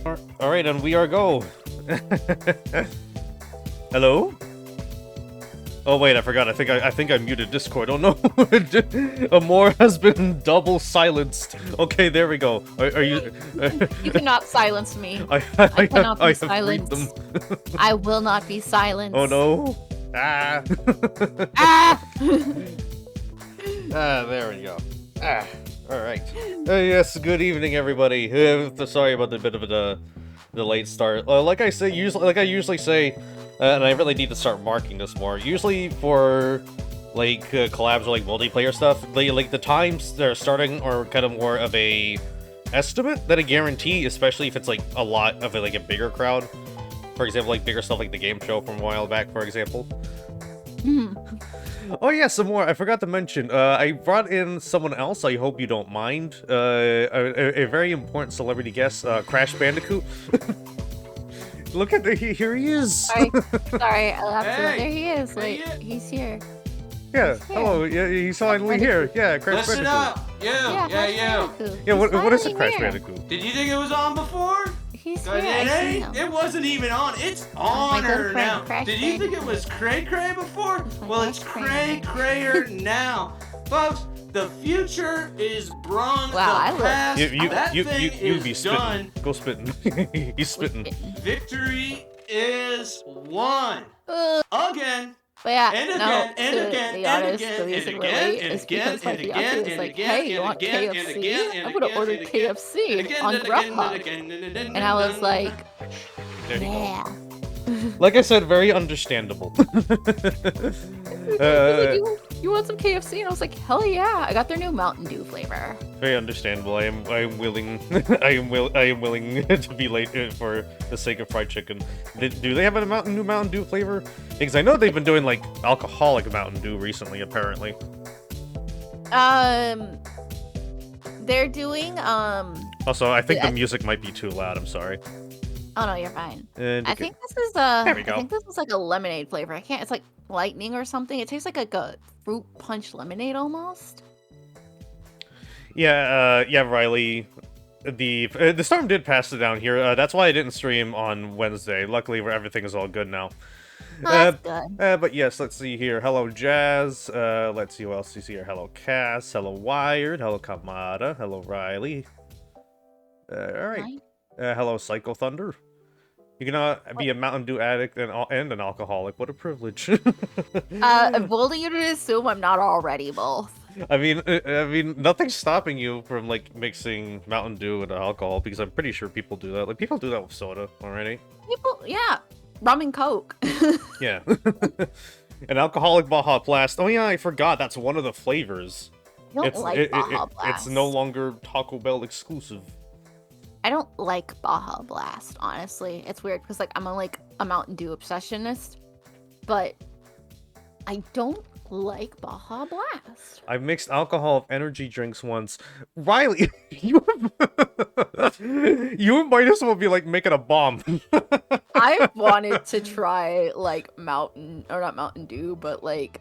Alright, and we are go. Hello? Oh wait, I forgot. I think I muted Discord. Oh no. Amour has been double silenced. Okay, there we go. Are you You cannot silence me. I cannot be have freed them. silenced. I will not be silenced. Oh no. Ah. Ah! Ah, there we go. Ah. Alright. Yes, good evening everybody. Sorry about the bit of the late start. Like I usually say, and I really need to start marking this more. Usually for like collabs or like multiplayer stuff, the times they're starting are kind of more of a estimate than a guarantee, especially if it's like a lot of like a bigger crowd. For example, like bigger stuff like the game show from a while back, for example. Oh yeah, some more. I forgot to mention. I brought in someone else. I hope you don't mind. A very important celebrity guest, Crash Bandicoot. Look at here he is. Sorry, I laughed. Hey, There he is. hey, Like he's here. Yeah. He's here. Hello. Yeah, he's finally here. Yeah, Crash Listen Bandicoot. up! Yeah. Yeah. What is a He's Crash finally here. Bandicoot? Did you think it was on before? He's here. Cause I it see ain't. him. It wasn't even on. It's my on good her friend, now. Crash Did you think it was cray cray before? That's my Well, best it's friend. cray crayer now, folks. The future is brung. Wow, I the look- past. That You thing be is spitting. done. Go spitting. He's spitting. Victory is won But again. yeah, And no, again, and to again, be and honest, again, the and reason we're again, late and is again, because my and fiance again, was and like, again, hey, you and want again, and KFC? again, and I'm gonna again, order and again, KFC on Grubhub. And I was like, There you go. yeah. Like I said, very understandable. He's like, you want some KFC? And I was like, hell yeah! I got their new Mountain Dew flavor. Very understandable. I am willing. I am willing to be late for the sake of fried chicken. Do they have a new Mountain Dew flavor? Because I know they've been doing like alcoholic Mountain Dew recently, apparently. They're doing Also, I think Yeah, the music might be too loud. I'm sorry. Oh no, you're fine. And I think this is There we go. I think this is like a lemonade flavor. I can't. It's like lightning or something. It tastes like a fruit punch lemonade almost. yeah, Riley. The storm did pass it down here. That's why I didn't stream on Wednesday. Luckily, everything is all good now. Oh, that's good. But yes, let's see here. Hello, Jazz. Let's see who else is here. Hello, Cass. Hello, Wired. Hello, Kamada. Hello, Riley. All right. Hello, Psycho Thunder. You cannot be a Mountain Dew addict and an alcoholic. What a privilege. I'm holding you to assume I'm not already both. I mean, nothing's stopping you from like mixing Mountain Dew with alcohol because I'm pretty sure people do that. Like people do that with soda already. People, yeah, rum and coke. Yeah. An alcoholic Baja Blast. Oh yeah, I forgot. That's one of the flavors. I don't like Baja It's Blast. no longer Taco Bell exclusive. I don't like Baja Blast, honestly. It's weird because like I'm a Mountain Dew obsessionist, but I don't like Baja Blast. I've mixed alcohol with energy drinks once. Riley, you might as well be like making a bomb. I wanted to try like not Mountain Dew, but like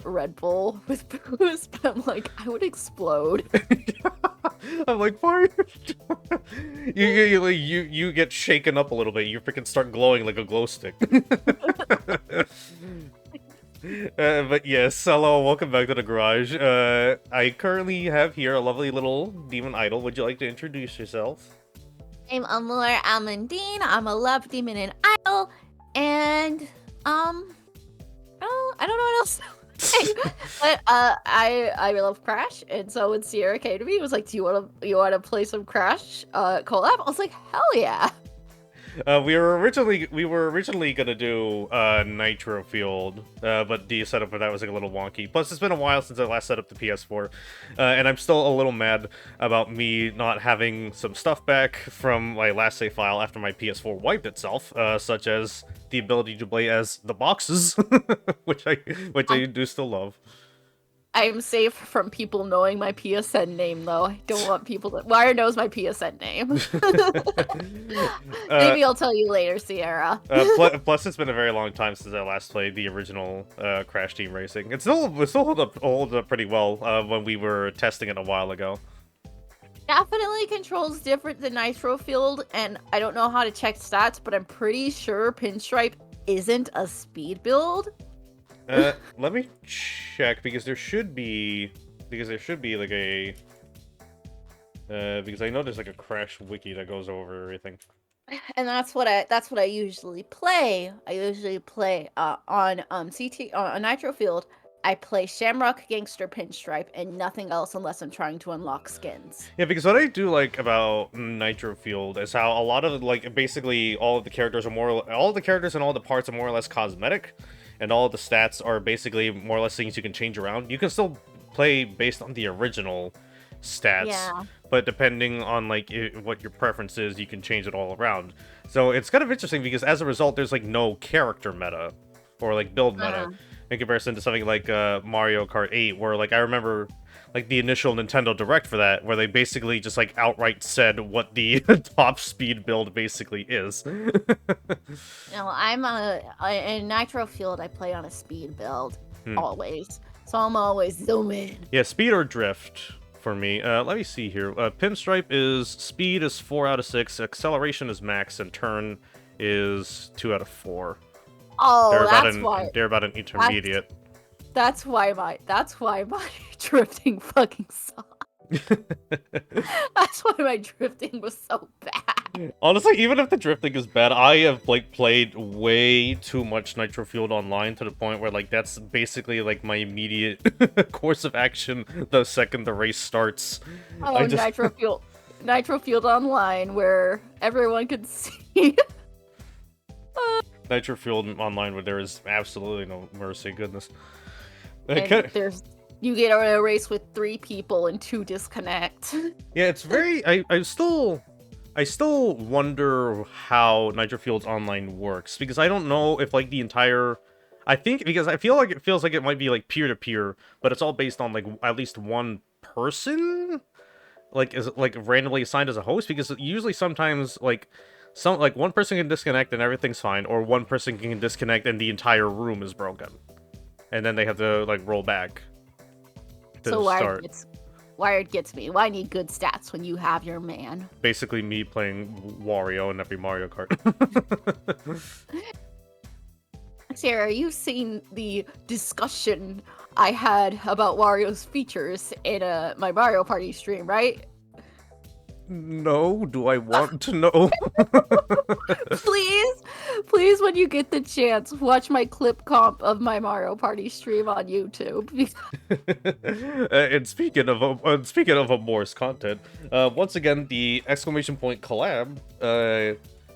Red Bull with booze, but I'm like I would explode. I'm like, fire! you get shaken up a little bit. You freaking start glowing like a glow stick. But yes, hello, welcome back to the garage. I currently have here a lovely little demon idol. Would you like to introduce yourself? I'm Amour Amandine. I'm a love demon and idol, and I don't know what else. But I love Crash, and so when Sierra came to me, it was like, "Do you wanna play some Crash collab?" I was like, "Hell yeah!" We were originally gonna do Nitro Field, but the setup for that was like a little wonky. Plus, it's been a while since I last set up the PS4, and I'm still a little mad about me not having some stuff back from my last save file after my PS4 wiped itself, such as the ability to play as the boxes, which I do still love. I'm safe from people knowing my PSN name, though. I don't want people to. Wire knows my PSN name. Maybe I'll tell you later, Sierra. Plus, it's been a very long time since I last played the original Crash Team Racing. It still holds up pretty well when we were testing it a while ago. Definitely controls different than Nitro Field, and I don't know how to check stats, but I'm pretty sure Pinstripe isn't a speed build. Let me check because there should be like a because I know there's like a Crash wiki that goes over everything. And that's what I usually play. I usually play on CT on Nitro Field. I play Shamrock, Gangster, Pinstripe, and nothing else unless I'm trying to unlock skins. Yeah, because what I do like about Nitro Field is how a lot of like basically all of the characters and all the parts are more or less cosmetic, and all of the stats are basically more or less things you can change around. You can still play based on the original stats, Yeah. but depending on like what your preference is, you can change it all around. So it's kind of interesting because as a result, there's like no character meta or like build meta. In comparison to something like Mario Kart 8, where like I remember like the initial Nintendo Direct for that, where they basically just like outright said what the top speed build basically is. No, in Nitro Field. I play on a speed build always, so I'm always zooming. Yeah, speed or drift for me. Let me see here. Pinstripe is speed is 4 out of 6, acceleration is max, and turn is 2 out of 4. Oh, that's why. They're about an intermediate. That's why my drifting fucking sucked. That's why my drifting was so bad. Honestly, even if the drifting is bad, I have like played way too much Nitro Fueled Online to the point where like that's basically like my immediate course of action the second the race starts. Oh, Nitro Fueled Online, where everyone could see. Nitro Fueled Online, where there is absolutely no mercy. Goodness. And you get in a race with 3 people and 2 disconnect. Yeah, it's very. I still wonder how Nitro Fueled Online works because I don't know if like the entire. I think because I feel like it feels like it might be like peer to peer, but it's all based on like at least one person, like is like randomly assigned as a host. Because usually sometimes like one person can disconnect and everything's fine, or one person can disconnect and the entire room is broken, and then they have to like roll back to So start. Wired gets me. Why need good stats when you have your man? Basically, me playing Wario in every Mario Kart. Sarah, you've seen the discussion I had about Wario's features in my Mario Party stream, right? No, do I want to know? Please, when you get the chance, watch my clip comp of my Mario Party stream on YouTube. And speaking of Amour's content, once again, the exclamation point collab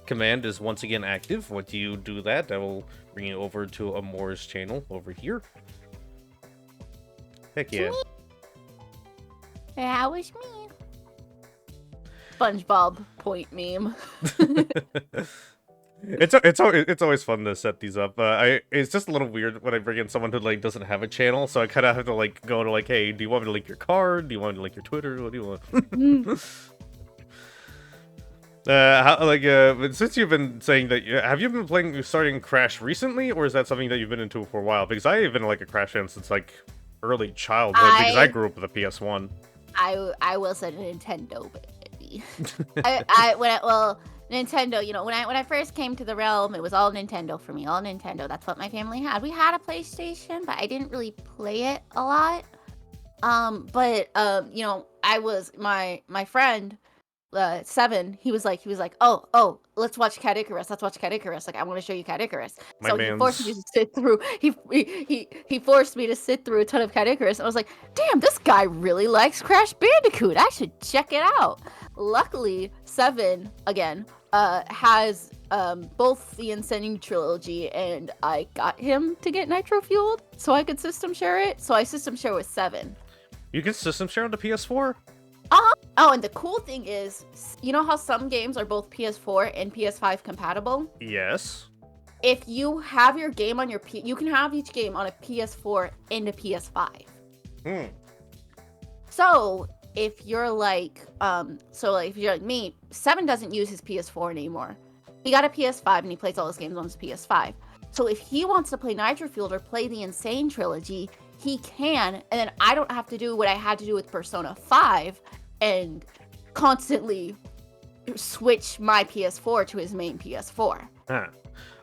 command is once again active. Once you do that, I will bring you over to Amour's channel over here. Heck yeah. That was me. SpongeBob point meme. It's always fun to set these up. It's just a little weird when I bring in someone who like doesn't have a channel, so I kind of have to like go to like, hey, do you want me to link your card? Do you want me to link your Twitter? What do you want? But since you've been saying that, have you been starting Crash recently, or is that something that you've been into for a while? Because I have been like a Crash fan since like early childhood, because I grew up with a PS1. I was a Nintendo baby. Nintendo, you know, when I first came to the realm, it was all Nintendo for me, all Nintendo. That's what my family had. We had a PlayStation, but I didn't really play it a lot. You know, I was my friend, 7. He was like, oh, let's watch Cat Icarus. Let's watch Cat Icarus. Like, I want to show you Cat Icarus. So he forced me to sit through. He forced me to sit through a ton of Cat Icarus. And I was like, damn, this guy really likes Crash Bandicoot. I should check it out. Luckily, 7 again has both the Ascending trilogy, and I got him to get Nitro Fueled so I could system share it. So I system share with 7. You can system share on the PS4? Oh, and the cool thing is, you know how some games are both PS4 and PS5 compatible? Yes. If you have your game on you can have each game on a PS4 and a PS5. So if you're like, if you're like me, 7 doesn't use his PS4 anymore. He got a PS5 and he plays all his games on his PS5. So if he wants to play Nitro Fueled or play the Insane trilogy, he can, and then I don't have to do what I had to do with Persona 5 and constantly switch my PS4 to his main PS4. Huh.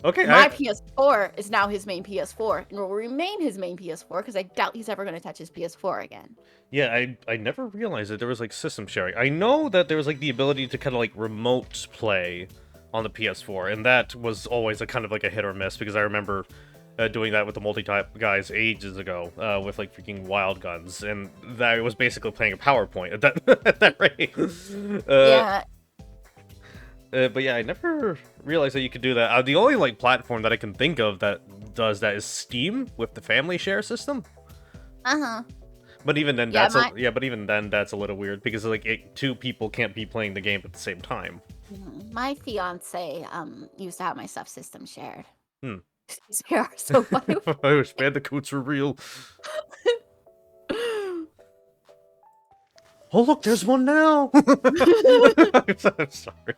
Okay. My PS4 is now his main PS4 and will remain his main PS4 because I doubt he's ever going to touch his PS4 again. Yeah, I never realized that there was like system sharing. I know that there was like the ability to kind of like remote play on the PS4, and that was always a kind of like a hit or miss because I remember doing that with the multi-type guys ages ago with like freaking wild guns, and that was basically playing a PowerPoint at that at that rate. Yeah. But yeah, I never realized that you could do that. The only like platform that I can think of that does that is Steam with the family share system. But even then, Yeah, but even then, that's a little weird because like two people can't be playing the game at the same time. My fiance used to have my stuff system shared. These are so funny. I wish bandicoots were real. Oh look, there's one now. I'm sorry.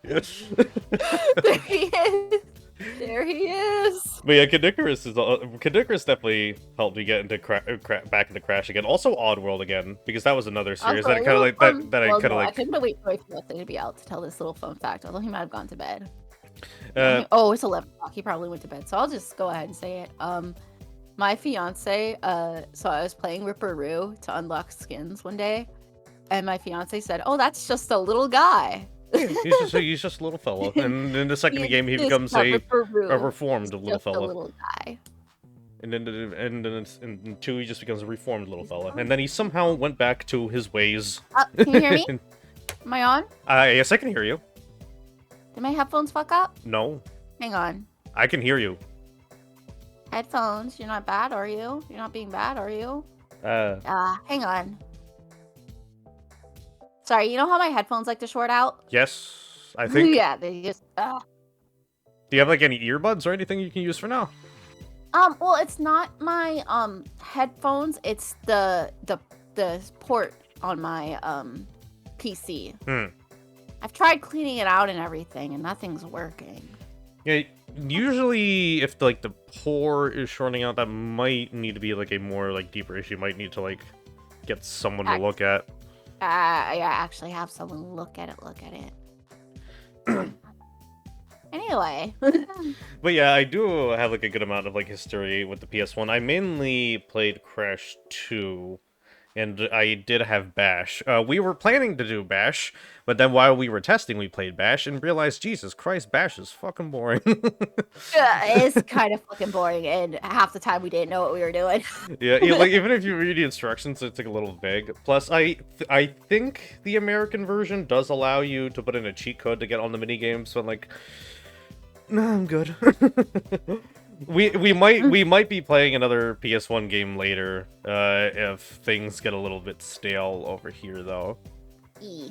There he is. There he is. But yeah, Kadikarus definitely helped me get into back into Crash again. Also Oddworld again, because that was another series that I kind of like I couldn't wait for my fiance to be out to tell this little fun fact, although he might have gone to bed. It's 11 o'clock. He probably went to bed, so I'll just go ahead and say it. My fiance, so I was playing Ripperoo to unlock skins one day, and my fiance said, "Oh, that's just a little guy." he's just a little fella, and in the second game he becomes a reformed little fella. A little guy. And then in 2 he just becomes a reformed little fella, and then he somehow went back to his ways. Can you hear me? Am I on? Yes, I can hear you. Did my headphones fuck up? No. Hang on. I can hear you. Headphones, you're not bad, are you? You're not being bad, are you? Hang on. Sorry, you know how my headphones like to short out? Yes, I think. Yeah, they just. Do you have like any earbuds or anything you can use for now? Well, it's not my headphones. It's the port on my PC. I've tried cleaning it out and everything, and nothing's working. Yeah, usually if like the port is shorting out, that might need to be like a more like deeper issue. Might need to like get someone to look at. I actually have someone look at it. Anyway. But yeah, I do have like a good amount of like history with the PS1. I mainly played Crash 2. And I did have Bash. We were planning to do Bash, but then while we were testing, we played Bash and realized, Jesus Christ, Bash is fucking boring. It's kind of fucking boring, and half the time we didn't know what we were doing. Yeah, like even if you read the instructions, it's like a little vague. Plus, I think the American version does allow you to put in a cheat code to get on the minigames, so I'm like, no, I'm good. We might be playing another PS1 game later if things get a little bit stale over here though. Do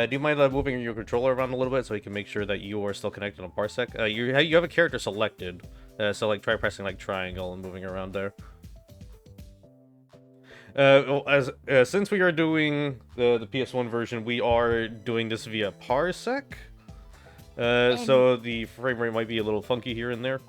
you mind moving your controller around a little bit so you can make sure that you are still connected on Parsec? You have a character selected, so like try pressing like triangle and moving around there. Since we are doing the PS1 version, we are doing this via Parsec. So the frame rate might be a little funky here and there.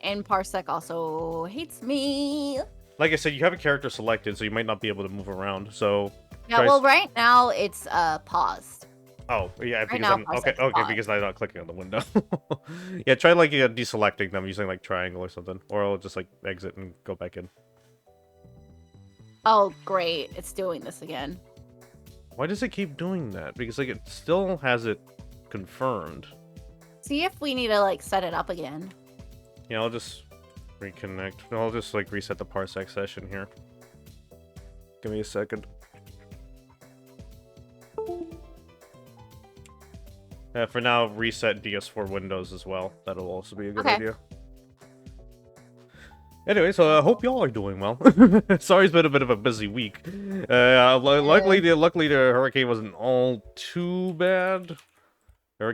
And Parsec also hates me. Like I said, you have a character selected, so you might not be able to move around, so... Yeah, well, right now, it's paused. Oh, yeah, right because now, okay, because I'm not clicking on the window. Yeah, try, like, deselecting them using, like, triangle or something. Or I'll just, like, exit and go back in. Oh, great. It's doing this again. Why does it keep doing that? Because, like, it still has it confirmed. See if we need to like set it up again. Yeah, I'll just reconnect. I'll just like reset the Parsec session here. Give me a second. For now, reset DS4 Windows as well. That'll also be a good idea. Anyway, so I hope y'all are doing well. Sorry, it's been a bit of a busy week. Luckily the hurricane wasn't all too bad. The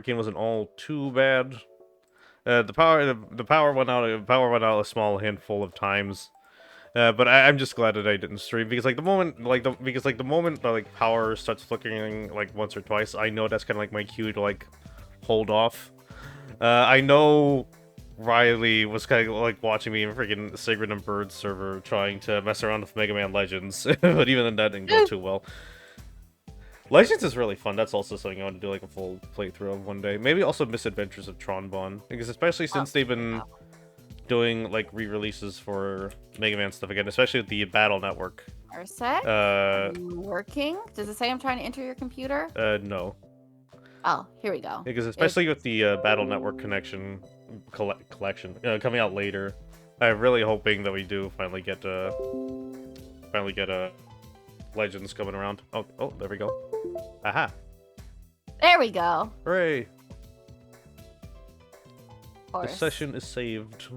power went out a small handful of times. But I'm just glad that I didn't stream because the moment power starts flickering like once or twice, I know that's kind of like my cue to like hold off. I know Riley was kind of like watching me in freaking Sigrid and Bird server trying to mess around with Mega Man Legends, but even then that didn't go too well. Legends is really fun. That's also something I want to do like a full playthrough of one day. Maybe also Misadventures of Tron Bonne, because especially since they've been doing like re-releases for Mega Man stuff again, especially with the Battle Network. Working? Does it say I'm trying to enter your computer? No. Oh, here we go. Because especially with the Battle Network collection coming out later, I'm really hoping that we do finally get Legends coming around. Oh, there we go. Aha. There we go. Hooray. The session is saved.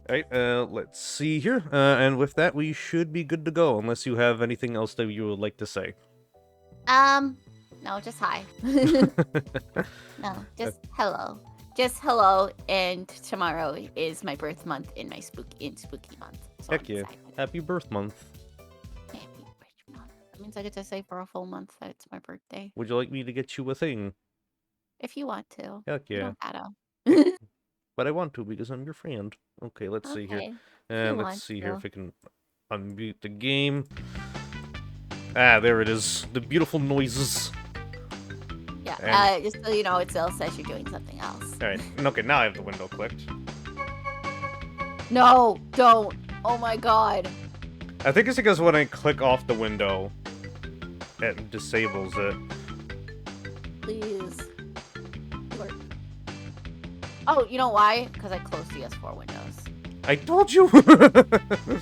Alright, let's see here. And with that, we should be good to go, unless you have anything else that you would like to say. No, just hi. No, just hello. Just hello, and tomorrow is my birth month in my spooky month. So Heck yeah. Happy birth month. Happy birth month. That means I get to say for a full month that it's my birthday. Would you like me to get you a thing? If you want to. Heck yeah. You don't gotta. But I want to because I'm your friend. Okay, let's see here. And let's see here if I can unmute the game. Ah, there it is. The beautiful noises. Yeah, just so you know, it still says you're doing something else. Alright, okay, now I have the window clicked. No, don't. Oh my god. I think it's because when I click off the window, it disables it. Please. Oh, you know why? Because I closed PS4 windows. I told you! The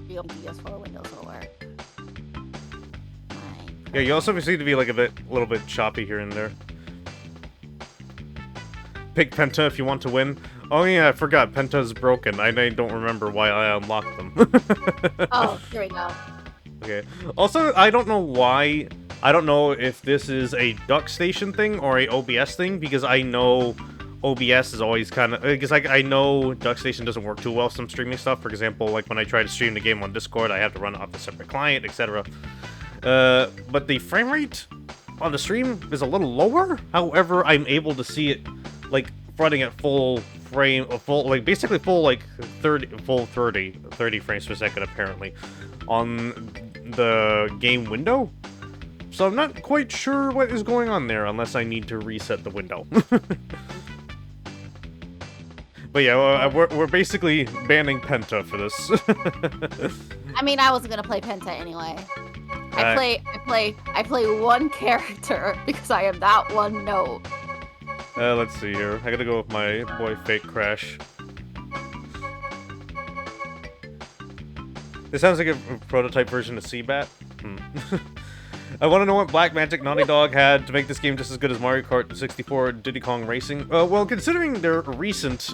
PS4 windows will work. Yeah, you also seem to be like a little bit choppy here and there. Pick Penta if you want to win. Oh yeah, I forgot. Penta's broken. I don't remember why I unlocked them. Oh, here we go. Okay. Also, I don't know why. I don't know if this is a Duck Station thing or a OBS thing, because I know OBS is always kind of... Because I know Duck Station doesn't work too well with some streaming stuff. For example, like when I try to stream the game on Discord, I have to run it off a separate client, etc. But the frame rate on the stream is a little lower. However, I'm able to see it, like, running at full frame, basically full, like, 30 frames per second, apparently, on the game window. So I'm not quite sure what is going on there, unless I need to reset the window. But yeah, we're basically banning Penta for this. I mean, I wasn't gonna play Penta anyway. I play one character because I am that one note. Let's see here. I gotta go with my boy Fake Crash. This sounds like a prototype version of Seabat. I want to know what Black Magic Naughty Dog had to make this game just as good as Mario Kart 64 Diddy Kong Racing. Well, considering their recent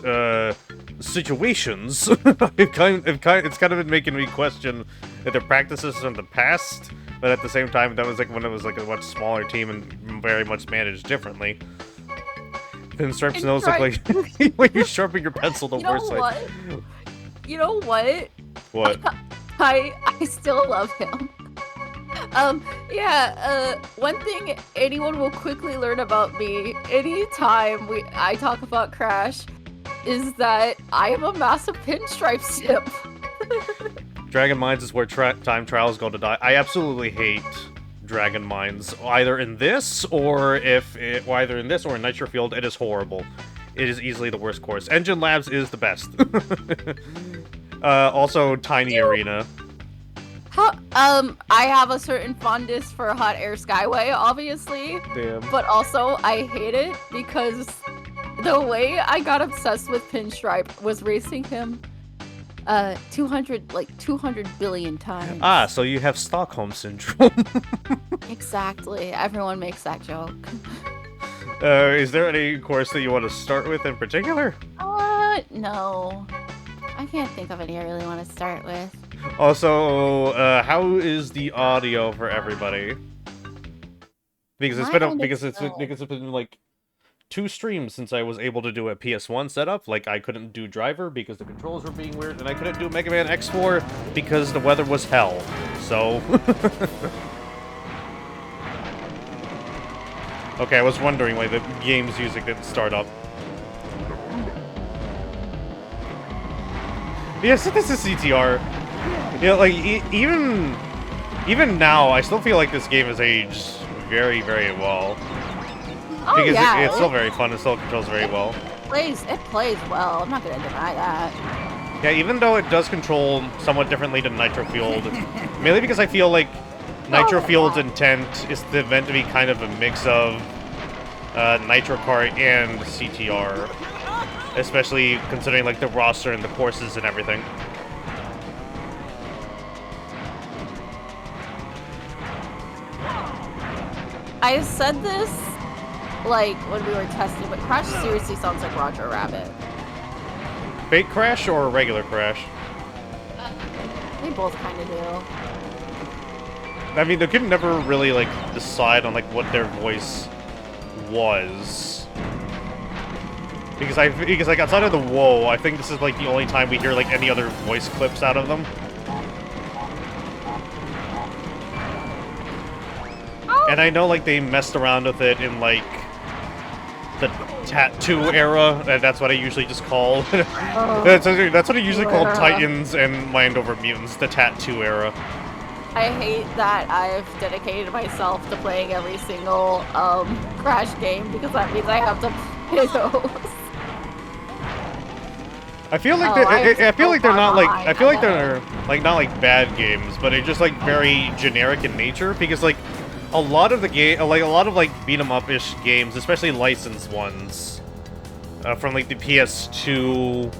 situations, it's kind of been making me question their practices from the past. But at the same time, that was like when it was like a much smaller team and very much managed differently. Pinstripes nose look like when you sharpen your pencil the worst side. You know what? What? I still love him. One thing anyone will quickly learn about me anytime I talk about Crash is that I am a massive Pinstripe simp. Dragon Mines is where time trials go to die. I absolutely hate Dragon Mines. Either in this or in Nitro Field, it is horrible. It is easily the worst course. Engine Labs is the best. Also, Tiny Arena. I have a certain fondness for Hot Air Skyway, obviously. Damn. But also, I hate it because the way I got obsessed with Pinstripe was racing him 200 billion times. Ah, so you have Stockholm Syndrome. Exactly. Everyone makes that joke. Is there any course that you want to start with in particular? No. I can't think of any I really want to start with. Also, how is the audio for everybody? Because it's been like 2 streams since I was able to do a PS1 setup. Like, I couldn't do Driver because the controls were being weird, and I couldn't do Mega Man X4 because the weather was hell. So... Okay, I was wondering why the game's music didn't start up. Yes, this is CTR. Yeah, like even now, I still feel like this game has aged very, very well. Oh Because yeah, it's still very fun. It still controls very well. It plays well. I'm not gonna deny that. Yeah, even though it does control somewhat differently than Nitro Fueled, mainly because I feel like Nitro Fueled's intent is meant to be kind of a mix of Nitro Kart and CTR, especially considering like the roster and the courses and everything. I said this like when we were testing, but Crash seriously sounds like Roger Rabbit. Fake Crash or regular Crash? They both kind of do. I mean, they could never really like decide on like what their voice was. Because like outside of the Whoa, I think this is like the only time we hear like any other voice clips out of them. Oh. And I know like they messed around with it in like the Tattoo era, and that's what I usually just call. That's what I usually call Titans and Mind Over Mutants, the Tattoo era. I hate that I've dedicated myself to playing every single Crash game because that means I have to play those. I feel like they're not like they're like not like bad games, but they're just like very generic in nature because like a lot of beat 'em up-ish games, especially licensed ones, from like the PS2,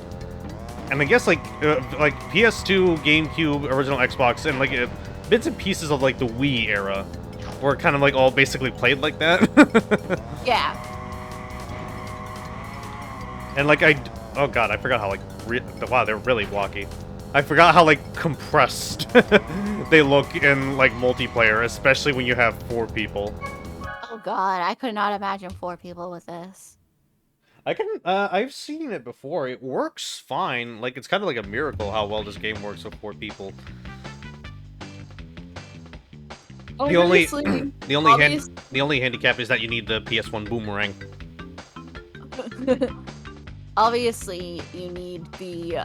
and I guess like PS2, GameCube, original Xbox, and like bits and pieces of like the Wii era, were kind of like all basically played like that. Yeah. And like oh god, I forgot how like wow, they're really blocky. I forgot how like compressed they look in like multiplayer, especially when you have 4 people. Oh god, I could not imagine 4 people with this. I've seen it before. It works fine. Like it's kind of like a miracle how well this game works with 4 people. The only handicap is that you need the PS1 boomerang. Obviously, you need the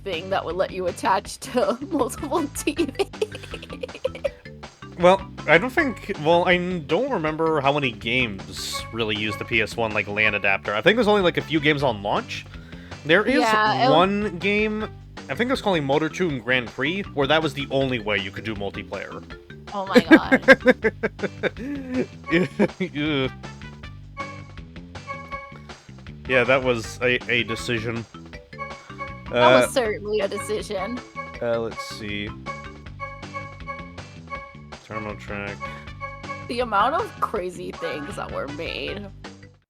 thing that would let you attach to multiple TVs. Well, I don't remember how many games really use the PS1 like LAN adapter. I think there's only like a few games on launch. There is one game, I think it was called Motor 2 Grand Prix, where that was the only way you could do multiplayer. Oh my god. Yeah, that was a decision. That was certainly a decision. Let's see. Terminal track. The amount of crazy things that were made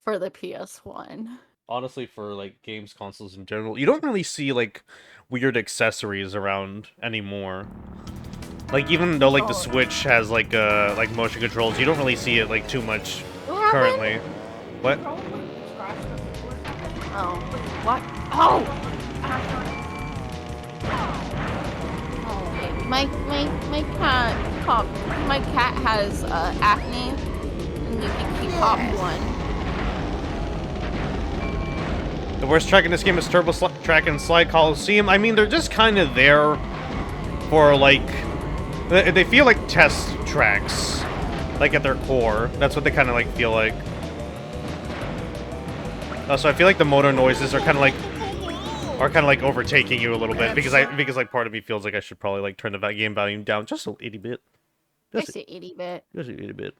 for the PS1. Honestly, for like games consoles in general, you don't really see like weird accessories around anymore. Like even though like the Switch has like motion controls, you don't really see it like too much currently. What? Oh, what? Oh! Oh, okay. My cat has acne, and you think he popped one. The worst track in this game is Turbo Track and Slide Coliseum. I mean, they're just kind of there for like they feel like test tracks, like at their core. That's what they kind of like feel like. So I feel like the motor noises are kind of like overtaking you a little bit because like part of me feels like I should probably like turn the game volume down just a itty bit. Just a itty bit. Just a itty bit.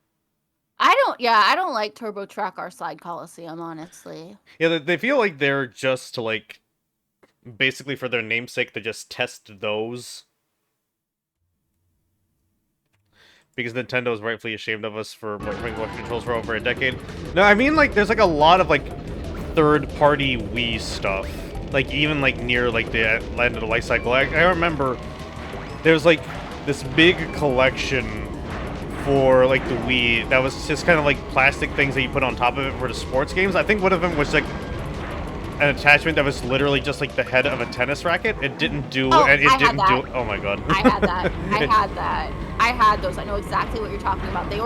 I don't like Turbo Track or Slide Coliseum, honestly. Yeah, they feel like they're just to like basically for their namesake to just test those. Because Nintendo is rightfully ashamed of us for putting motion controls for over a decade. No, I mean like there's like a lot of like third-party Wii stuff, like even like near like the end of the life cycle. I remember there's like this big collection for like the Wii that was just kind of like plastic things that you put on top of it for the sports games. I think one of them was like an attachment that was literally just like the head of a tennis racket. It didn't do, oh my god. I had that. I had those. I know exactly what you're talking about. They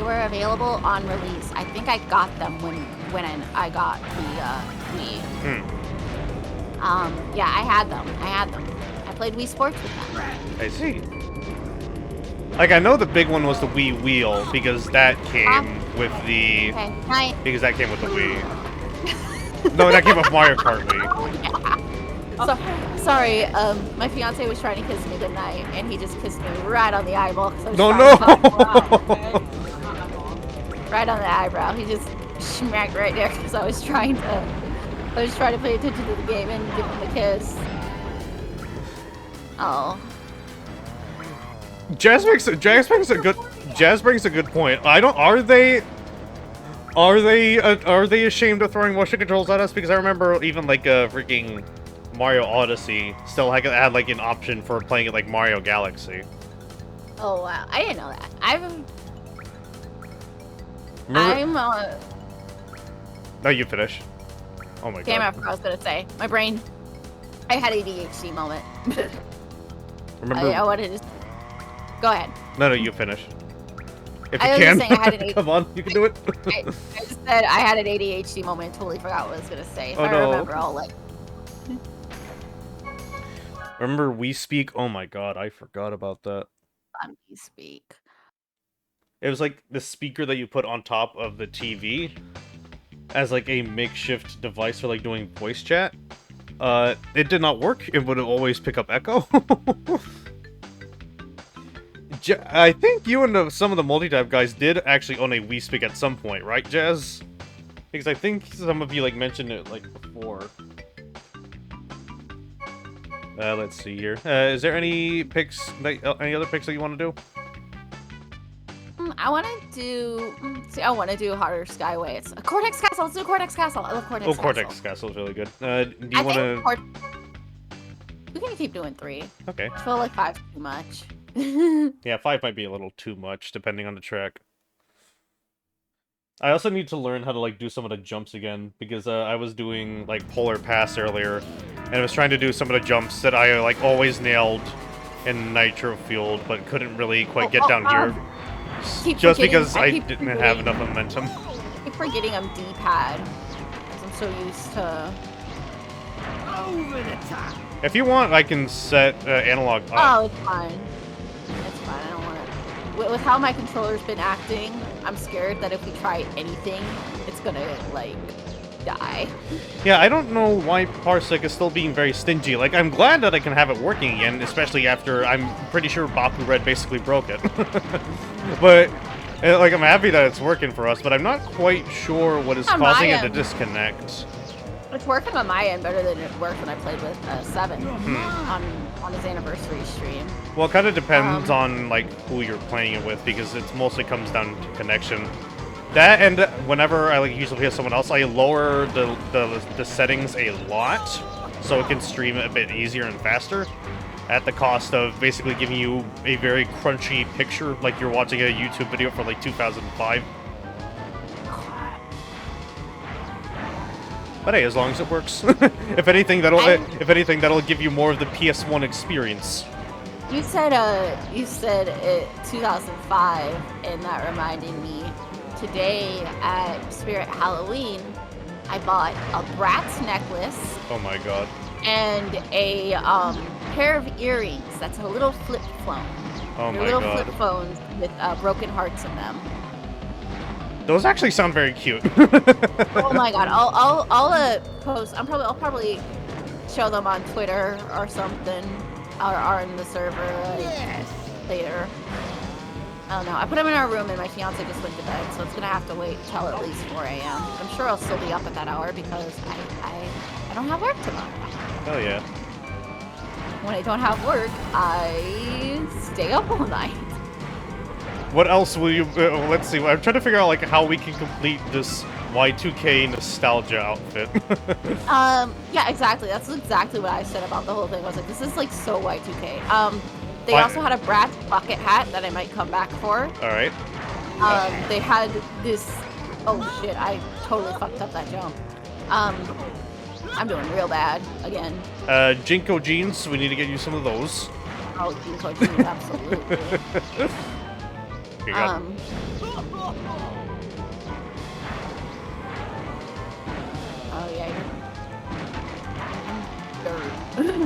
were available on release. I think I got them when I got the Wii. Yeah, I had them. I played Wii Sports with them. I see. Like, I know the big one was the Wii Wheel, because that came with the... Okay, night. Because that came with the Wii. No, that came with Mario Kart Wii. So, sorry, my fiance was trying to kiss me goodnight, and he just kissed me right on the eyeball. No! Right on the eyebrow. He just smacked right there because I was trying to pay attention to the game and give him a kiss. Oh. Jazz brings a good point. Are they ashamed of throwing motion controls at us? Because I remember even like freaking Mario Odyssey still had like an option for playing it like Mario Galaxy. Oh wow, I didn't know that. No, you finish. Oh my Damn, god. I forgot what I was gonna say. My brain. I had ADHD moment. Remember? I wanted to. Go ahead. No, you finish. If you I was can. just saying I had an Come on, you can do it. I just said I had an ADHD moment. Totally forgot what I was gonna say. If Oh, I no. remember, I'll like. Remember We Speak? Oh my god, I forgot about that. Let me speak. It was like the speaker that you put on top of the TV as like a makeshift device for like doing voice chat. It did not work. It would always pick up echo. I think you and some of the multi-type guys did actually own a Wii Speak at some point, right, Jazz? Because I think some of you like mentioned it like before. Let's see here. Is there any picks? Any other picks that you want to do? I want to do. I want to do Harder Skyway. It's a Cortex Castle. Let's do Cortex Castle. I love Cortex Castle. Oh, Cortex Castle is really good. Do you want to? We can keep doing 3. Okay. I feel like 5's too much. Yeah, 5 might be a little too much, depending on the track. I also need to learn how to, like, do some of the jumps again, because I was doing, like, Polar Pass earlier, and I was trying to do some of the jumps that I, like, always nailed in Nitro Field, but couldn't really quite get down here. Just because I didn't have enough momentum. I keep forgetting I'm D-pad, because I'm so used to... Over the top. If you want, I can set analog up. Oh, it's fine. It's fine. I don't want to. With how my controller's been acting, I'm scared that if we try anything, it's gonna like die. Yeah, I don't know why Parsec is still being very stingy. Like, I'm glad that I can have it working again, especially after I'm pretty sure Baku Red basically broke it. But like, I'm happy that it's working for us, but I'm not quite sure what is causing it to disconnect. It's working on my end better than it worked when I played with 7 on his anniversary stream. Well, it kind of depends on like who you're playing it with, because it mostly comes down to connection. That, and whenever I like usually play with someone else, I lower the settings a lot so it can stream a bit easier and faster, at the cost of basically giving you a very crunchy picture, like you're watching a YouTube video from like 2005. But hey, as long as it works. If anything, that'll give you more of the PS1 experience. You said 2005, and that reminded me. Today at Spirit Halloween, I bought a Bratz necklace. Oh my god. And a pair of earrings. That's a little flip phone. Oh my little god. Flip phones with broken hearts in them. Those actually sound very cute. Oh my god! I'll post. I'll probably show them on Twitter or something, or on the server later. I don't know. I put them in our room, and my fiance just went to bed, so it's gonna have to wait till at least 4 a.m. I'm sure I'll still be up at that hour because I don't have work tomorrow. Oh yeah. When I don't have work, I stay up all night. What else will you? Let's see. I'm trying to figure out like how we can complete this Y2K nostalgia outfit. Yeah, exactly. That's exactly what I said about the whole thing. I was like, this is like so Y2K. They also had a Bratz bucket hat that I might come back for. All right. They had this. Oh shit! I totally fucked up that jump. I'm doing real bad again. Jinko jeans. We need to get you some of those. Oh, Jinko jeans, absolutely. You got Oh yeah.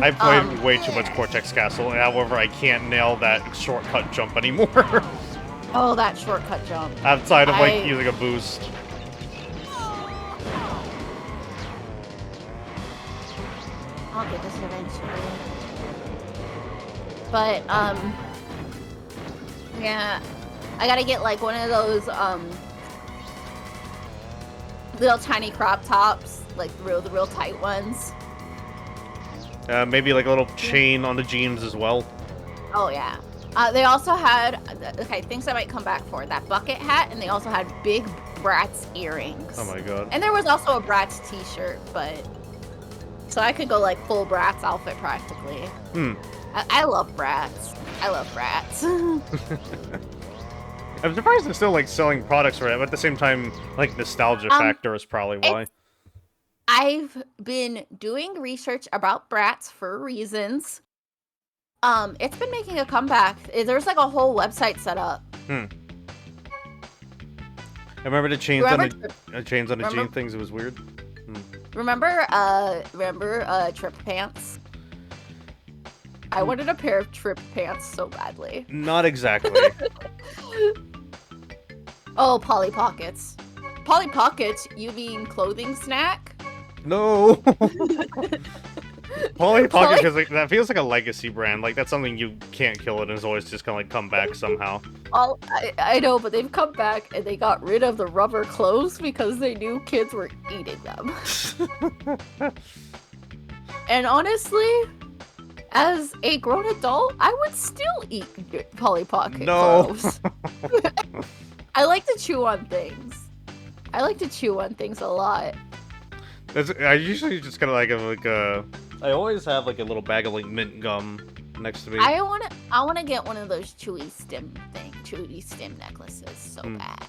I played way too much Cortex Castle, however, I can't nail that shortcut jump anymore. Oh, that shortcut jump. Outside of, like, using a boost. I'll get this eventually. But, yeah. I gotta get, like, one of those, little tiny crop tops. Like, the real tight ones. Maybe, like, a little chain on the jeans as well. Oh, yeah. They also had, okay, things I might come back for. That bucket hat, and they also had big Bratz earrings. Oh my god. And there was also a Bratz t-shirt, but... So I could go, like, full Bratz outfit, practically. I love Bratz. I love Bratz. I'm surprised they're still, like, selling products for it, but at the same time, like, nostalgia factor is probably why. I've been doing research about Bratz for reasons. It's been making a comeback. There's, like, a whole website set up. I remember the chains on the jean things. It was weird. Remember Trip Pants? I wanted a pair of Trip Pants so badly. Not exactly. Oh, Polly Pockets. Polly Pockets, you mean clothing snack? No. Polly Pocket is like, that feels like a legacy brand. Like, that's something you can't kill it and it's always just gonna, like, come back somehow. I know, but they've come back and they got rid of the rubber clothes because they knew kids were eating them. And honestly, as a grown adult, I would still eat Polly Pocket clothes. I like to chew on things. I like to chew on things a lot. I usually just kind of like a... I always have like a little bag of like mint gum next to me. I wanna get one of those chewy stem necklaces so bad.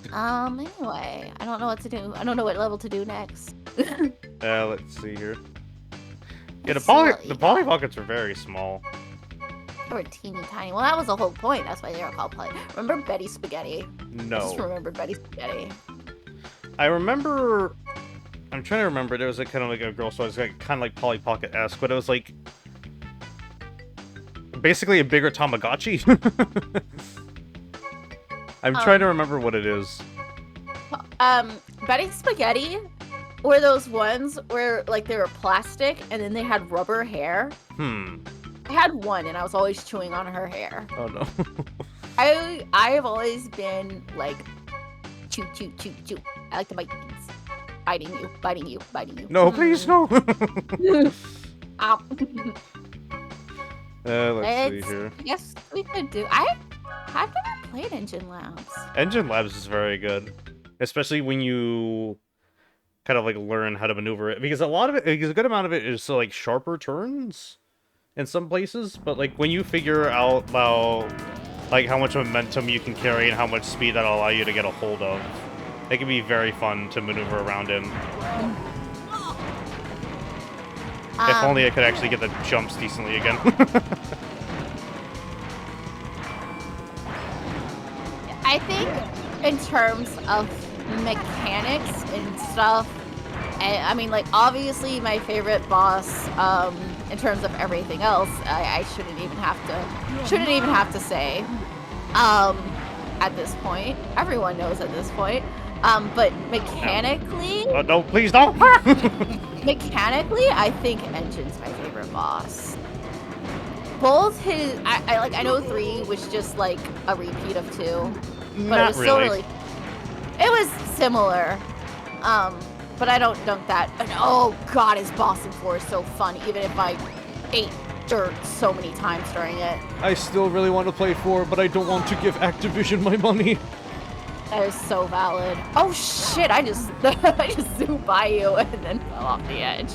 Anyway, I don't know what to do. I don't know what level to do next. Let's see here. Yeah, the Polly Pockets are very small. They were teeny tiny. Well, that was the whole point. That's why they were called Polly. Remember Betty Spaghetti? No. I just remember Betty Spaghetti. I remember... I'm trying to remember. There was a kind of like a girl store. It was like, kind of like Polly Pocket-esque, but it was like... basically a bigger Tamagotchi. I'm trying to remember what it is. Betty Spaghetti were those ones where, like, they were plastic and then they had rubber hair. I had one and I was always chewing on her hair. Oh, no. I have always been, like, chew, chew, chew, chew. I like to bite things. Biting you, biting you, biting you. No, please, no! Ow. Let's see here. Yes, we could do. I've never played Engine Labs. Engine Labs is very good. Especially when you kind of like learn how to maneuver it. Because a good amount of it is so like sharper turns in some places. But like when you figure out about like how much momentum you can carry and how much speed that'll allow you to get a hold of, it can be very fun to maneuver around in. If only I could actually get the jumps decently again. I think in terms of mechanics and stuff, I mean, like, obviously my favorite boss, in terms of everything else, I shouldn't even have to say, at this point. Everyone knows at this point. But mechanically... Oh, no, please don't! Mechanically, I think Engine's my favorite boss. Both his... I know 3 was just, like, a repeat of 2. But Not it was still really. It was similar. But I don't dunk that. And, oh, God, his boss in 4 is so fun, even if I ate dirt so many times during it. I still really want to play 4, but I don't want to give Activision my money. That is so valid. Oh shit, I just zoomed by you and then fell off the edge.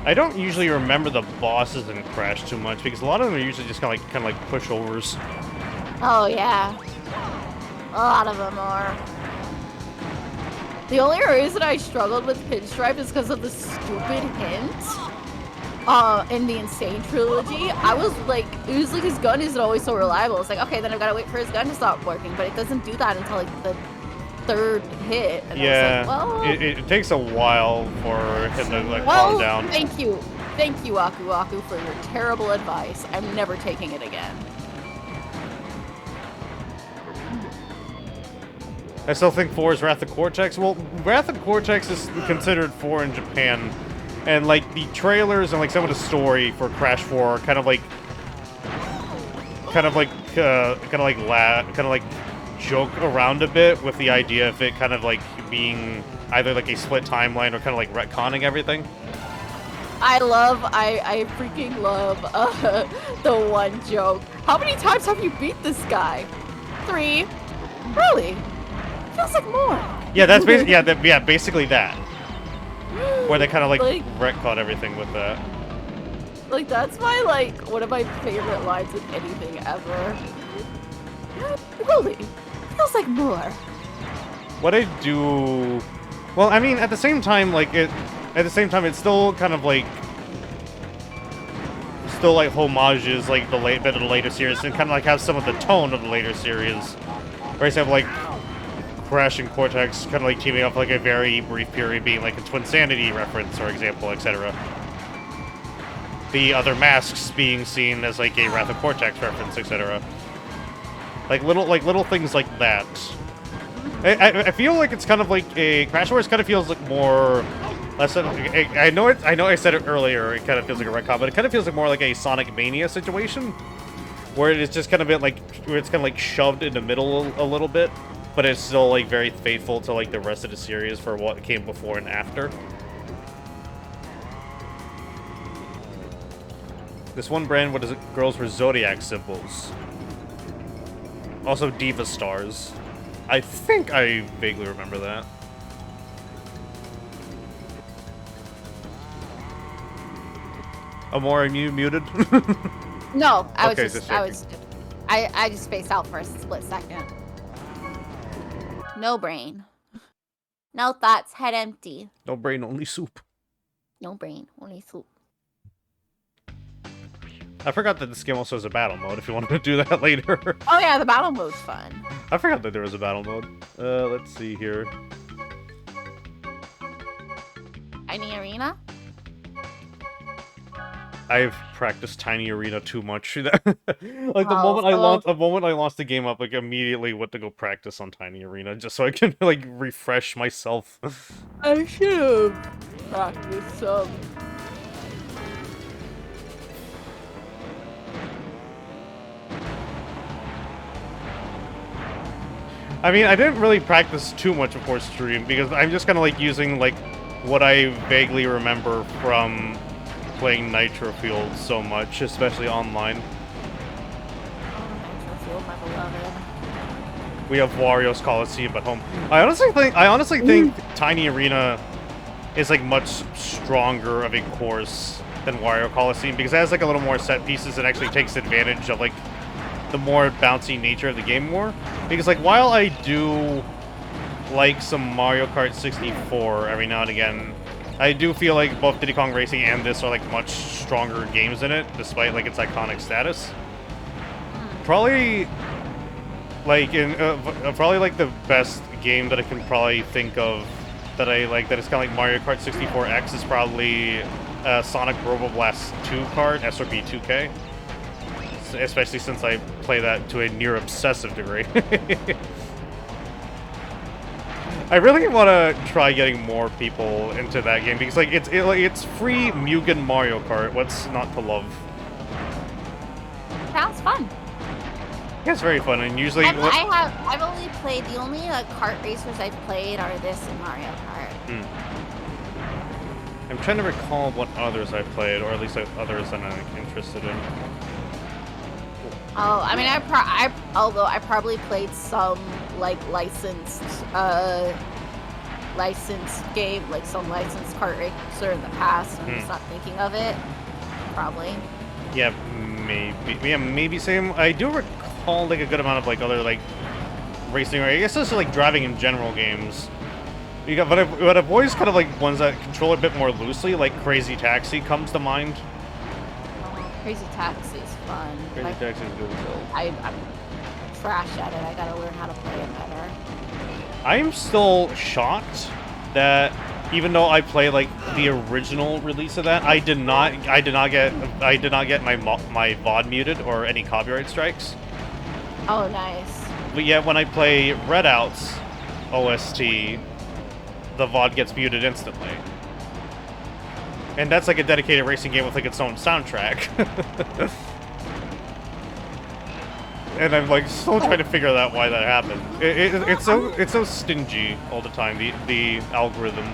I don't usually remember the bosses in Crash too much because a lot of them are usually just kind of like pushovers. Oh yeah. A lot of them are. The only reason I struggled with Pinstripe is because of the stupid hint. In the Insane trilogy, I was like, it was like his gun isn't always so reliable. It's like, okay, then I've got to wait for his gun to stop working, but it doesn't do that until like the third hit. And yeah, I was like, well, it takes a while for him to like calm down. Thank you, Aku Aku, for your terrible advice. I'm never taking it again. I still think 4 is Wrath of Cortex. Well, Wrath of Cortex is considered 4 in Japan, and like the trailers and like some of the story for Crash 4 are kind of like joke around a bit with the idea of it kind of like being either like a split timeline or kind of like retconning everything. I freaking love the one joke. How many times have you beat this guy? 3. Really? Feels like more. Yeah, that's basically basically that. Where they kind of like retcon everything with that. Like that's one of my favorite lines of anything ever. Really? Feels like more. What I do, well, I mean, at the same time, it's still kind of like, homages like the bit of the later series, and kind of like has some of the tone of the later series. For example, like Crash and Cortex kind of like teaming up for like a very brief period, being like a Twinsanity reference, for example, etc. The other masks being seen as like a Wrath of Cortex reference, etc. Like little things like that. I feel like it's kind of like a Crash Wars kind of feels like more less. I know I said it earlier. It kind of feels like a retcon, but it kind of feels like more like a Sonic Mania situation, where it's just kind of where it's kind of like shoved in the middle a little bit, but it's still like very faithful to like the rest of the series for what came before and after. This one brand, what is it? Girls were Zodiac symbols. Also Diva stars. I think I vaguely remember that. Amour, are you muted? No, I okay, I just spaced out for a split second. No brain. No thoughts, head empty. No brain, only soup. No brain, only soup. I forgot that this game also has a battle mode, if you wanted to do that later. Oh yeah, the battle mode's fun. I forgot that there was a battle mode. Let's see here. Tiny Arena? I've practiced Tiny Arena too much. Like the moment I launched the game up, like immediately went to go practice on Tiny Arena just so I can like refresh myself. I should have practiced some. I mean, I didn't really practice too much before stream because I'm just kind of like using like what I vaguely remember from playing Nitro Field so much, especially online. Nitro Field, my beloved. We have Wario's Coliseum at home. I honestly think Tiny Arena is like much stronger of a course than Wario Coliseum because it has like a little more set pieces and actually takes advantage of like the more bouncy nature of the game more. Because like while I do like some Mario Kart 64 every now and again, I do feel like both Diddy Kong Racing and this are like much stronger games in it, despite like its iconic status. Probably like the best game that I can probably think of that I like that is kind of like Mario Kart 64X is probably Sonic Robo Blast 2 kart, SRB 2K. Especially since I play that to a near obsessive degree. I really want to try getting more people into that game because like it's free Mugen Mario Kart. What's not to love? Sounds fun. Yeah, it's very fun, and usually I've only played the only kart racers I've played are this and Mario Kart. I'm trying to recall what others I've played, or at least others that I'm interested in. Oh, I mean, although I probably played some like licensed game, like some licensed kart racer in the past, and I'm just not thinking of it. Probably. Yeah, maybe. Yeah, maybe same. I do recall like a good amount of like other like racing, or I guess also like driving in general games. You got, but I've always kind of like ones that control it a bit more loosely, like Crazy Taxi comes to mind. Oh, Crazy Taxi is fun. Crazy Taxi is good as hell. I'm trash at it. I gotta learn how to play it better. I'm still shocked that even though I play like the original release of that, I did not get my VOD muted or any copyright strikes. Oh, nice. But yet when I play Redout's OST, the VOD gets muted instantly. And that's like a dedicated racing game with like its own soundtrack. And I'm like still trying to figure out why that happened. It's so stingy all the time, the algorithm.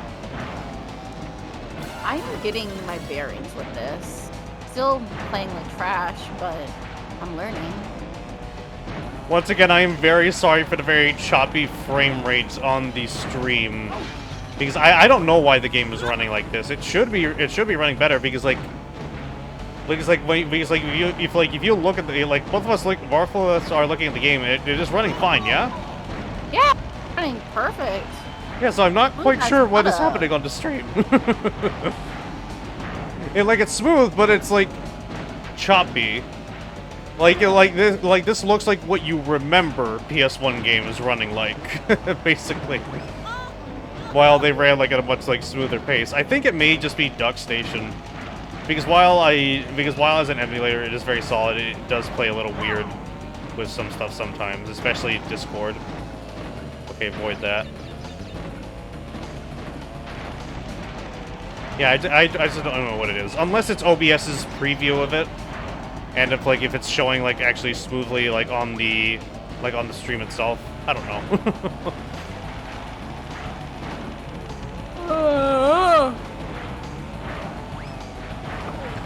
I'm getting my bearings with this. Still playing like trash, but I'm learning. Once again, I am very sorry for the very choppy frame rates on the stream, because I don't know why the game is running like this. It should be running better because if you look at the both of us are looking at the game, it is running fine, yeah? Yeah, running perfect. Yeah, so I'm not quite sure what is happening on the stream. It's smooth, but it's like choppy. This looks like what you remember PS1 games running like, basically. While they ran like at a much smoother pace. I think it may just be DuckStation. Because while as an emulator it is very solid, it does play a little weird with some stuff sometimes, especially Discord. Okay, avoid that. Yeah, I just don't know what it is. Unless it's OBS's preview of it, and if it's showing actually smoothly on the stream itself. I don't know.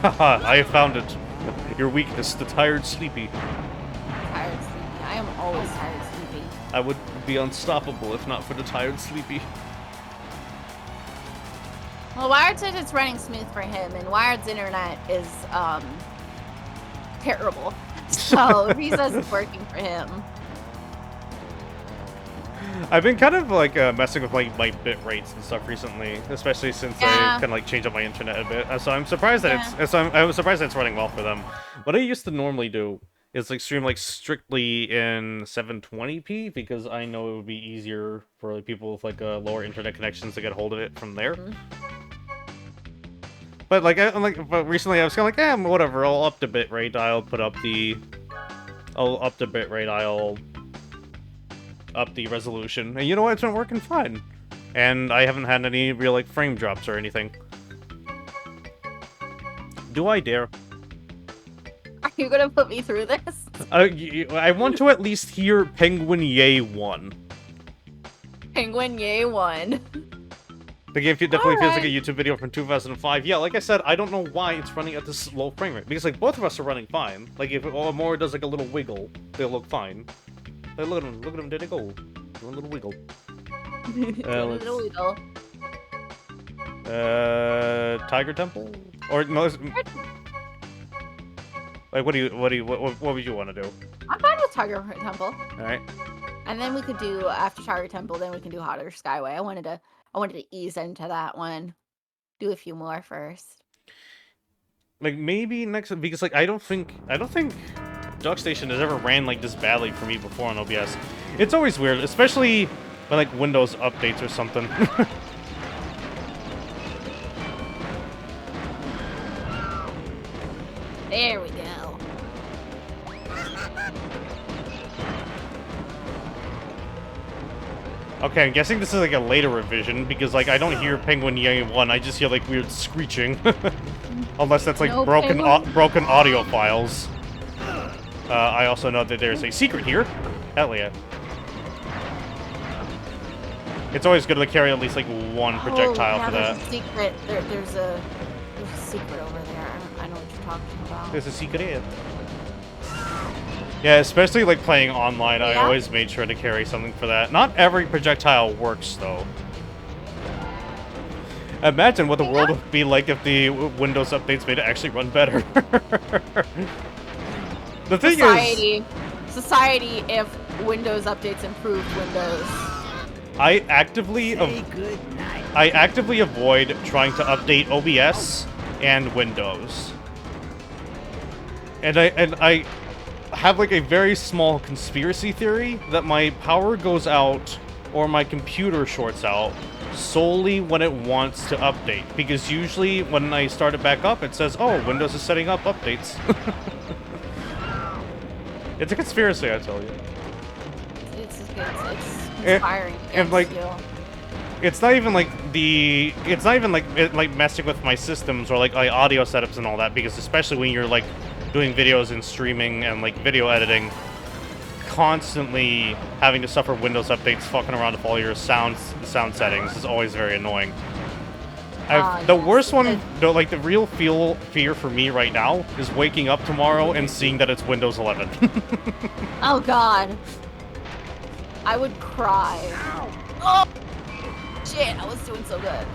Haha, I have found it. Your weakness, the tired sleepy. Tired sleepy. I am always tired sleepy. I would be unstoppable if not for the tired sleepy. Well, Wired says it's running smooth for him, and Wired's internet is terrible. So he says it's working for him. I've been kind of messing with my bit rates and stuff recently, especially since I kind of changed up my internet a bit. So I'm surprised that I'm surprised that it's running well for them. What I used to normally do is stream strictly in 720p because I know it would be easier for people with lower internet connections to get hold of it from there. Mm-hmm. But but recently I was kind of whatever. I'll up the bit rate. I'll up the resolution, and you know what? It's been working fine, and I haven't had any real frame drops or anything. Do I dare? Are you gonna put me through this? I want to at least hear Penguin Yay 1. Penguin Yay 1. The game definitely feels like a YouTube video from 2005. Yeah, like I said, I don't know why it's running at this low frame rate, because both of us are running fine. If Amour does a little wiggle, they'll look fine. Look at him, there they go. Do a little wiggle. A little wiggle. Tiger Temple? Or no? What would you want to do? I'm fine with Tiger Temple. All right. And then we could do after Tiger Temple. Then we can do Hotter Skyway. I wanted to ease into that one. Do a few more first. Maybe next, because I don't think DuckStation has ever ran this badly for me before on OBS. It's always weird, especially when Windows updates or something. There we go. Okay, I'm guessing this is a later revision because I don't hear Penguin Yay 1. I just hear weird screeching. Unless that's broken audio files. I also know that there's a secret here. Hell yeah. It's always good to carry at least one projectile for that. There's a secret. There's a secret over there. I know what you're talking about. There's a secret. Yeah, especially playing online, I always made sure to carry something for that. Not every projectile works though. Imagine what the world would be like if the Windows updates made it actually run better. The thing is, society, if Windows updates improved Windows. I actively avoid trying to update OBS and Windows. And I have a very small conspiracy theory that my power goes out or my computer shorts out solely when it wants to update. Because usually when I start it back up, it says, oh, Windows is setting up updates. It's a conspiracy, I tell you. It's inspiring. And like, it's not even like like messing with my systems or like audio setups and all that, because especially when you're like doing videos and streaming and like video editing, constantly having to suffer Windows updates fucking around with all your sound settings is always very annoying. The worst one, though, like the real fear for me right now is waking up tomorrow and seeing that it's Windows 11. Oh god. I would cry. Oh shit, I was doing so good.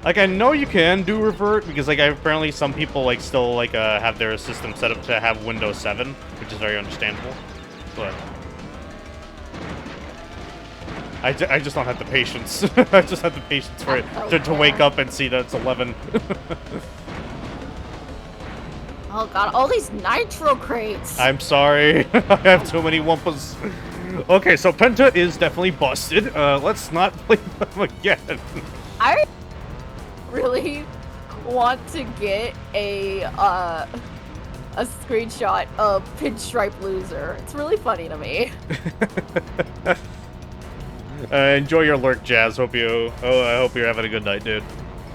Like, I know you can do revert, because like apparently some people like still like have their system set up to have Windows 7, which is very understandable. But I just don't have the patience. I just have the patience for it to wake up and see that it's 11. Oh god, all these nitro crates. I'm sorry. I have too many Wumpas. Okay, so Penta is definitely busted. Let's not play them again. I really want to get a screenshot of Pinstripe Loser. It's really funny to me. Enjoy your lurk, Jazz. I hope you're having a good night, dude.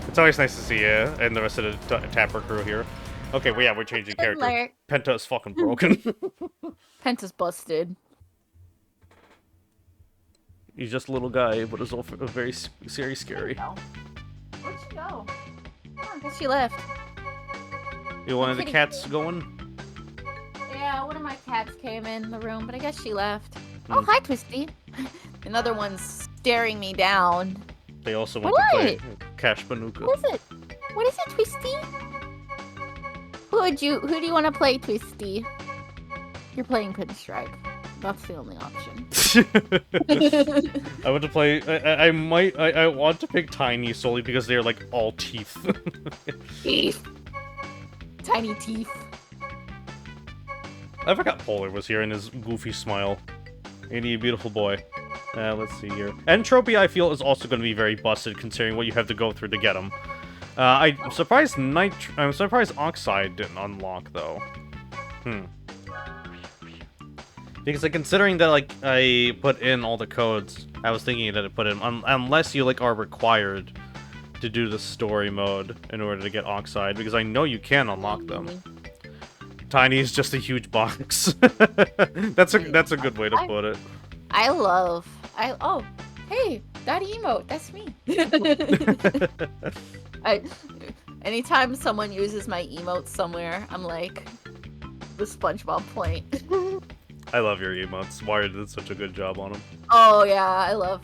It's always nice to see you and the rest of the Tapper crew here. Okay, well, yeah, we're changing character. Lurk. Penta is fucking broken. Penta's busted. He's just a little guy, but it's also very scary. Where'd she go? Oh, I guess she left. You one of the cats going? Yeah, one of my cats came in the room, but I guess she left. Oh, hi, Twisty. Another one's staring me down. They also want to play Cash Banuka. What is it? What is it, Twisty? Who do you want to play, Twisty? You're playing Pinstripe. That's the only option. I want to play. I want to pick Tiny solely because they're like all teeth. Teeth. Tiny teeth. I forgot Polar was here and his goofy smile. Ain't he a beautiful boy? Let's see here. Entropy, I feel, is also going to be very busted considering what you have to go through to get him. I'm surprised Oxide didn't unlock though. Because like considering that like I put in all the codes, I was thinking that I put in unless you like are required to do the story mode in order to get Oxide, because I know you can unlock them. Tiny is just a huge box. That's a good way to put it. Oh, hey, that emote, that's me. Anytime someone uses my emote somewhere, I'm like the SpongeBob point. I love your emotes. Wired did such a good job on them. Oh yeah, I love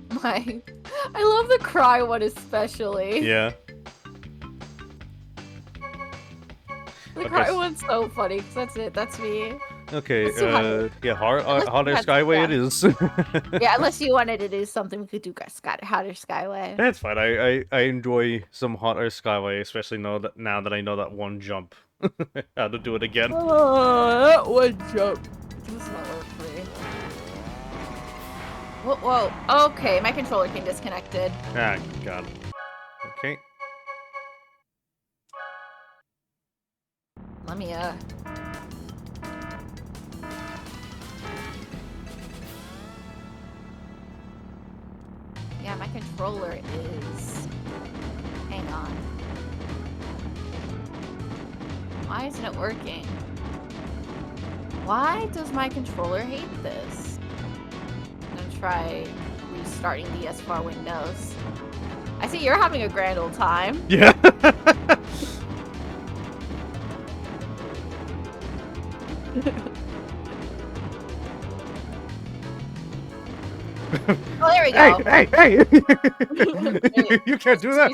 the cry one especially. Yeah. The cry one's so funny, because that's it, that's me. Okay, yeah, Hotter Skyway it is. Yeah, unless you wanted to do something, we could do Hotter Skyway. That's fine, I enjoy some Hotter Skyway, especially now that I know that one jump. How to do it again. That one jump. This is not work for me. Whoa, okay, my controller came disconnected. Ah, God. Okay. Let me, yeah, my controller is... Hang on. Why isn't it working? Why does my controller hate this? I'm gonna try restarting the S4 Windows. I see you're having a grand old time. Yeah. Oh, there we go. Hey! You can't do that.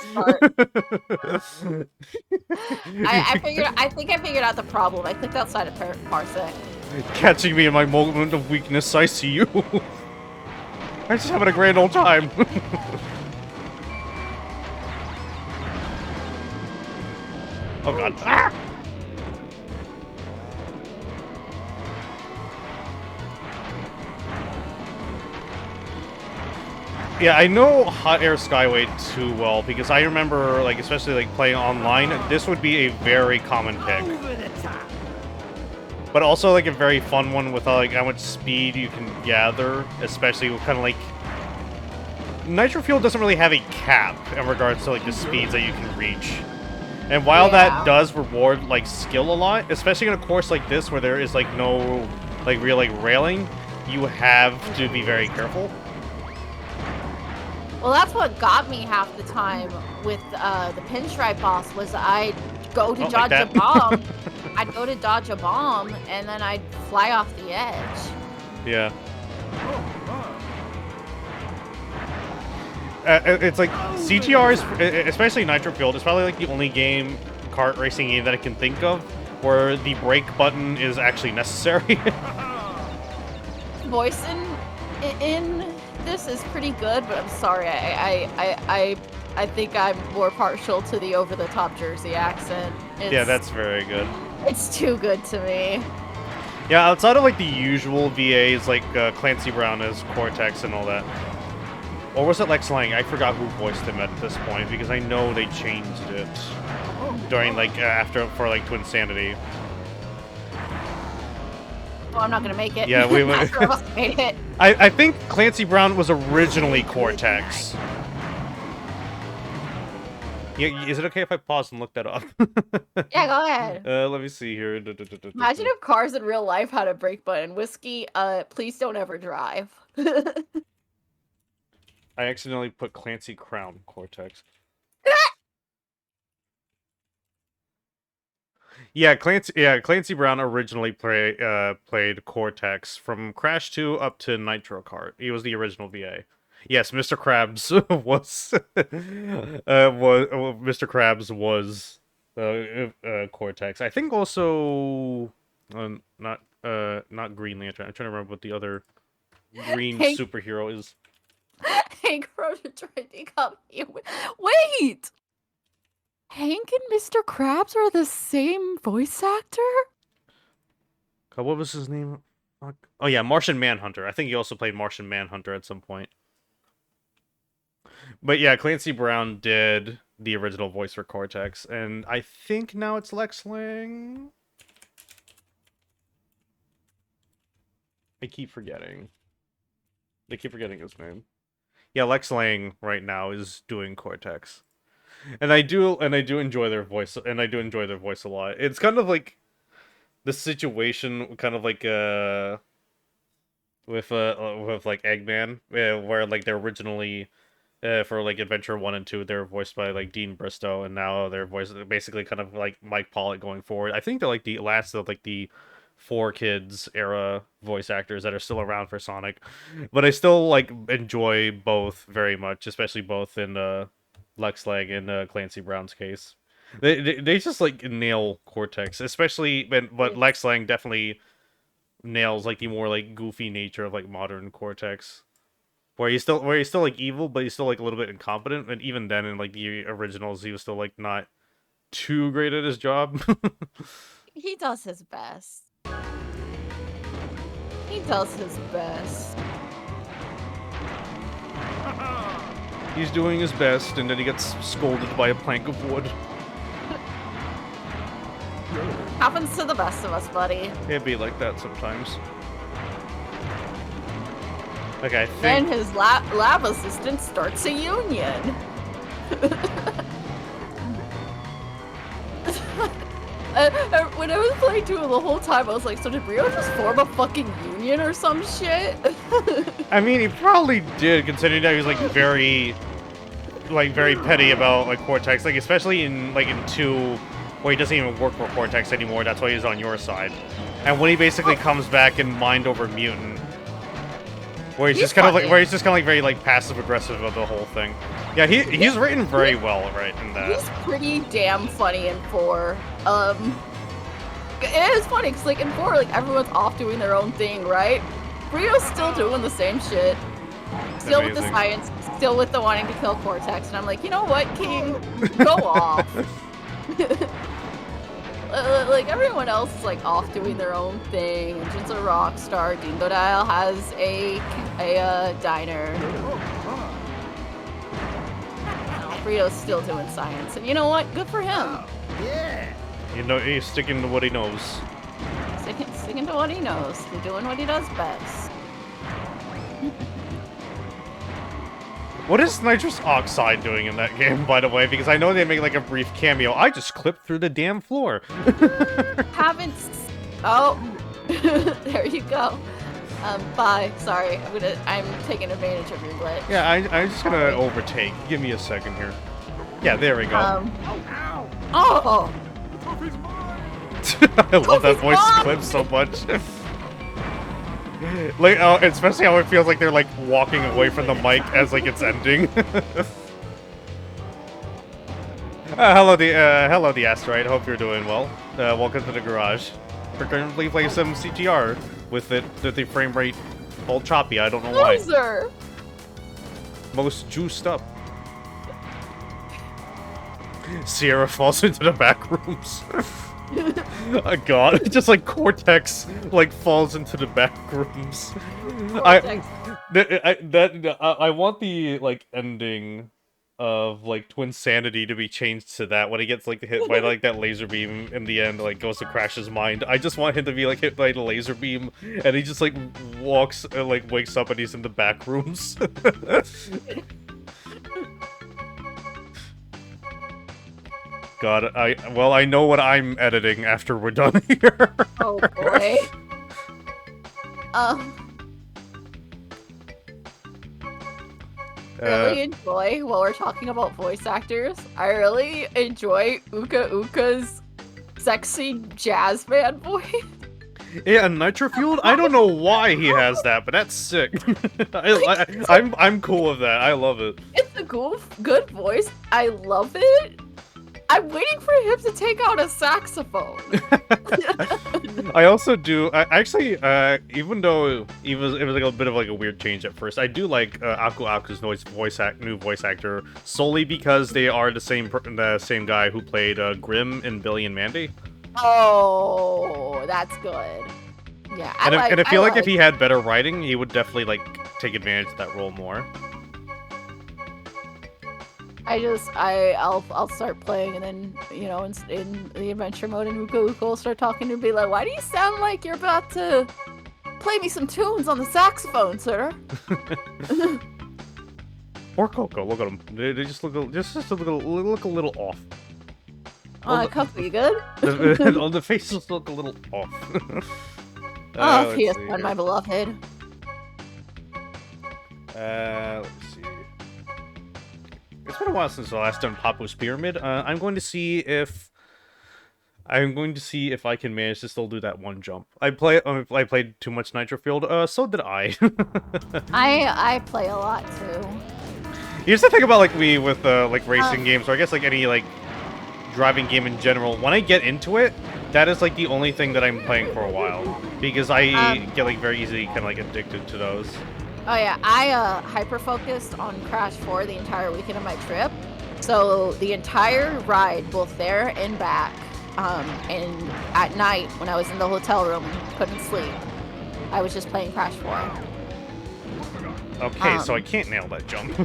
I think I figured out the problem. I clicked outside of Parsec. Catching me in my moment of weakness, I see you. I'm just having a grand old time. Oh God. Ah! Yeah, I know Hot Air Skyway too well because I remember, like, especially like playing online, this would be a very common pick. But also like a very fun one with like how much speed you can gather, especially with kind of like Nitro Fuel doesn't really have a cap in regards to like the speeds that you can reach. And while that does reward like skill a lot, especially in a course like this where there is like no like real like railing, you have to be very careful. Well, that's what got me half the time with the pinstripe boss was I'd go to dodge a bomb. I'd go to dodge a bomb, and then I'd fly off the edge. Yeah. It's like CTRs, especially Nitro Fueled, is probably like the only kart racing game that I can think of where the brake button is actually necessary. Voice in this is pretty good, but I'm sorry, I think I'm more partial to the over-the-top Jersey accent. Yeah, that's very good. It's too good to me. Yeah, outside of like the usual VAs like Clancy Brown as Cortex and all that. Or was it Lex Lang? I forgot who voiced him at this point because I know they changed it during like for like Twinsanity. Oh, I'm not gonna make it. Yeah, we Neither of us made it. I think Clancy Brown was originally Cortex. Yeah, is it okay if I pause and look that up? Yeah, go ahead. Let me see here. Imagine if cars in real life had a brake button. Whiskey, please don't ever drive. I accidentally put Clancy Crown Cortex. Yeah, Clancy Brown originally played Cortex from Crash 2 up to Nitro Kart. He was the original VA. Yes, Mr. Krabs was Mr. Krabs was Cortex. I think also not Green Lantern. I'm trying to remember what the other green superhero is. Hank Roger tried to come here. Wait! Hank and Mr. Krabs are the same voice actor? God, what was his name? Oh yeah, Martian Manhunter. I think he also played Martian Manhunter at some point. But yeah, Clancy Brown did the original voice for Cortex, and I think now it's Lex Lang. I keep forgetting his name. Yeah, Lex Lang right now is doing Cortex. And I do enjoy their voice, and I do enjoy their voice a lot. It's kind of like the situation, kind of like with like Eggman, where like they're originally for like Adventure 1 and 2, they're voiced by like Dean Bristow, and now they're voiced basically kind of like Mike Pollitt going forward. I think they're like the last of like the 4Kids era voice actors that are still around for Sonic, but I still like enjoy both very much, especially both in Lex Lang and Clancy Brown's case. They just like nail Cortex, especially but Lex Lang definitely nails like the more like goofy nature of like modern Cortex, where he's still like evil, but he's still like a little bit incompetent, and even then in like the originals he was still like not too great at his job. He does his best. He does his best. He's doing his best, and then he gets scolded by a plank of wood. Happens to the best of us, buddy. It'd be like that sometimes. Okay, I think... Then his lab assistant starts a union. When I was playing 2 the whole time, I was like, so did Rio just form a fucking union or some shit? I mean, he probably did, considering that he was like very petty about like Cortex, like especially in 2, where he doesn't even work for Cortex anymore. That's why he's on your side. And when he basically comes back in Mind Over Mutant, where he's just kind of like very like passive aggressive about the whole thing. Yeah, he's written very well, right, in that. He's pretty damn funny in 4. It is funny because like in 4, like everyone's off doing their own thing, right? Rio's still doing the same shit. Still with the science, still with the wanting to kill Cortex, and I'm like, you know what, King? Go off. Like everyone else is like off doing their own thing. Jin's a rock star. Dingo Dial has a diner. Rito's still doing science, and you know what? Good for him. You know, he's sticking to what he knows. Sticking to what he knows. He's doing what he does best. What is nitrous oxide doing in that game, by the way? Because I know they make like a brief cameo. I just clipped through the damn floor. Haven't. Oh, there you go. Bye. Sorry, I'm taking advantage of your glitch. Yeah, I'm just gonna overtake. Give me a second here. Yeah, there we go. Oh. I love that voice clip so much. Like, especially how it feels like they're like walking away from the mic as like it's ending. Hello, the asteroid. Hope you're doing well. Welcome to the garage. We're currently playing some CTR with the frame rate all choppy. I don't know why. Loser. Most juiced up. Sierra falls into the back rooms. Oh god, just like Cortex like falls into the back rooms. I want the like ending of like Twinsanity to be changed to that when he gets like hit by like that laser beam in the end, like goes to crash his mind. I just want him to be like hit by the laser beam and he just like walks like wakes up and he's in the back rooms. God, I know what I'm editing after we're done here. Oh boy. Really enjoy, while we're talking about voice actors, I really enjoy Uka Uka's sexy jazz band voice. Yeah, Nitrofueled? I don't know why he has that, but that's sick. I'm cool with that. I love it. It's a good voice. I love it. I'm waiting for him to take out a saxophone. I also do. Even though it was like a bit of like a weird change at first, I do like Aku Aku's new voice actor solely because they are the same guy who played Grim in Billy and Mandy. Oh, that's good. Yeah, and I feel like if he had better writing, he would definitely like take advantage of that role more. I'll start playing, and then, you know, in the adventure mode, and Uka Uka will start talking to me like, why do you sound like you're about to play me some tunes on the saxophone, sir? Or Coco, look at them. They just look a little off. Coco, you good? The faces look a little off. PS1, my beloved. Let's see. It's been a while since I last done Papu's Pyramid. I'm going to see if I can manage to still do that one jump. I played too much Nitrofield. So did I. I play a lot too. Here's the thing about like me with like racing games, or I guess like any like driving game in general. When I get into it, that is like the only thing that I'm playing for a while, because I get like very easily kind of like addicted to those. Oh yeah, I hyper-focused on Crash 4 the entire weekend of my trip. So the entire ride, both there and back, and at night when I was in the hotel room and couldn't sleep, I was just playing Crash 4. Okay, so I can't nail that jump.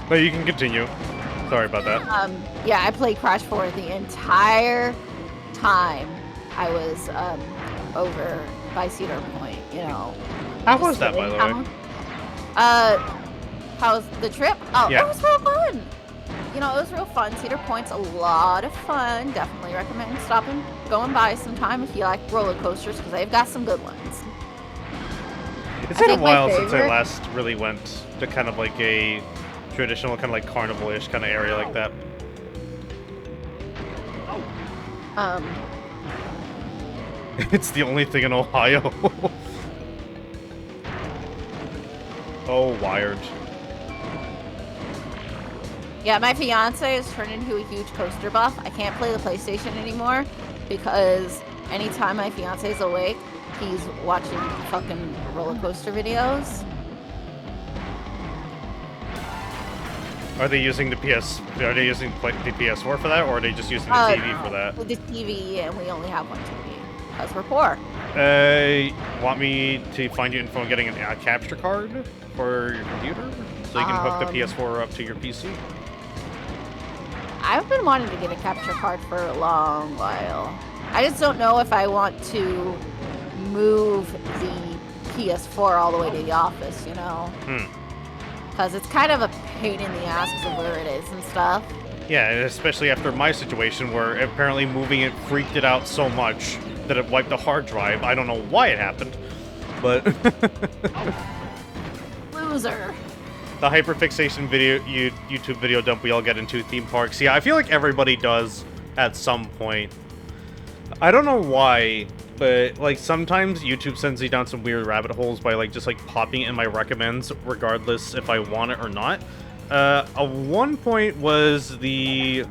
But you can continue. Sorry about that. Yeah, I played Crash 4 the entire time I was over by Cedar Point, you know. How was that, by the way? How's the trip? Oh, yeah. It was real fun. You know, it was real fun. Cedar Point's a lot of fun. Definitely recommend going by sometime if you like roller coasters, because they've got some good ones. It's been a while since I last really went to kind of like a traditional kind of like carnival-ish kind of area like that. It's the only thing in Ohio. Oh, wired. Yeah, my fiance has turned into a huge coaster buff. I can't play the PlayStation anymore because anytime my fiance is awake, he's watching fucking roller coaster videos. Are they using the PS4 for that, or are they just using the TV for that? The TV, and we only have one TV because we're poor. Want me to find you info on getting a capture card for your computer? so you can hook the PS4 up to your PC. I've been wanting to get a capture card for a long while. I just don't know if I want to move the PS4 all the way to the office, you know? Because it's kind of a pain in the ass because of where it is and stuff. Yeah, especially after my situation where apparently moving it freaked it out so much that it wiped the hard drive. I don't know why it happened, but... Loser. The hyperfixation video, YouTube video dump we all get into theme parks. Yeah, I feel like everybody does at some point. I don't know why, but like sometimes YouTube sends me down some weird rabbit holes by like just like popping in my recommends regardless if I want it or not. One point was the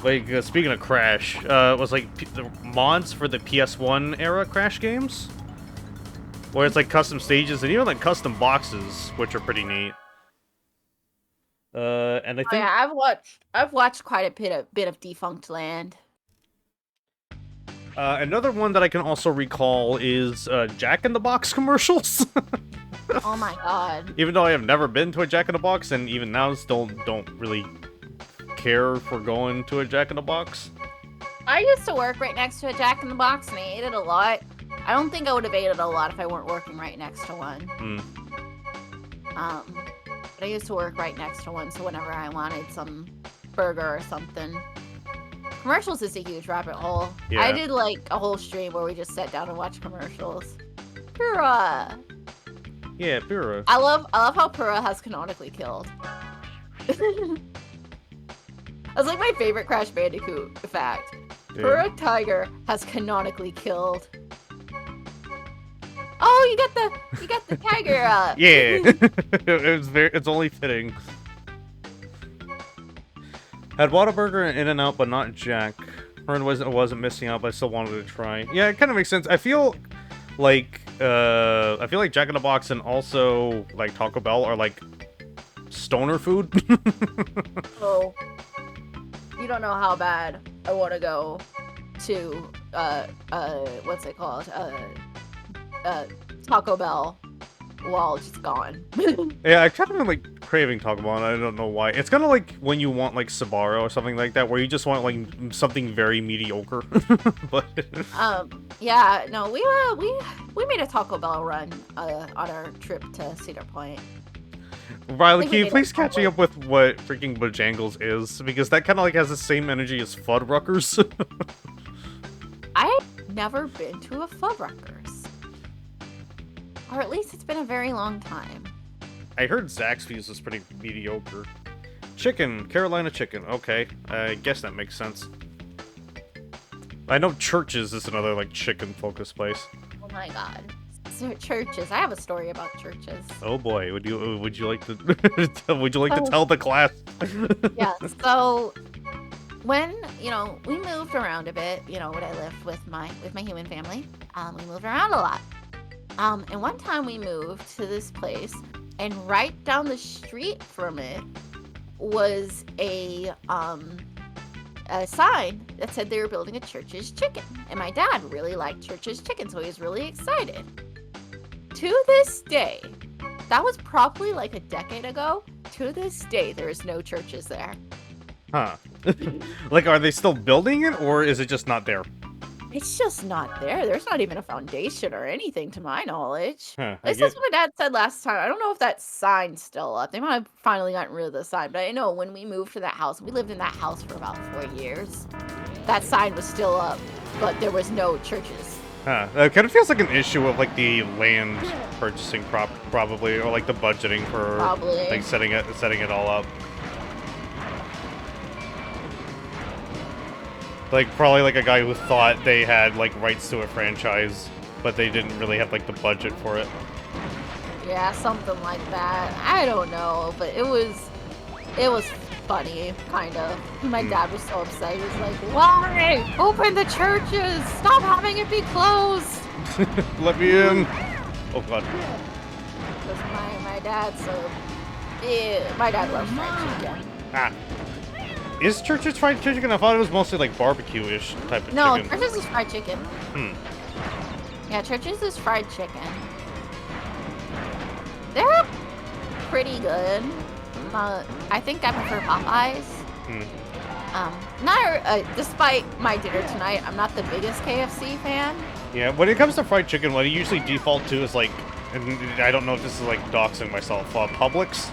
like speaking of Crash, was like the mods for the PS1 era Crash games, where it's like custom stages and even like custom boxes, which are pretty neat. And I think yeah, I've watched quite a bit of Defunct Land. Another one that I can also recall is Jack in the Box commercials. Oh my god. Even though I have never been to a Jack in the Box, and even now still don't really care for going to a Jack in the Box. I used to work right next to a Jack in the Box and I ate it a lot. I don't think I would have ate it a lot if I weren't working right next to one. But I used to work right next to one, so whenever I wanted some burger or something. Commercials is a huge rabbit hole. Yeah. I did like a whole stream where we just sat down and watched commercials. Pura. Yeah, Pura. I love how Pura has canonically killed. That's like my favorite Crash Bandicoot fact. Yeah. Pura Tiger has canonically killed. Oh, you got the tiger up. Yeah. It's only fitting. Had Whataburger and In-N-Out, but not Jack. Hearn wasn't missing out, but I still wanted to try. Yeah, it kind of makes sense. I feel like Jack in the Box and also like Taco Bell are like stoner food. Oh, you don't know how bad I want to go to what's it called? Taco Bell while it's gone. Yeah, I kind of been like craving Taco Bell, and I don't know why. It's kind of like when you want like Sbarro or something like that, where you just want like something very mediocre. But yeah, no, we made a Taco Bell run on our trip to Cedar Point. Riley, can you please catch me up with what freaking Bojangles is? Because that kind of like has the same energy as Fuddruckers. I've never been to a Fuddruckers. Or at least it's been a very long time. I heard Zaxby's was pretty mediocre. Chicken, Carolina chicken. Okay, I guess that makes sense. I know Churches is another like chicken-focused place. Oh my god, so Churches! I have a story about Churches. Oh boy, would you like to to tell the class? Yeah. So when we moved around a bit, when I lived with my human family, we moved around a lot. And one time we moved to this place, and right down the street from it was a sign that said they were building a Church's Chicken. And my dad really liked Church's Chicken, so he was really excited. To this day, that was probably like a decade ago, to this day there is no Church's there. Huh. Like, are they still building it, or is it just not there? It's just not there. There's not even a foundation or anything to my knowledge. Huh, This is what my dad said last time. I don't know if that sign's still up. They might have finally gotten rid of the sign, but I know when we moved to that house, we lived in that house for about 4 years. That sign was still up, but there was no Churches. Huh. It kind of feels like an issue of like the land purchasing probably, or like the budgeting for Probably. like setting it all up. Like, probably like a guy who thought they had like rights to a franchise, but they didn't really have like the budget for it. Yeah, something like that. I don't know, but it was funny, kind of. My dad was so upset. He was like, "Why? Open the Churches! Stop having it be closed!" Let me in. Oh god. Because my dad, so yeah, my dad loves fried chicken. Ah. Is Church's fried chicken? I thought it was mostly like barbecue-ish type of No, chicken. Church's is fried chicken. Yeah, Church's is fried chicken. They're pretty good. I think I prefer Popeyes. Despite my dinner tonight, I'm not the biggest KFC fan. Yeah, when it comes to fried chicken, what I usually default to is like, and I don't know if this is like doxing myself, Publix.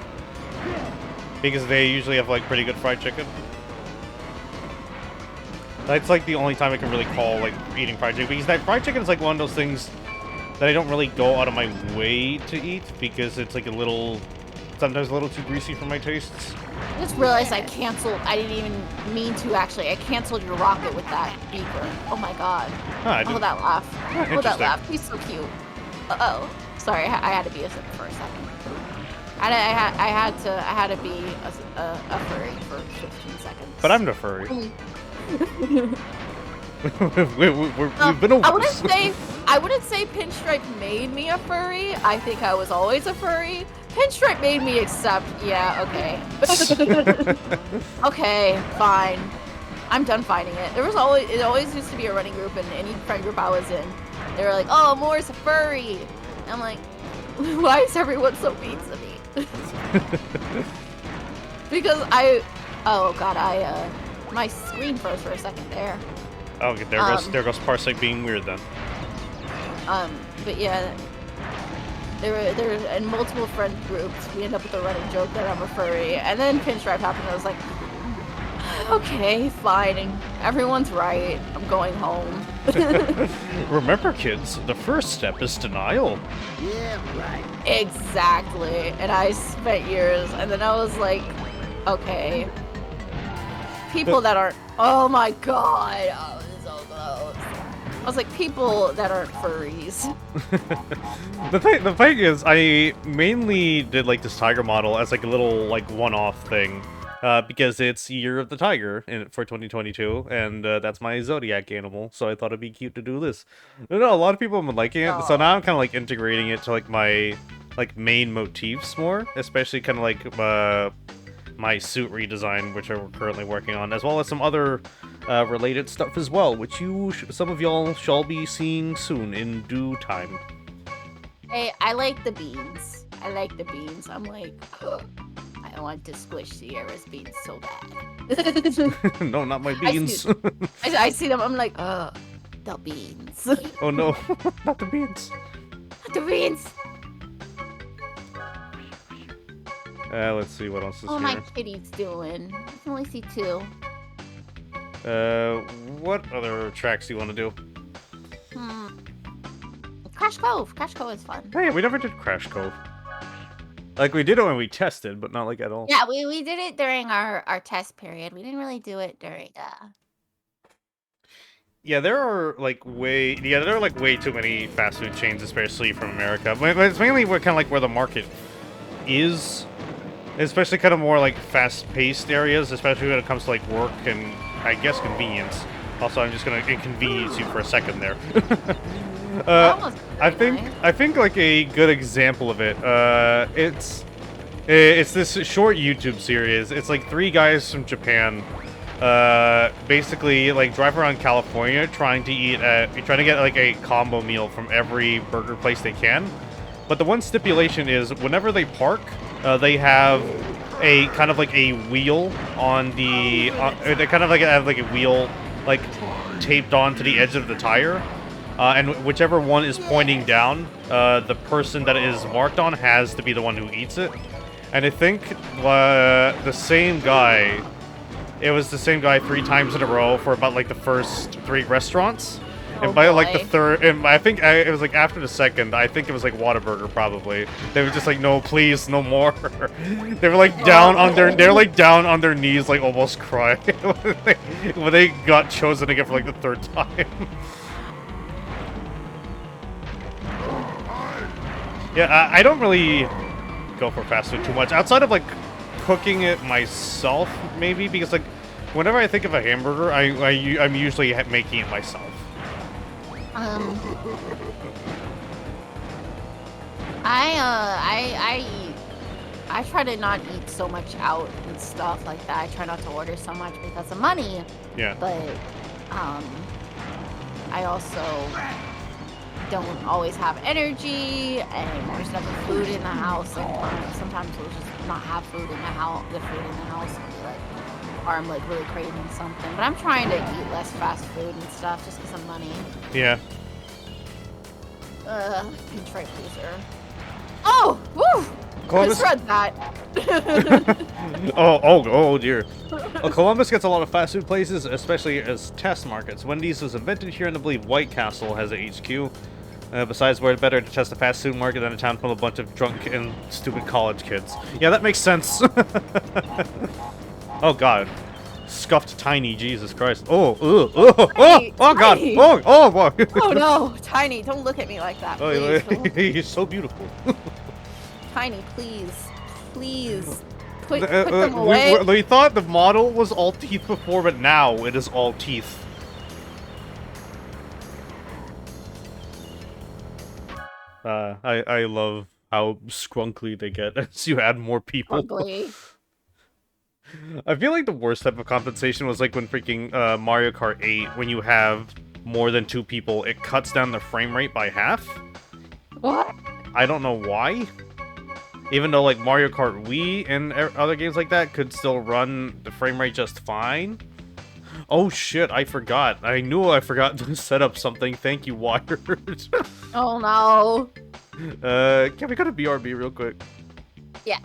Because they usually have like pretty good fried chicken. That's like the only time I can really call like eating fried chicken, because that fried chicken is like one of those things that I don't really go out of my way to eat, because it's like sometimes a little too greasy for my tastes. I just realized I didn't even mean to actually. I canceled your rocket with that beaker. Oh my god. Oh, that laugh. Oh, that laugh. He's so cute. Uh-oh. Sorry, I had to be a sip for a second. I had to be a furry for 15 seconds. But I'm the furry. We've been over this. I wouldn't say Pinstripe made me a furry. I think I was always a furry. Pinstripe made me accept. Yeah, okay. Okay, fine. I'm done fighting it. It always used to be a running group, and any friend group I was in, they were like, "Oh, Amour's a furry." And I'm like, why is everyone so mean to me? Because oh god, my screen froze for a second there. Oh, there goes Parsec being weird then. But yeah, there in multiple friend groups, we end up with a running joke that I'm a furry, and then Pinstripe happened, and I was like, okay, fine, and everyone's right, I'm going home. Remember, kids, the first step is denial. Yeah, right. Exactly, and I spent years, and then I was like, okay, people that aren't, oh my god, oh, this is so close. I was like, people that aren't furries. The thing is, I mainly did like this tiger model as like a little like one-off thing, because it's Year of the Tiger for 2022, and that's my zodiac animal. So I thought it'd be cute to do this. I know a lot of people have been liking it, so now I'm kind of like integrating it to like my like main motifs more, especially kind of like my suit redesign, which I'm currently working on, as well as some other related stuff as well, which some of y'all shall be seeing soon in due time. Hey, I like the beans. I'm like, I want to squish Sierra's beans so bad. No, not my beans. I see them, I'm like, the beans. Oh no, not the beans. The beans. Let's see what else is Oh, here. my kitty's doing. I can only see 2. What other tracks do you want to do? Crash Cove. Crash Cove is fun. Hey, we never did Crash Cove. Like, we did it when we tested, but not like at all. Yeah, we did it during our test period. We didn't really do it during Yeah, there are like way too many fast food chains, especially from America. But it's mainly kind of like where the market is, especially kind of more like fast-paced areas, especially when it comes to like work and I guess convenience. Also, I'm just gonna inconvenience you for a second there. I think like a good example of it. It's this short YouTube series. It's like 3 guys from Japan. Basically like drive around California trying to get like a combo meal from every burger place they can. But the one stipulation is whenever they park, they have a kind of like a wheel on the they kind of like have like a wheel like taped onto the edge of the tire. And whichever one is pointing down, the person that is marked on has to be the one who eats it. And I think the same guy, it was the same guy 3 times in a row for about like the first 3 restaurants. And by like the third, and I think it was like after the second, I think it was like Whataburger probably. They were just like, no, please, no more. They were like down on their knees, like almost crying when they got chosen again for like the 3rd time. Yeah, I don't really go for fast food too much outside of like cooking it myself, maybe, because like whenever I think of a hamburger, I'm usually making it myself. I try to not eat so much out and stuff like that. I try not to order so much because of money. Yeah. But I also don't always have energy, and there's enough food in the house. And sometimes we'll just not have food in the house, and be like, or I'm like really craving something. But I'm trying to eat less fast food and stuff just because of money. Yeah. Contrite freezer. Oh, woo! Columbus... I just read that. oh dear. Well, Columbus gets a lot of fast food places, especially as test markets. Wendy's was invented here, and I believe White Castle has a HQ. Besides, we're better to test a fast food market than a town full of a bunch of drunk and stupid college kids. Yeah, that makes sense. Oh god. Scuffed Tiny, Jesus Christ. Oh god. Tiny. Oh boy. Oh no, Tiny, don't look at me like that, please. He's so beautiful. Tiny, please. Put them away. We thought the model was all teeth before, but now it is all teeth. I love how scrunkly they get as you add more people. Ugly. I feel like the worst type of compensation was like when freaking Mario Kart 8, when you have more than 2 people, it cuts down the frame rate by half. What? I don't know why. Even though like Mario Kart Wii and other games like that could still run the frame rate just fine. Oh shit, I forgot. I knew I forgot to set up something. Thank you, Wired. Oh no. Can we go to BRB real quick? Yeah.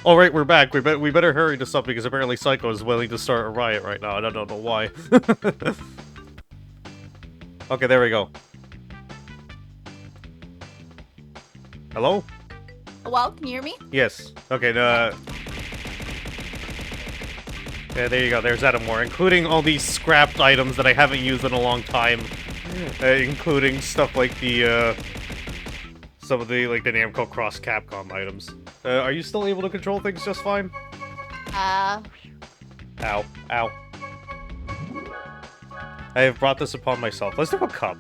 All right, we're back. We better hurry this up because apparently Psycho is willing to start a riot right now. I don't know why. Okay, there we go. Hello? Well, can you hear me? Yes. Okay, yeah, there you go. There's Amour, including all these scrapped items that I haven't used in a long time, including stuff like the some of the the Namco Cross Capcom items. Are you still able to control things just fine? Ow. Ow. I have brought this upon myself. Let's do a cup.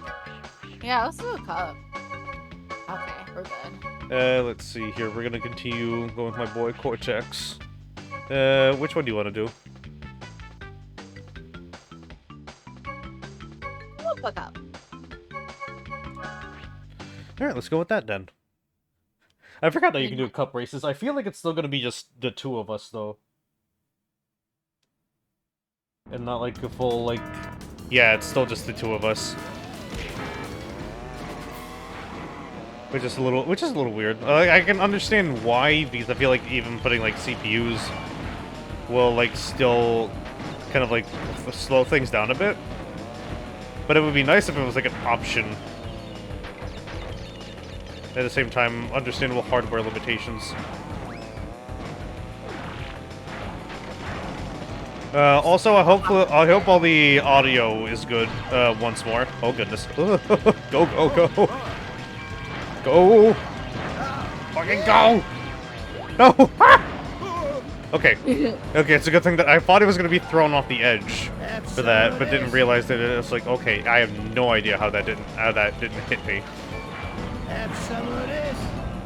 Yeah, let's do a cup. Okay, we're good. Let's see here. We're gonna continue going with my boy Cortex. Which one do you want to do? We'll fuck up. Alright, let's go with that then. I forgot that you can do cup races. I feel like it's still gonna be just the two of us, though. And not like a full, like... Yeah, it's still just the two of us. Which is a little weird. I can understand why, because I feel like even putting, like, CPUs will, like, still kind of, like, slow things down a bit. But it would be nice if it was, like, an option. At the same time, understandable hardware limitations. Also, I hope all the audio is good, once more. Oh, goodness. Go, go, go! Go! Fucking go! No! Okay. Okay, it's a good thing that I thought it was going to be thrown off the edge for that, but didn't realize that it's like, okay, I have no idea how that didn't hit me.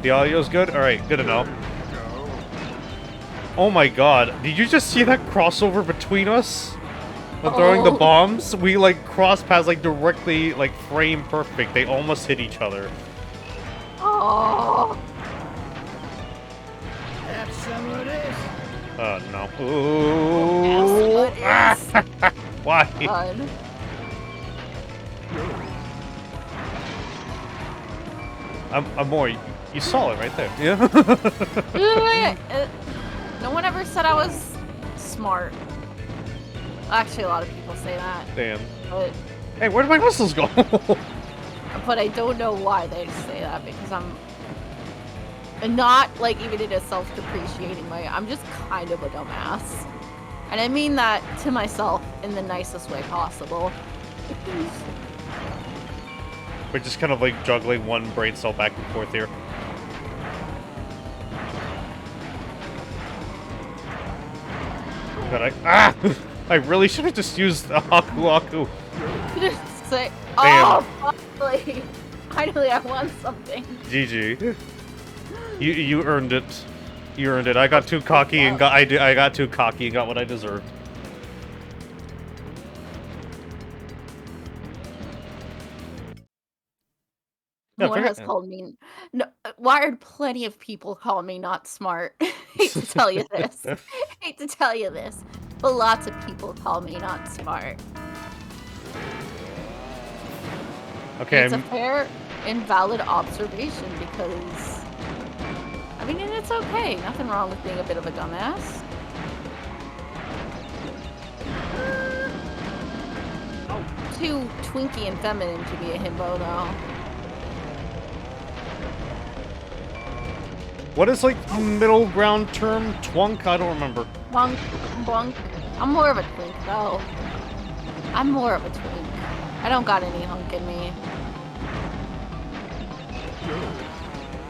The audio's good? Alright, good to know. Oh my god, did you just see that crossover between us? When throwing the bombs? We, like, cross paths, like, directly, like, frame perfect. They almost hit each other. Oh. Have some of this. No. Ooh. Why? God. Amour, you saw it right there. Yeah. No one ever said I was smart. Actually, a lot of people say that. Damn. But, Hey, where did my whistles go? but I don't know why they say that, because I'm not, like, even in a self-depreciating way. I'm just kind of a dumbass. And I mean that to myself in the nicest way possible. We're just kind of, like, juggling one brain cell back and forth here. God, I really should have just used the Aku Aku. Say, Damn. oh, finally I won something. GG. You earned it. You earned it. I got too cocky and I got too cocky and got what I deserved. No one has called me. No, why are plenty of people call me not smart? Hate to tell you this. Hate to tell you this, but lots of people call me not smart. Okay. It's a fair and valid observation because, I mean, and it's okay. Nothing wrong with being a bit of a dumbass. Too twinky and feminine to be a himbo, though. What is, like, the middle ground term? Twunk? I don't remember. Bunk, bunk. I'm more of a twink, though. I'm more of a twink. I don't got any hunk in me.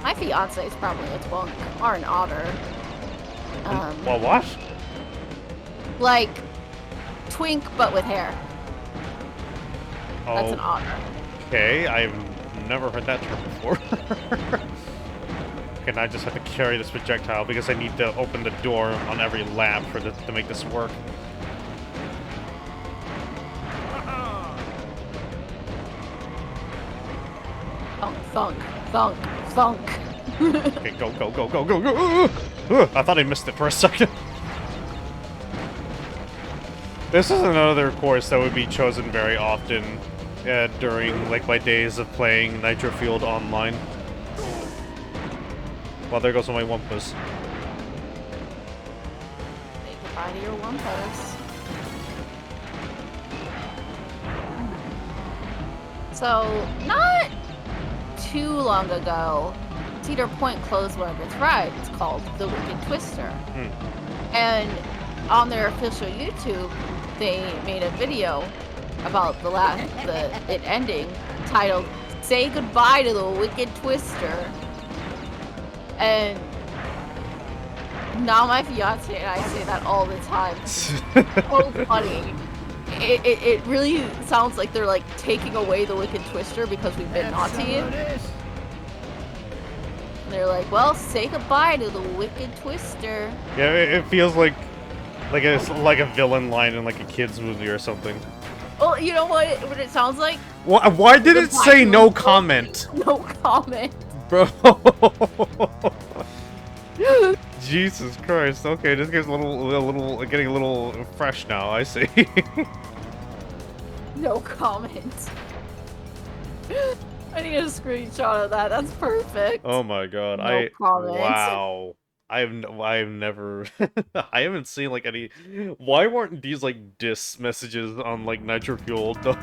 My fiance is probably a twunk or an otter. Well, what? Like twink, but with hair. That's an otter. Okay, I've never heard that term before. Okay, now I just have to carry this projectile because I need to open the door on every lap for this, to make this work. Thunk, thunk, thunk, thunk. Okay, go, go, go, go, go, go! I thought I missed it for a second. This is another course that would be chosen very often during, like, my days of playing Nitro Field online. Well, there goes my Wumpus. Goodbye to your Wumpus. So, not too long ago, Cedar Point closed one of its rides called the Wicked Twister. And on their official YouTube, they made a video about it ending, titled "Say Goodbye to the Wicked Twister." And now my fiance and I say that all the time. So funny. It really sounds like they're like taking away the Wicked Twister because we've been naughty. And they're like, well, say goodbye to the Wicked Twister. Yeah, it feels like a villain line in like a kids movie or something. Well, you know what it sounds like? Why did it say no comment? No comment. Bro. Jesus Christ. Okay, this gets getting a little fresh now, I see. No comment. I need a screenshot of that. That's perfect. Oh my god. No comment. Wow. I've never I haven't seen like any. Why weren't these like diss messages on like Nitro Fuel though?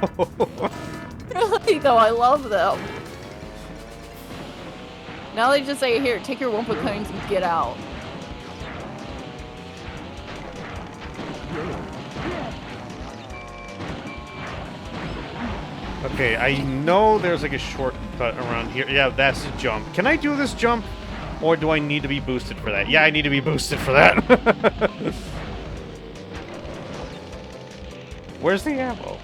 Really though, I love them. Now they just say, here, take your Wumpa coins and get out. Okay, I know there's like a shortcut around here. Yeah, that's a jump. Can I do this jump? Or do I need to be boosted for that? Yeah, I need to be boosted for that. Where's the ammo?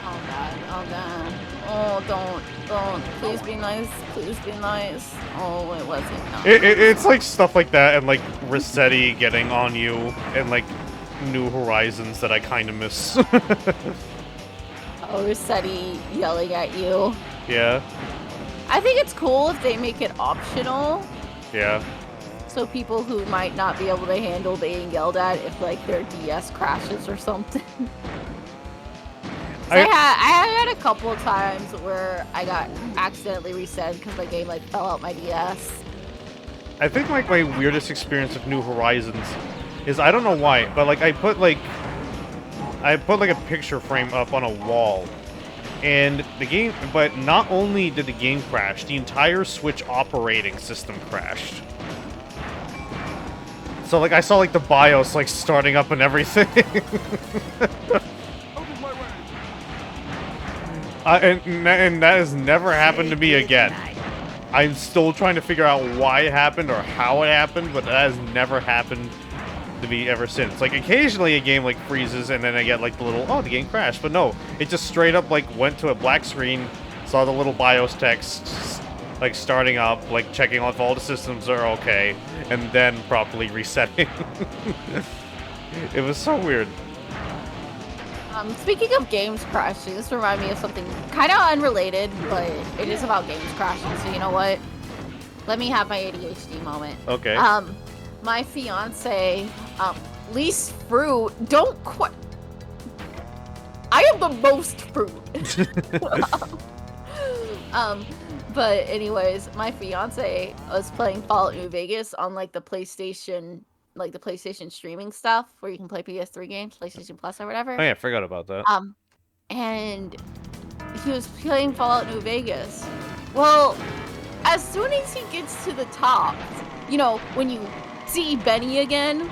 Oh god, oh god. Oh, don't. Please be nice. Please be nice. Oh, it wasn't. No. It's like stuff like that and like Rossetti getting on you and like New Horizons that I kind of miss. Oh, Rossetti yelling at you. Yeah. I think it's cool if they make it optional. Yeah. So people who might not be able to handle being yelled at if like their DS crashes or something. I had a couple of times where I got accidentally reset because my game like fell out my DS. I think like my weirdest experience with New Horizons is, I don't know why, but like I put like a picture frame up on a wall. And the game, but not only did the game crash, the entire Switch operating system crashed. So like I saw like the BIOS like starting up and everything. And that has never happened to me again. I'm still trying to figure out why it happened or how it happened, but that has never happened to me ever since. Like occasionally a game like freezes and then I get like the little, oh, the game crashed, but no, it just straight up like went to a black screen, saw the little BIOS text like starting up, like checking if all the systems are okay, and then properly resetting. It was so weird. Speaking of games crashing, this reminded me of something kind of unrelated, but it is about games crashing, so you know what? Let me have my ADHD moment. Okay. My fiance, least fruit, don't quite... I am the most fruit. But anyways, my fiance was playing Fallout New Vegas on like the PlayStation streaming stuff where you can play PS3 games, PlayStation Plus or whatever. Oh yeah, I forgot about that. And he was playing Fallout New Vegas. Well, as soon as he gets to the top, you know, when you see Benny again,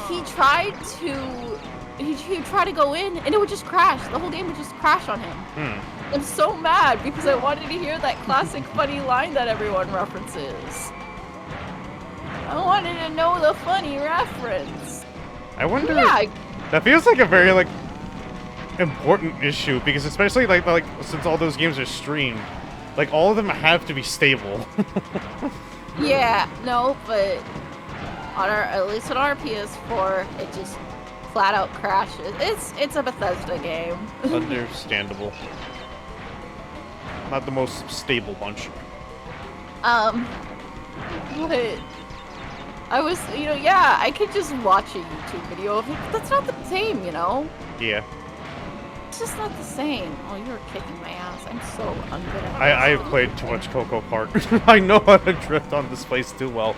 he tried to go in and it would just crash. The whole game would just crash on him. I'm so mad because I wanted to hear that classic funny line that everyone references. I wanted to know the funny reference. I wonder. Yeah. That feels like a very like important issue because especially like since all those games are streamed, like all of them have to be stable. Yeah, no, but on at least on our PS4, it just flat out crashes. It's a Bethesda game. Understandable. Not the most stable bunch. But I was, I could just watch a YouTube video of it. That's not the same, Yeah. It's just not the same. Oh, you're kicking my ass. I'm so ungood at I've played too much Coco Park. I know how to drift on this place too well.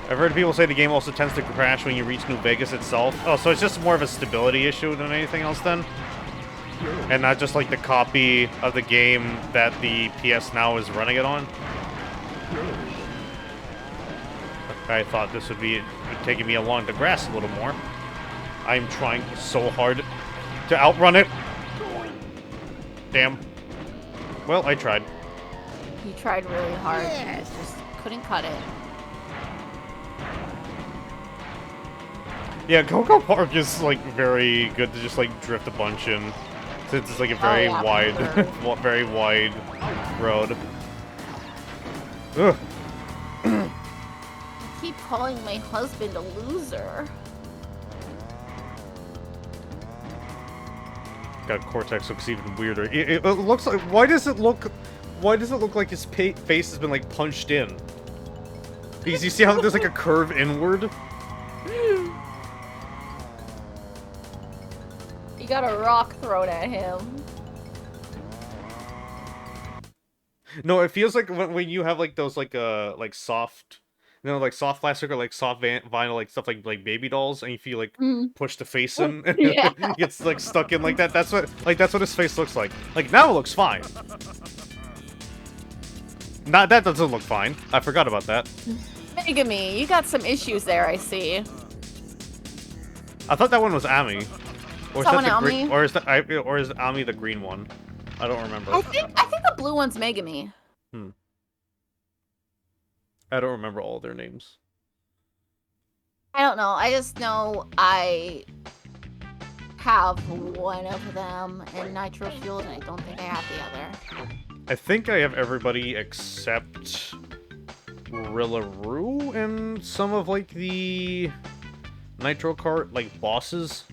I've heard people say the game also tends to crash when you reach New Vegas itself. Oh, so it's just more of a stability issue than anything else then? And not just like the copy of the game that the PS Now is running it on? I thought this would be taking me along the grass a little more. I'm trying so hard to outrun it. Damn. Well, I tried. You tried really hard. You just couldn't cut it. Yeah, Coco Park is like very good to just like drift a bunch in, since it's like a very wide, very wide road. Ugh. You keep calling my husband a loser. God, Cortex looks even weirder. It looks like. Why does it look like his face has been like punched in? Because you see how there's like a curve inward. You got a rock thrown at him. No, it feels like when you have like those like soft, like soft plastic or like soft vinyl, like stuff like baby dolls, and if you like push the face in, and it gets like stuck in like that. That's what his face looks like. Like now it looks fine. That doesn't look fine. I forgot about that. Megami, you got some issues there, I see. I thought that one was Ami. Or is Someone that the Ami? or is Ami the green one? I don't remember. I think the blue one's Megami. I don't remember all their names. I don't know. I just know I have one of them in Nitro Fueled, and I don't think I have the other. I think I have everybody except Rillaroo and some of like the Nitro Kart like bosses.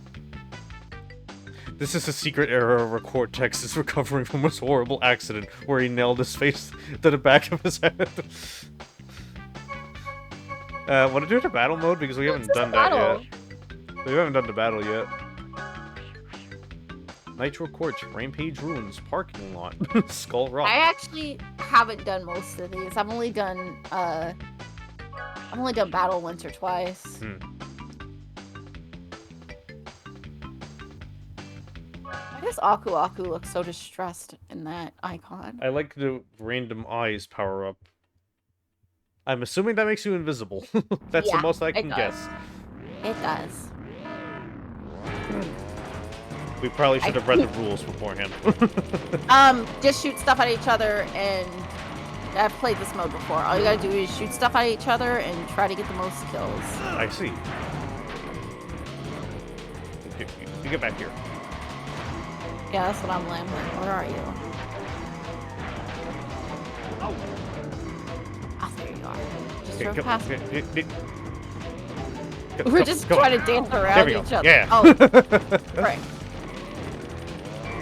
This is a secret era where Cortex is recovering from his horrible accident where he nailed his face to the back of his head. Want to do the battle mode? Because we haven't done that yet. We haven't done the battle yet. Nitro Courts, Rampage Ruins, Parking Lot, Skull Rock. I actually haven't done most of these. I've only done battle once or twice. Why does Aku look so distressed in that icon? I like the random eyes power up. I'm assuming that makes you invisible. That's the most I can guess. It does. We probably should have read the rules beforehand. Just shoot stuff at each other, and I've played this mode before. All you gotta do is shoot stuff at each other and try to get the most kills. I see. You get back here. Yeah, that's what I'm landing. Where are you? Oh, there you are. Just drove past me. We're just trying to dance around each other. Yeah. Oh, right.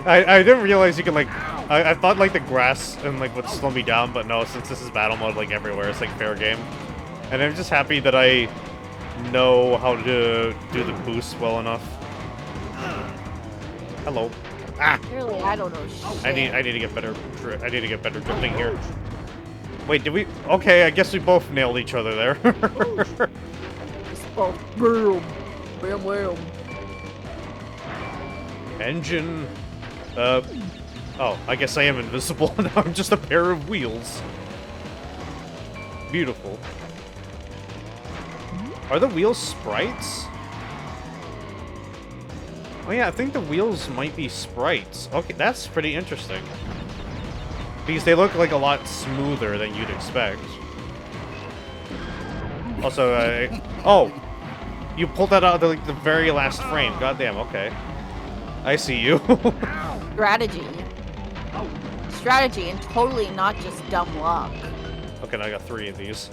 I didn't realize you can like. I thought like the grass and like would slow me down, but no. Since this is battle mode, like everywhere, it's like fair game. And I'm just happy that I know how to do the boost well enough. Hello. Ah. Clearly, I don't know shit. I need to get better. I need to get better drifting here. Wait, did we? Okay, I guess we both nailed each other there. Both. Boom. Bam, bam. Engine. Oh, I guess I am invisible. Now I'm just a pair of wheels. Beautiful. Are the wheels sprites? Oh yeah, I think the wheels might be sprites. Okay, that's pretty interesting. Because they look like a lot smoother than you'd expect. Also, oh! You pulled that out of like the very last frame. Goddamn, okay. I see you. Strategy. Strategy, and totally not just dumb luck. Okay, now I got 3 of these.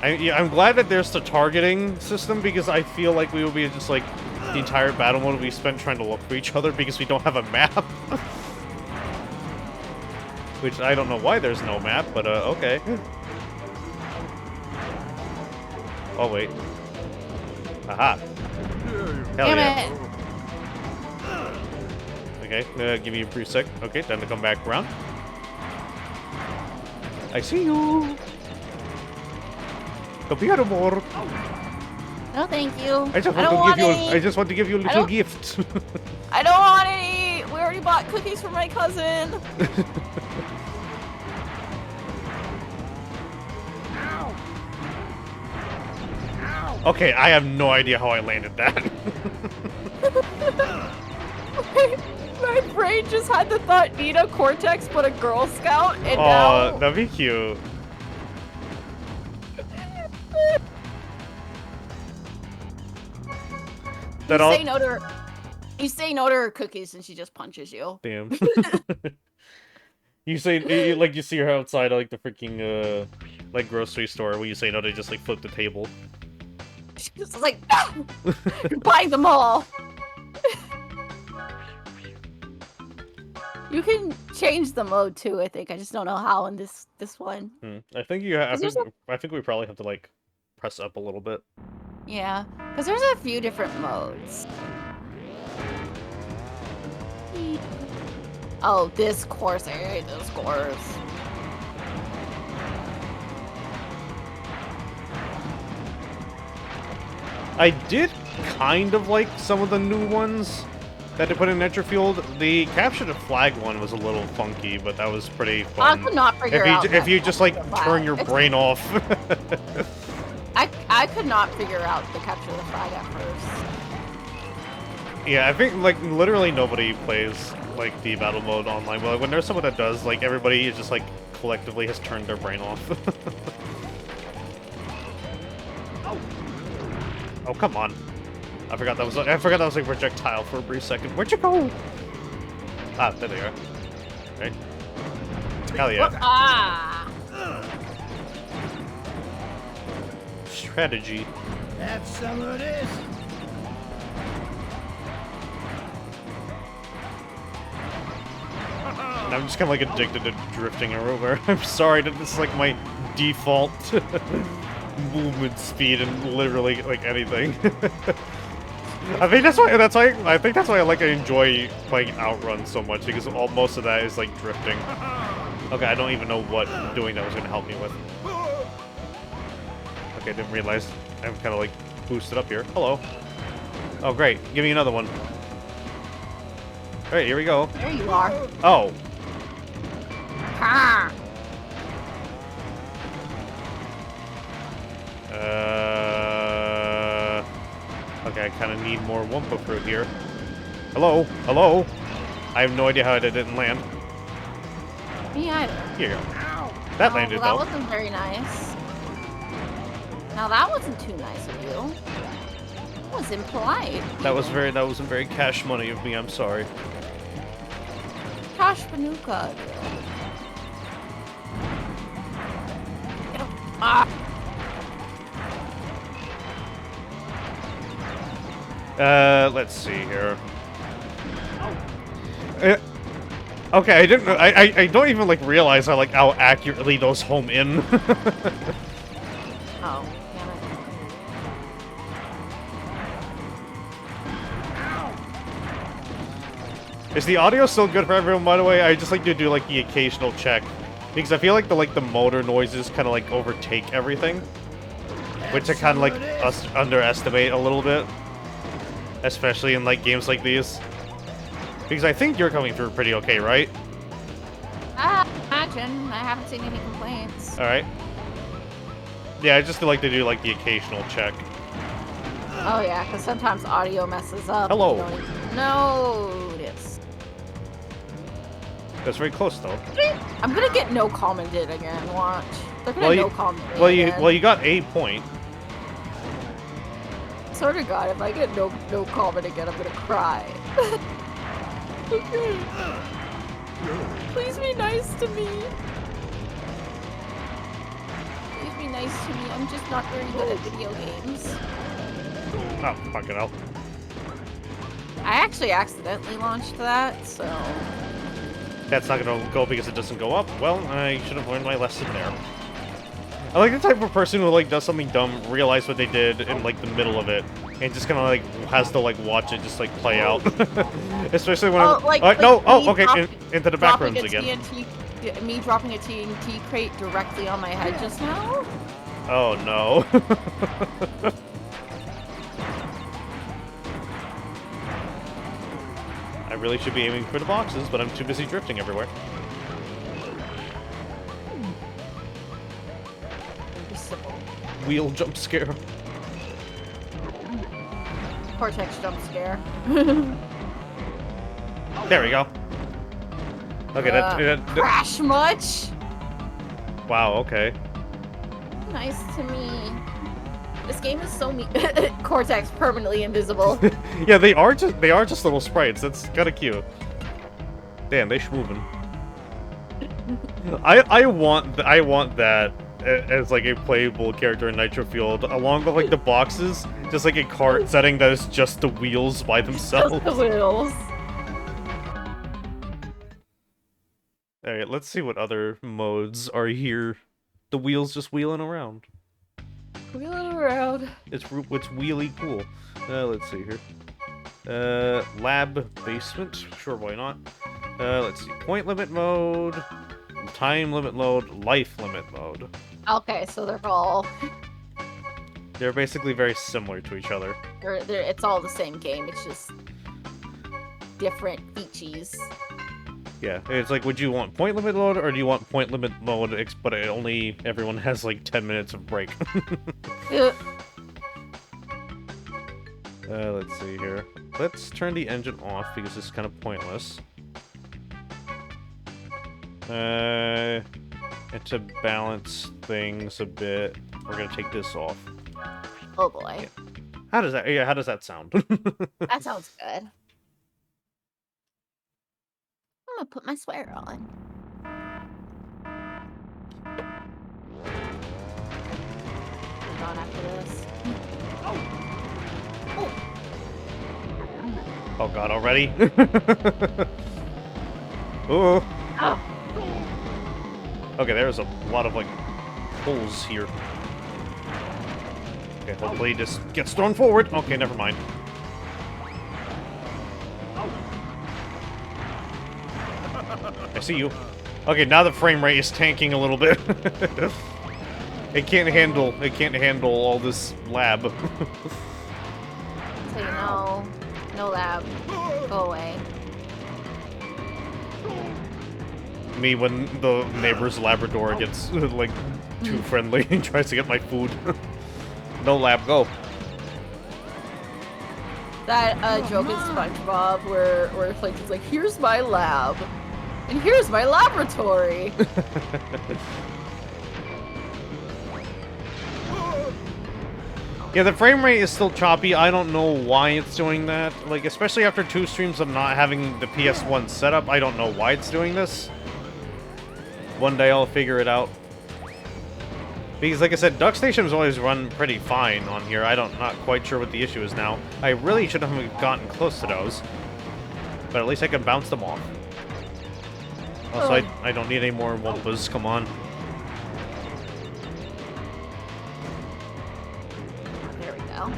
I'm glad that there's the targeting system, because I feel like we will be just like the entire battle mode we spent trying to look for each other because we don't have a map. Which I don't know why there's no map, but okay. Oh, wait. Aha. Hell Damn yeah. it. Okay, give me a brief sec. Okay, time to come back around. I see you. Come here, Amour. No, thank you. I just want to give you a little gift. I don't want any. We already bought cookies for my cousin. Okay, I have no idea how I landed that. My brain just had the thought Nina Cortex but a Girl Scout, and now... that'd be cute. You say no to her cookies and she just punches you. Damn. You say, like, you see her outside, like, the freaking, like, grocery store where you say no, they just, like, flip the table. She's like, no! You're buying them all! You can change the mode, too, I think. I just don't know how in this one. I think we probably have to, like, press up a little bit. Yeah, because there's a few different modes. Oh, this course. I hate this course. I did kind of like some of the new ones that they put in Netrofield. The Capture the Flag one was a little funky, but that was pretty fun. I could not figure out if you just, like, turn your brain off. I could not figure out the Capture the Flag at first. Yeah, I think, like, literally nobody plays, like, the battle mode online, but when there's someone that does, like, everybody is just, like, collectively has turned their brain off. Oh, come on. I forgot that was like a projectile for a brief second. Where'd you go? Ah, there they are. Right. Hell yeah. Ah! Strategy. Have some of this. I'm just kind of, like, addicted to drifting everywhere. I'm sorry that this is, like, my default movement speed and literally, like, anything. I think that's why I enjoy playing Outrun so much, because most of that is, like, drifting. Okay, I don't even know what doing that was gonna help me with. Okay, I didn't realize I'm kind of, like, boosted up here. Hello. Oh, great. Give me another one. Alright, here we go. There you are. Oh. Ah! Okay, I kind of need more Wumpa fruit here. Hello? Hello? I have no idea how that didn't land. Me either. Here you go. That landed, well, though. that wasn't very nice. Now that wasn't too nice of you. That was impolite. That wasn't very cash money of me, I'm sorry. Cash Panuka. Ah! Let's see here. Okay, I didn't. I don't even, like, realize how accurately those home in. Oh, damn it. Is the audio still good for everyone, by the way? I just like to do, like, the occasional check, because I feel like the motor noises kind of, like, overtake everything, which I kind of, like, underestimate a little bit, especially in, like, games like these. Because I think you're coming through pretty okay, right? Imagine. I haven't seen any complaints. Alright. Yeah, I just like to do, like, the occasional check. Oh yeah, because sometimes audio messes up. Hello. Notice. That's very close, though. I'm gonna get no commented again. Watch. They're gonna no comment. Well, you got a point. Swear to God, if I get no comment again, I'm gonna cry. Okay. Please be nice to me. Please be nice to me. I'm just not very good at video games. Oh, fucking hell. I actually accidentally launched that, so... That's not gonna go because it doesn't go up. Well, I should have learned my lesson there. I like the type of person who like does something dumb, realize what they did in like the middle of it, and just kind of like has to like watch it just like play out. Especially when into the back rooms again. Me dropping a TNT crate directly on my head just now. Oh no. I really should be aiming for the boxes, but I'm too busy drifting everywhere. Wheel jump scare. Cortex jump scare. There we go. Okay, that crash much? Wow, okay. Nice to me. This game is so Cortex permanently invisible. Yeah, they are just little sprites. That's kind of cute. Damn, they schmovin'. I want that as like a playable character in Nitro Fueled, along with like the boxes, just like a cart setting that is just the wheels by themselves. Just the wheels. Alright, let's see what other modes are here. The wheels just wheeling around. Wheeling around. It's wheelie cool. Let's see here. Lab basement. Sure, why not? Let's see. Point limit mode. Time limit mode. Life limit mode. Okay, so they're basically very similar to each other. It's all the same game. It's just different features. Yeah, it's like, would you want point limit mode, or do you want point limit mode, but everyone has like 10 minutes of break? Let's see here. Let's turn the engine off, because it's kind of pointless. And to balance things a bit, we're gonna take this off. Oh boy. Yeah. How does that sound? That sounds good. I'm gonna put my sweater on. On after this. Oh god, already? Ooh. Oh. Okay, there's a lot of like holes here. Okay, hopefully this gets thrown forward. Okay, never mind. I see you. Okay, now the frame rate is tanking a little bit. It can't handle all this lab. So you know, no lab. Go away. Me when the neighbor's Labrador gets like too friendly and tries to get my food. No lab, go. That joke in SpongeBob where like it's like, here's my lab. And here's my laboratory. Yeah, the frame rate is still choppy. I don't know why it's doing that. Like, especially after 2 streams of not having the PS1 setup, I don't know why it's doing this. One day I'll figure it out. Because, like I said, Duck Stations always run pretty fine on here. Not quite sure what the issue is now. I really should have gotten close to those. But at least I can bounce them off. Also, I don't need any more Wumpas, come on. There we go.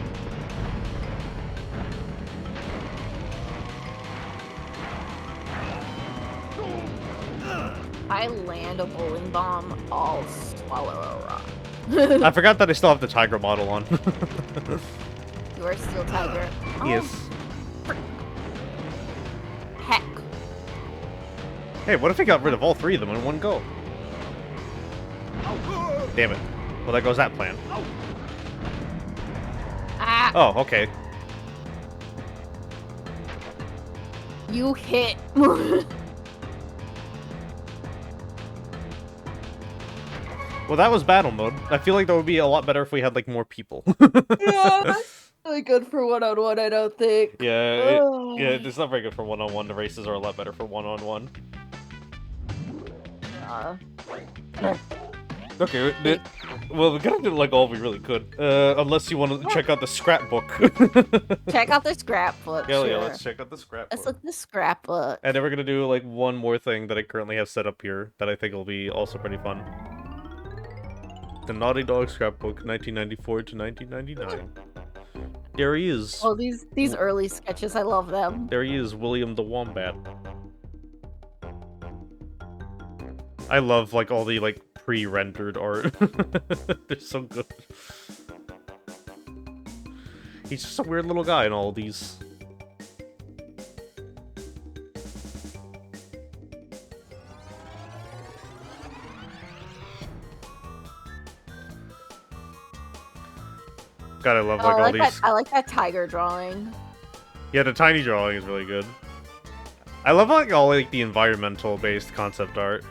I land a bowling bomb, I'll swallow a rock. I forgot that I still have the Tiger model on. You are still Tiger. Yes. Heck. Hey, what if I got rid of all 3 of them in one go? Damn it. Well, there goes that plan. Ah. Oh, okay. You hit. Well, that was battle mode. I feel like that would be a lot better if we had, like, more people. Yeah, that's really good for one-on-one, I don't think. Yeah, it's not very good for one-on-one. The races are a lot better for one-on-one. Okay, well, we gotta do, like, all we really could. Unless you want to check out the scrapbook. Check out the scrapbook, Hell yeah, sure. let's check out the scrapbook. Let's look at the scrapbook. And then we're gonna do, like, one more thing that I currently have set up here that I think will be also pretty fun. The Naughty Dog Scrapbook, 1994 to 1999. There he is. Oh, these early sketches, I love them. There he is, William the Wombat. I love, like, all the, like, pre-rendered art. They're so good. He's just a weird little guy in all of these. God, I love, like, all these. I like that tiger drawing. Yeah, the tiny drawing is really good. I love, like, all, like, the environmental-based concept art.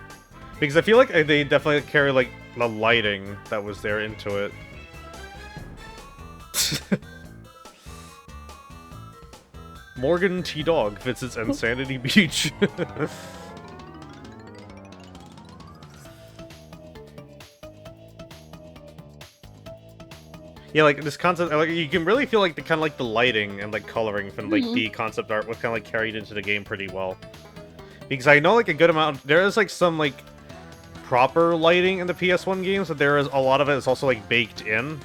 Because I feel like they definitely carry, like, the lighting that was there into it. Morgan T. Dog visits Insanity Beach. Yeah, like, this concept, like, you can really feel, like, the kind of, like, the lighting and, like, coloring from, like, the concept art was kind of, like, carried into the game pretty well. Because I know, like, a good amount, there is, like, some, like, proper lighting in the PS1 games, but there is a lot of it is also, like, baked in.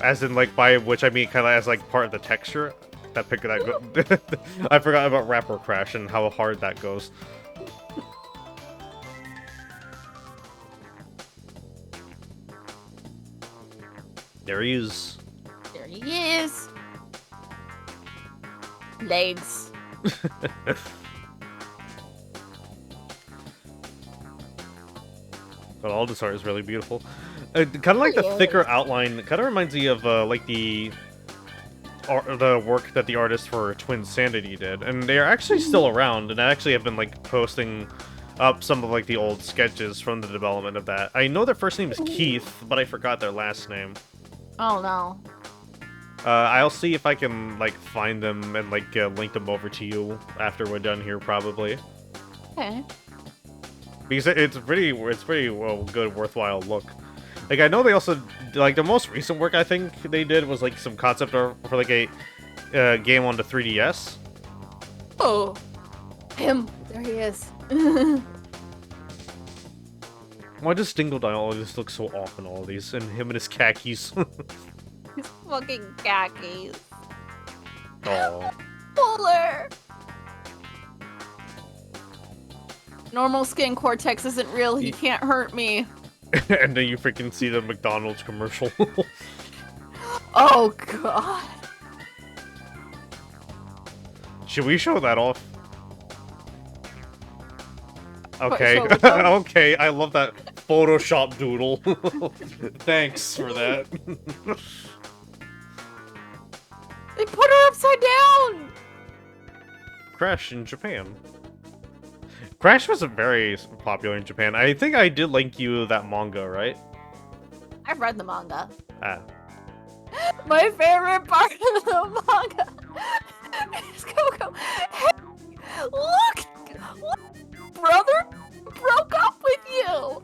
As in, like, by which I mean kind of as, like, part of the texture. That pick that I forgot about Rapper Crash and how hard that goes. There he is. There he is. Legs. But all this art is really beautiful. Kind of like the thicker outline. Kind of reminds me of like the work that the artist for Twin Sanity did, and they are actually still around. And I actually have been like posting up some of like the old sketches from the development of that. I know their first name is Keith, but I forgot their last name. Oh no. I'll see if I can like find them and like link them over to you after we're done here, probably. Okay. Because it's pretty well good, worthwhile look. Like I know they also like the most recent work I think they did was like some concept art for like a game on the 3DS. Oh, him. There he is. Why does Dingodile always look so off in all of these? And him and his khakis. His fucking khakis. Oh. Polar. Normal skin Cortex isn't real. He can't hurt me. And then you freaking see the McDonald's commercial. Oh god. Should we show that off? Okay. What, Okay, I love that Photoshop doodle. Thanks for that. They put her upside down! Crash in Japan. Crash was very popular in Japan. I think I did link you that manga, right? I've read the manga. Ah. My favorite part of the manga is Coco. Hey, look! Brother broke up with you!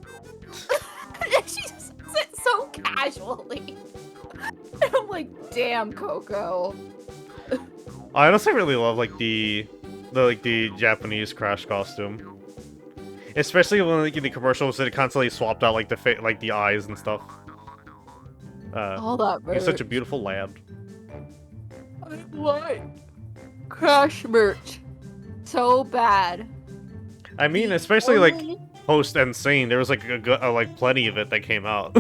She says it so casually. And I'm like, damn, Coco. I honestly really love like the Japanese Crash costume. Especially when like in the commercials it constantly swapped out like the eyes and stuff. Hold up, He's such a beautiful lad. I want Crash merch so bad. I mean, especially like post Insane, there was like like plenty of it that came out.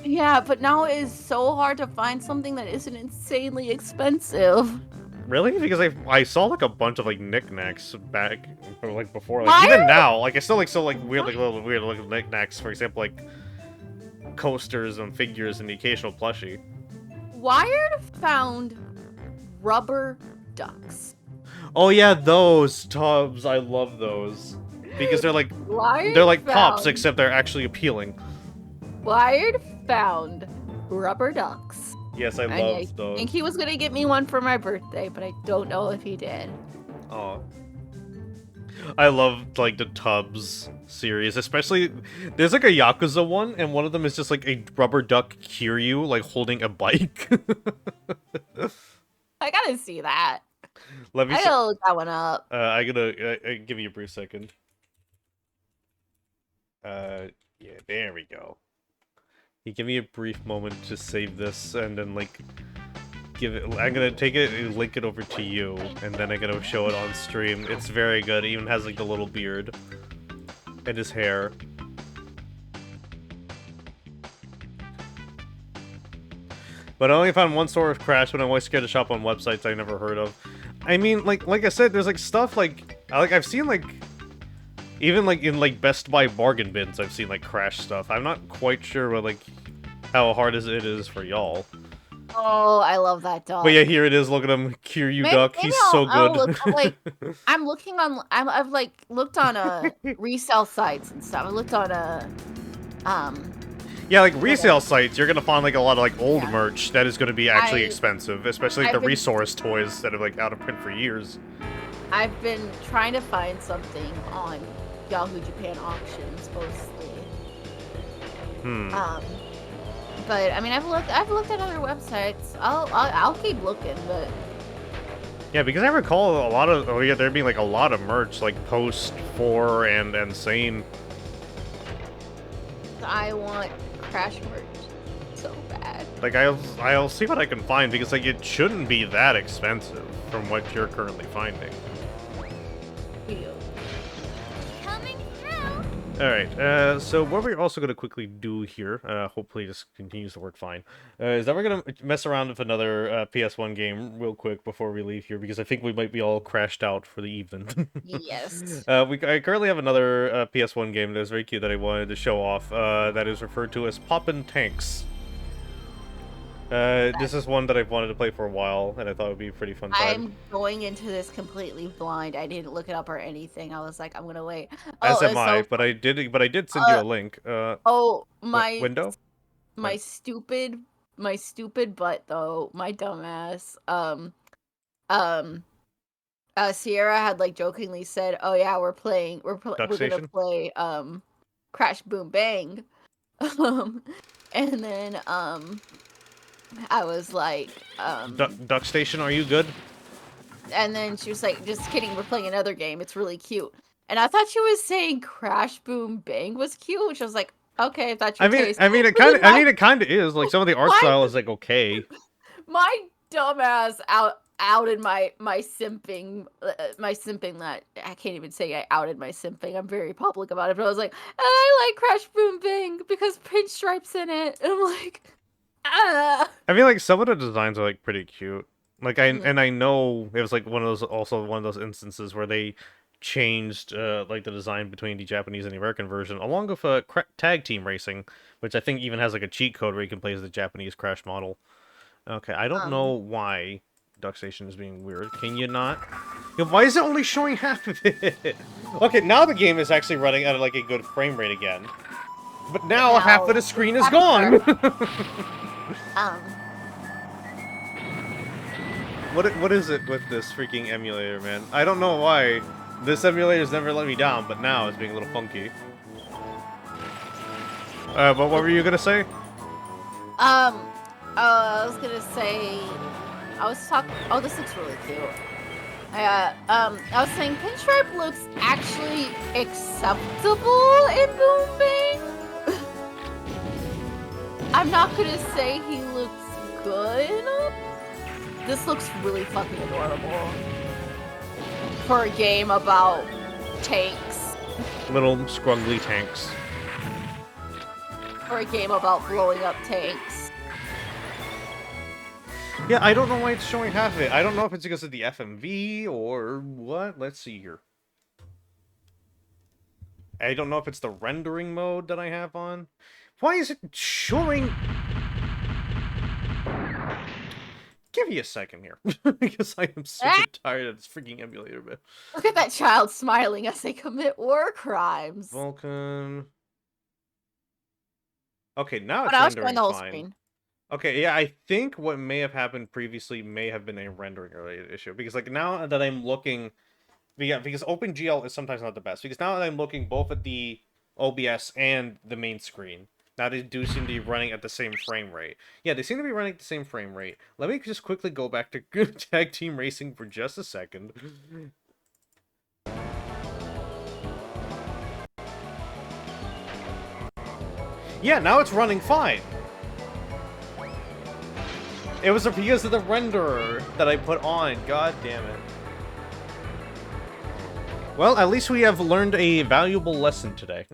Yeah, but now it is so hard to find something that isn't insanely expensive. Really? Because I saw like a bunch of like knickknacks back or like before, like even now, like I still like weird like little weird little knickknacks. For example, like coasters and figures and the occasional plushie. Wired found rubber ducks. Oh yeah, those tubs. I love those because they're like Wired they're like found, pops except they're actually appealing. Wired found rubber ducks. Yes, I love those. I think he was gonna get me one for my birthday, but I don't know if he did. Oh. I love like the Tubs series, especially there's like a Yakuza one, and one of them is just like a rubber duck Kiryu like holding a bike. I gotta see that. Let me. I gotta look that one up. I gotta give you a brief second. Yeah, there we go. You give me a brief moment to save this, and then, like, give it... I'm gonna take it and link it over to you, and then I'm gonna show it on stream. It's very good. It even has, like, the little beard. And his hair. But I only found one store of Crash when I always scared to shop on websites I never heard of. I mean, like I said, there's, like, stuff, like I've seen, like... Even, like, in, like, Best Buy bargain bins, I've seen, like, Crash stuff. I'm not quite sure what, like, how hard it is for y'all. Oh, I love that dog. But yeah, here it is. Look at him. Kiryu Duck. He's so good. I'm looking on... I've, like, looked on, resale sites and stuff. I looked on, Yeah, like, resale sites, you're gonna find, like, a lot of, like, old merch that is gonna be actually expensive. Especially, like, the resource toys that are, like, out of print for years. I've been trying to find something on Yahoo Japan auctions mostly. But I mean, I've looked at other websites. I'll keep looking, but yeah, because I recall a lot of there being like a lot of merch like Post 4 and Sane. I want Crash merch so bad. Like I'll see what I can find because like it shouldn't be that expensive from what you're currently finding. Alright, so what we're also going to quickly do here, hopefully this continues to work fine, is that we're going to mess around with another PS1 game real quick before we leave here, because I think we might be all crashed out for the evening. Yes. I currently have another PS1 game that is very cute that I wanted to show off, that is referred to as Poppin' Tanks. This is one that I've wanted to play for a while, and I thought it would be a pretty fun time. I'm going into this completely blind. I didn't look it up or anything. I was like, I'm gonna wait. As am I, but I did send you a link. My window? My stupid butt though, my dumbass. Sierra had like jokingly said, "Oh yeah, we're gonna play Crash Boom Bang," and then I was like, Duck Station, are you good? And then she was like, just kidding, we're playing another game, it's really cute. And I thought she was saying Crash Boom Bang was cute, which I was like, okay, if that's your taste. I mean, it kind of is. Like, some of the art style is, like, okay. My dumbass outed my simping that, I can't even say I outed my simping, I'm very public about it, but I was like, I like Crash Boom Bang because Pinstripe's in it. And I'm like... I mean, like, some of the designs are, like, pretty cute. Like, I know it was, like, one of those instances where they changed, like, the design between the Japanese and the American version, along with, tag team racing, which I think even has, like, a cheat code where you can play as the Japanese Crash model. Okay, I don't know why Duck Station is being weird. Can you not? Why is it only showing half of it? Okay, now the game is actually running at, like, a good frame rate again. But now half of the screen is gone! What is it with this freaking emulator, man? I don't know why. This emulator's never let me down, but now it's being a little funky. But what were you gonna say? I was gonna say... Oh, this looks really cute. I was saying Pinstripe looks actually acceptable in Boom Bang. I'm not gonna say he looks good. This looks really fucking adorable. For a game about tanks. Little scruggly tanks. For a game about blowing up tanks. Yeah, I don't know why it's showing half of it. I don't know if it's because of the FMV or what. Let's see here. I don't know if it's the rendering mode that I have on. Why is it showing... Give me a second here. Because I am sick and tired of this freaking emulator, man. Look at that child smiling as they commit war crimes. Vulcan... Okay, now it's the rendering whole fine. screen. Okay, yeah, I think what may have happened previously may have been a rendering-related issue. Because, like, now that I'm looking... Yeah, because OpenGL is sometimes not the best. Because now that I'm looking both at the OBS and the main screen, now they do seem to be running at the same frame rate. Yeah, they seem to be running at the same frame rate. Let me just quickly go back to Tag Team Racing for just a second. Yeah, now it's running fine. It was because of the renderer that I put on. God damn it. Well, at least we have learned a valuable lesson today.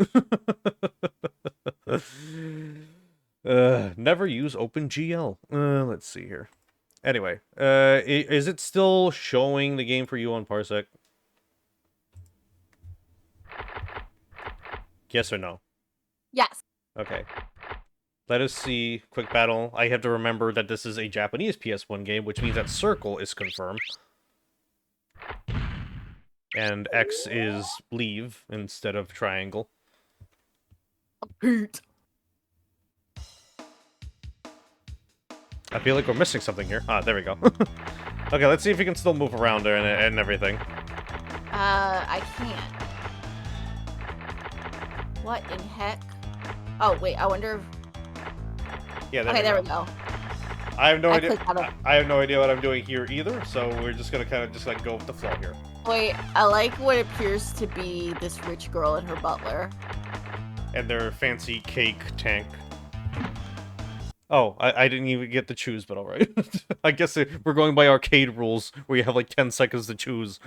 Never use OpenGL. Let's see here. Anyway, is it still showing the game for you on Parsec? Yes or no? Yes. Okay. Let us see. Quick battle. I have to remember that this is a Japanese PS1 game, which means that circle is confirmed. And X is leave instead of triangle. Pete. I feel like we're missing something here. Ah, there we go. Okay, let's see if we can still move around there and everything. I can't. What in heck? Oh, wait, I wonder if... Yeah, there we go. I have no idea. clicked on it. I have no idea what I'm doing here either, so we're just gonna kind of just like go with the flow here. Wait, I like what appears to be this rich girl and her butler. And their fancy cake tank. Oh, I didn't even get to choose, but alright. I guess we're going by arcade rules, where you have like 10 seconds to choose.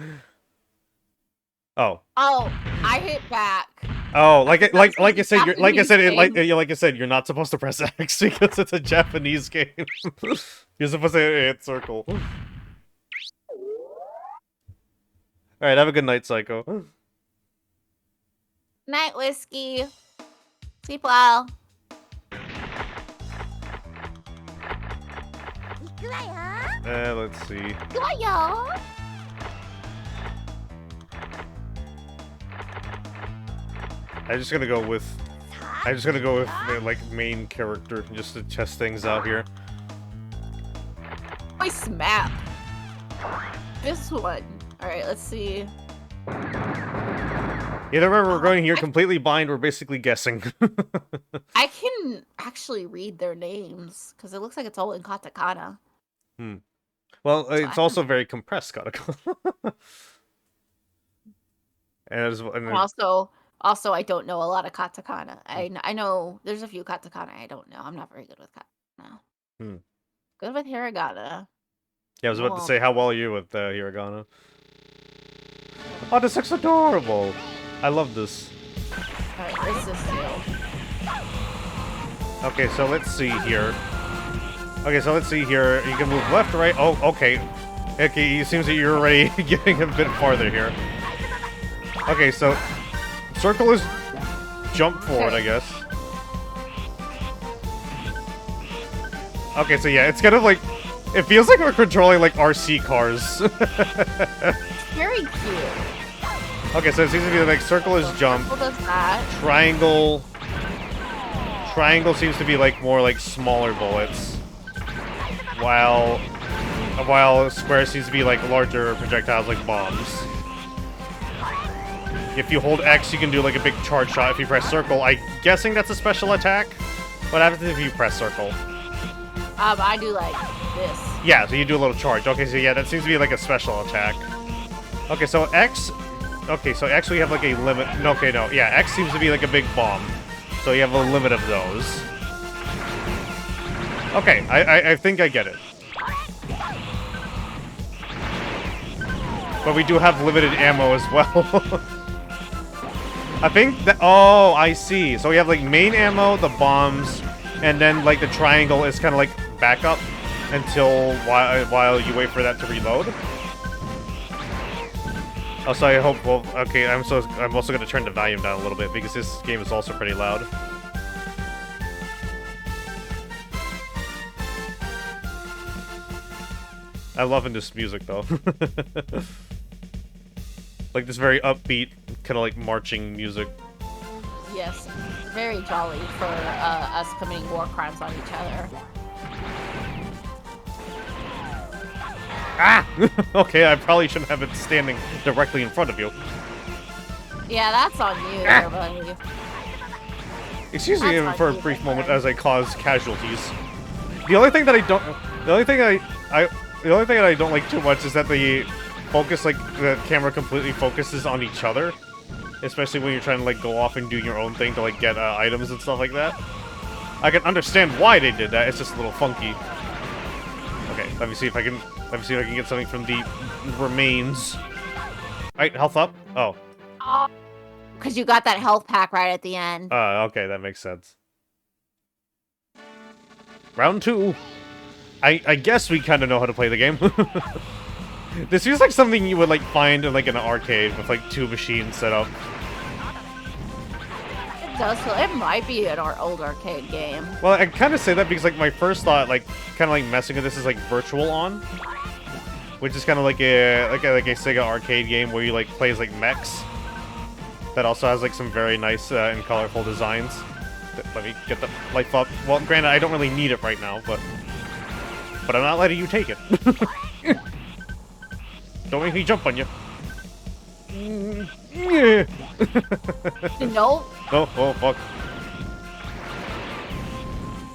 Oh. Oh, I hit back. Oh, like I said, you're not supposed to press X because it's a Japanese game. You're supposed to hit circle. Alright, have a good night, Psycho. Night, Whiskey. Sleep well. Let's see. Yo. I'm just gonna go with the, like, main character, just to test things out here. Voice map. This one. Alright, let's see. Either way, we're going here completely blind, we're basically guessing. I can actually read their names, because it looks like it's all in katakana. Well, it's also very compressed katakana. and Also, I don't know a lot of katakana. I know there's a few katakana I don't know. I'm not very good with katakana. Good with hiragana. Yeah, I was about to say, how well are you with hiragana? Oh, this looks adorable! I love this. Alright, where's this deal? Okay, so let's see here. You can move left, right. Oh, okay. Okay, it seems that you're already getting a bit farther here. Okay, so circle is jump forward, I guess. Okay, so yeah, it's kind of like... It feels like we're controlling, like, RC cars. Very cute. Okay, so it seems to be like circle is jump. Circle does that. Triangle seems to be, like, more, like, smaller bullets. While square seems to be, like, larger projectiles, like bombs. If you hold X, you can do, like, a big charge shot. If you press circle, I'm guessing that's a special attack. What happens if you press circle? I do, like, this. Yeah, so you do a little charge. Okay, so yeah, that seems to be, like, a special attack. Okay, so X... Okay, so X we have, like, a limit... Okay, no. Yeah, X seems to be, like, a big bomb. So you have a limit of those. Okay, I think I get it. But we do have limited ammo as well. I think that... Oh, I see. So we have, like, main ammo, the bombs, and then, like, the triangle is kind of, like, backup until... While you wait for that to reload. Also, I hope... Well, okay, I'm also going to turn the volume down a little bit, because this game is also pretty loud. I love this music, though. Like, this very upbeat, kind of like marching music. Yes, very jolly for us committing war crimes on each other. Ah! Okay, I probably shouldn't have it standing directly in front of you. Yeah, that's on you, everybody. Excuse me for a brief moment as I cause casualties. The only thing that I don't like too much is that the camera completely focuses on each other, especially when you're trying to like go off and do your own thing to like get items and stuff like that. I can understand why they did that. It's just a little funky. Okay, let me see if I can get something from the remains. Alright, health up. Oh. Because you got that health pack right at the end. Okay, that makes sense. Round 2. I guess we kind of know how to play the game. This feels like something you would like find in like an arcade with like 2 machines set up. It does feel, it might be an old arcade game. Well, I kind of say that because like my first thought, like kind of like messing with this is like Virtual On, which is kind of like a Sega arcade game where you like play as like mechs. That also has like some very nice and colorful designs. Let me get the life up. Well, granted, I don't really need it right now, but I'm not letting you take it. Don't make me jump on you. No. Oh, oh, fuck.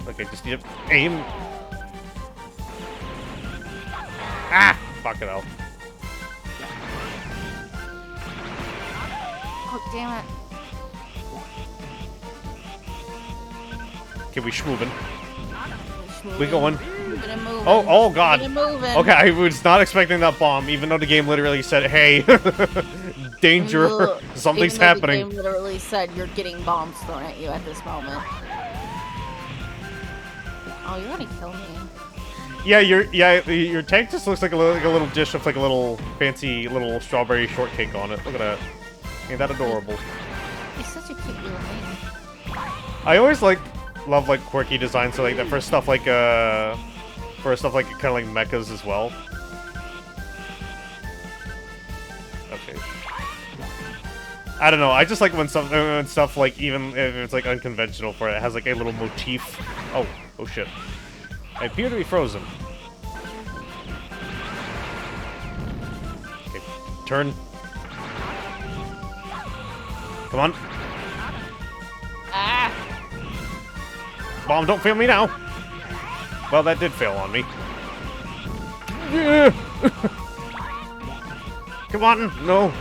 Okay, just need to aim. Ah! Fuck it out. Oh, damn it. Okay, we schmoovin'. We going. Moving and moving. Oh god. Moving and moving. Okay, I was not expecting that bomb, even though the game literally said, hey, danger, something's happening. The game literally said you're getting bombs thrown at you at this moment. Oh, you're gonna kill me. Yeah, your tank just looks like a little dish with like a little fancy little strawberry shortcake on it. Look at that. Ain't that adorable? It's such a cute little thing. I always love like quirky designs, so like that for stuff like kind of like mechas as well. Okay. I don't know. I just like when stuff like, even if it's like unconventional for it, it has like a little motif. Oh shit. I appear to be frozen. Okay, turn. Come on. Ah! Bomb, don't fail me now. Well, that did fail on me. Come on, no.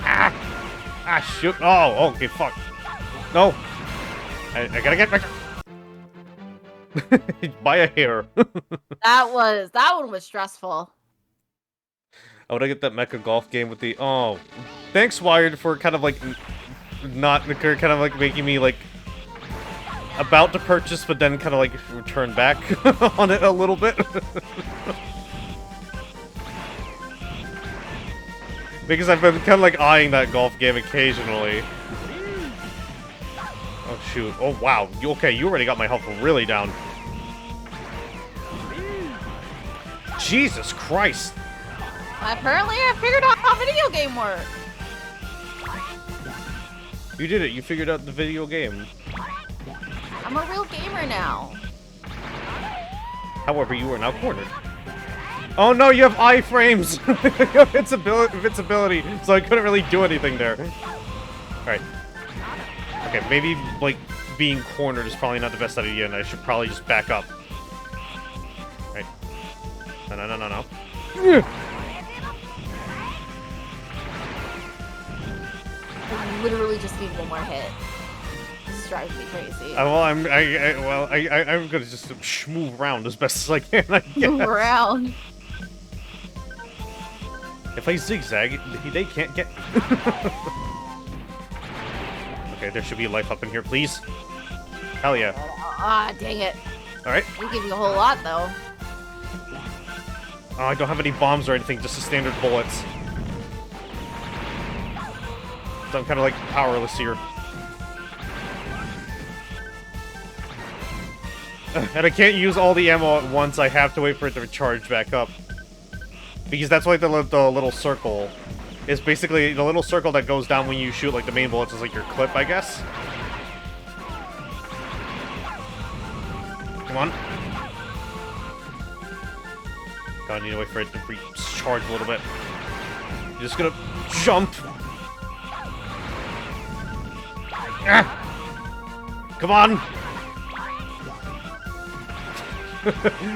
Ah, shoot. Oh, okay, fuck. No. I gotta get back. By a hair. That one was stressful. I would get that mecha golf game with the thanks Wired for kind of like making me like about to purchase but then kind of like return back on it a little bit. Because I've been kind of like eyeing that golf game occasionally. Oh shoot. Oh wow. Okay, you already got my health really down. Jesus Christ. Apparently I figured out how video game works. You did it. You figured out the video game. I'm a real gamer now. However, you are now cornered. Oh no, you have iframes! Invincibility, so I couldn't really do anything there. Alright. Okay, maybe, like, being cornered is probably not the best idea, and I should probably just back up. Alright. No. I literally just need one more hit. This is driving me crazy. I'm gonna just move around as best as I can, I guess. Move around. If I zigzag, they can't get... Okay, there should be life up in here, please. Hell yeah. Ah, dang it. Alright. We give you a whole lot, though. Oh, I don't have any bombs or anything, just the standard bullets. So I'm kind of like powerless here. And I can't use all the ammo at once, I have to wait for it to recharge back up. Because that's why the little circle is basically the little circle that goes down when you shoot like the main bullets is like your clip, I guess. Come on. God, I need to wait for it to recharge a little bit. You're just gonna jump. Ah! Come on!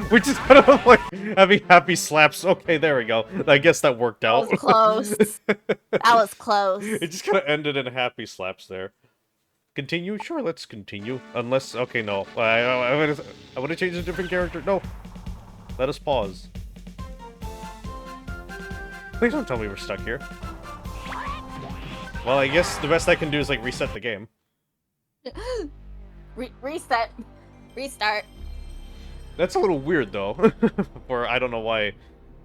We're just kind of like having happy slaps. Okay, there we go. I guess that worked out. That was close. That was close. It just kind of ended in happy slaps there. Continue? Sure, let's continue. Unless, okay, no. I would have changed a different character. No. Let us pause. Please don't tell me we're stuck here. Well, I guess the best I can do is, like, reset the game. Reset. Restart. That's a little weird, though. Or I don't know why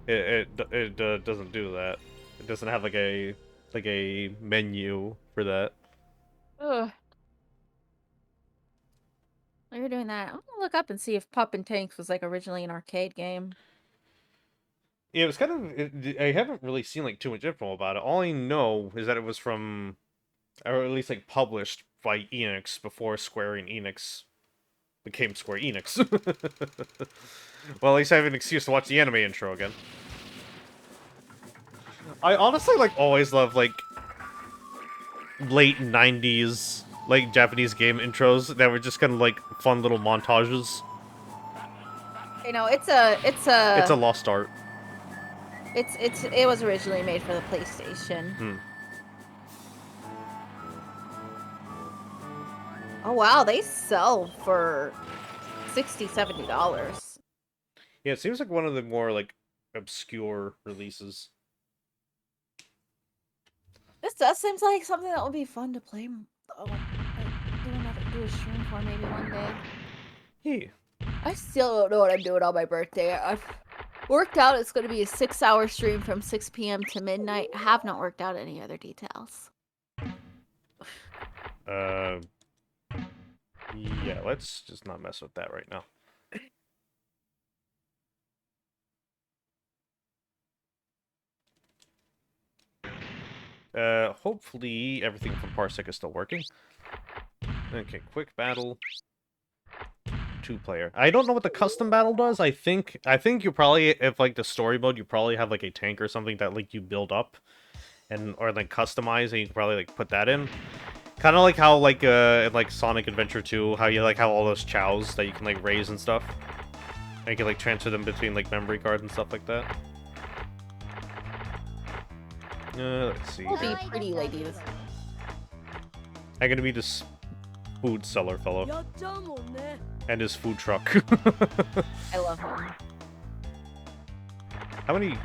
it doesn't do that. It doesn't have, like a menu for that. Ugh. While you're doing that, I'm gonna look up and see if Pup and Tanks was like originally an arcade game. Yeah, it was kind of... I haven't really seen, like, too much info about it. All I know is that it was from... Or at least, like, published by Enix before Square Enix became Square Enix. Well, at least I have an excuse to watch the anime intro again. I honestly, like, always love, like, late 90s, like, Japanese game intros that were just kind of, like, fun little montages. You know, it's a lost art. It was originally made for the PlayStation. Hmm. Oh wow, they sell for $60-$70. Yeah, it seems like one of the more, like, obscure releases. This does seems like something that would be fun to play. Oh, like, do a stream for maybe one day. Hey. I still don't know what I'm doing on my birthday. I've worked out it's going to be a 6-hour stream from 6 p.m. to midnight. I have not worked out any other details. Yeah, let's just not mess with that right now. Hopefully everything from Parsec is still working. Okay, quick battle. 2-player. I don't know what the custom battle does. I think you probably, if like the story mode, you probably have like a tank or something that like you build up and or like customize, and you can probably like put that in. Kind of like how like in like Sonic Adventure 2, how you like have all those chows that you can like raise and stuff. And you can like transfer them between like memory cards and stuff like that. Let's see. We'll be pretty ladies. I'm gonna be this food seller fellow. And his food truck. I love him. How many?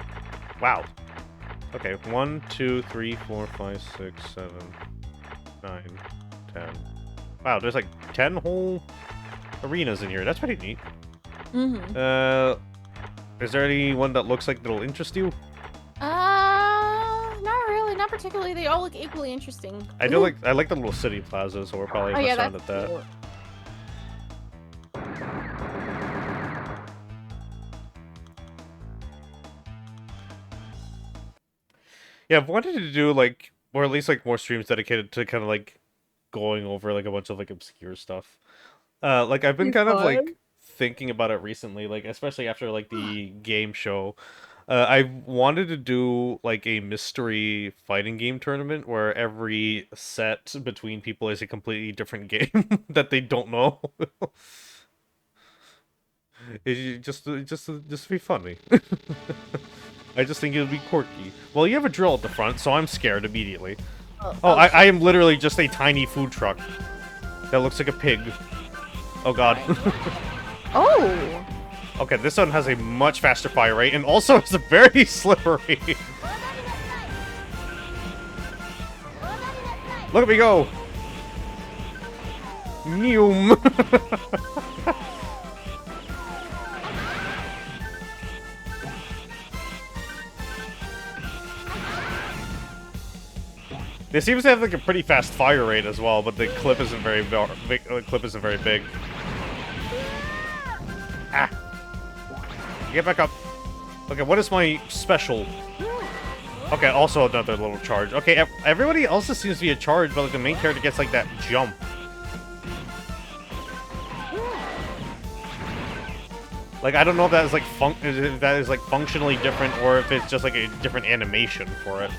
Wow. Okay, 1, 2, 3, 4, 5, 6, 7, 9, 10. Wow, there's like 10 whole arenas in here. That's pretty neat. Mm-hmm. Is there anyone that looks like that'll interest you? Not really. Not particularly. They all look equally interesting. I like the little city plazas, so we're probably messing around at that. Cute. Yeah, I've wanted to do like, or at least like more streams dedicated to kind of like going over like a bunch of like obscure stuff. Like I've been kind of like thinking about it recently, like especially after like the game show. I wanted to do like a mystery fighting game tournament where every set between people is a completely different game that they don't know. It just be funny. I just think it would be quirky. Well, you have a drill at the front, so I'm scared immediately. I am literally just a tiny food truck that looks like a pig. Oh god. Oh! Okay, this one has a much faster fire rate, and also it's very slippery. Look at me go! Neum! It seems to have like a pretty fast fire rate as well, but the clip isn't very big. Ah! Get back up. Okay, what is my special? Okay, also another little charge. Okay, everybody else seems to be a charge, but like the main character gets like that jump. Like I don't know if that is like functionally different or if it's just like a different animation for it.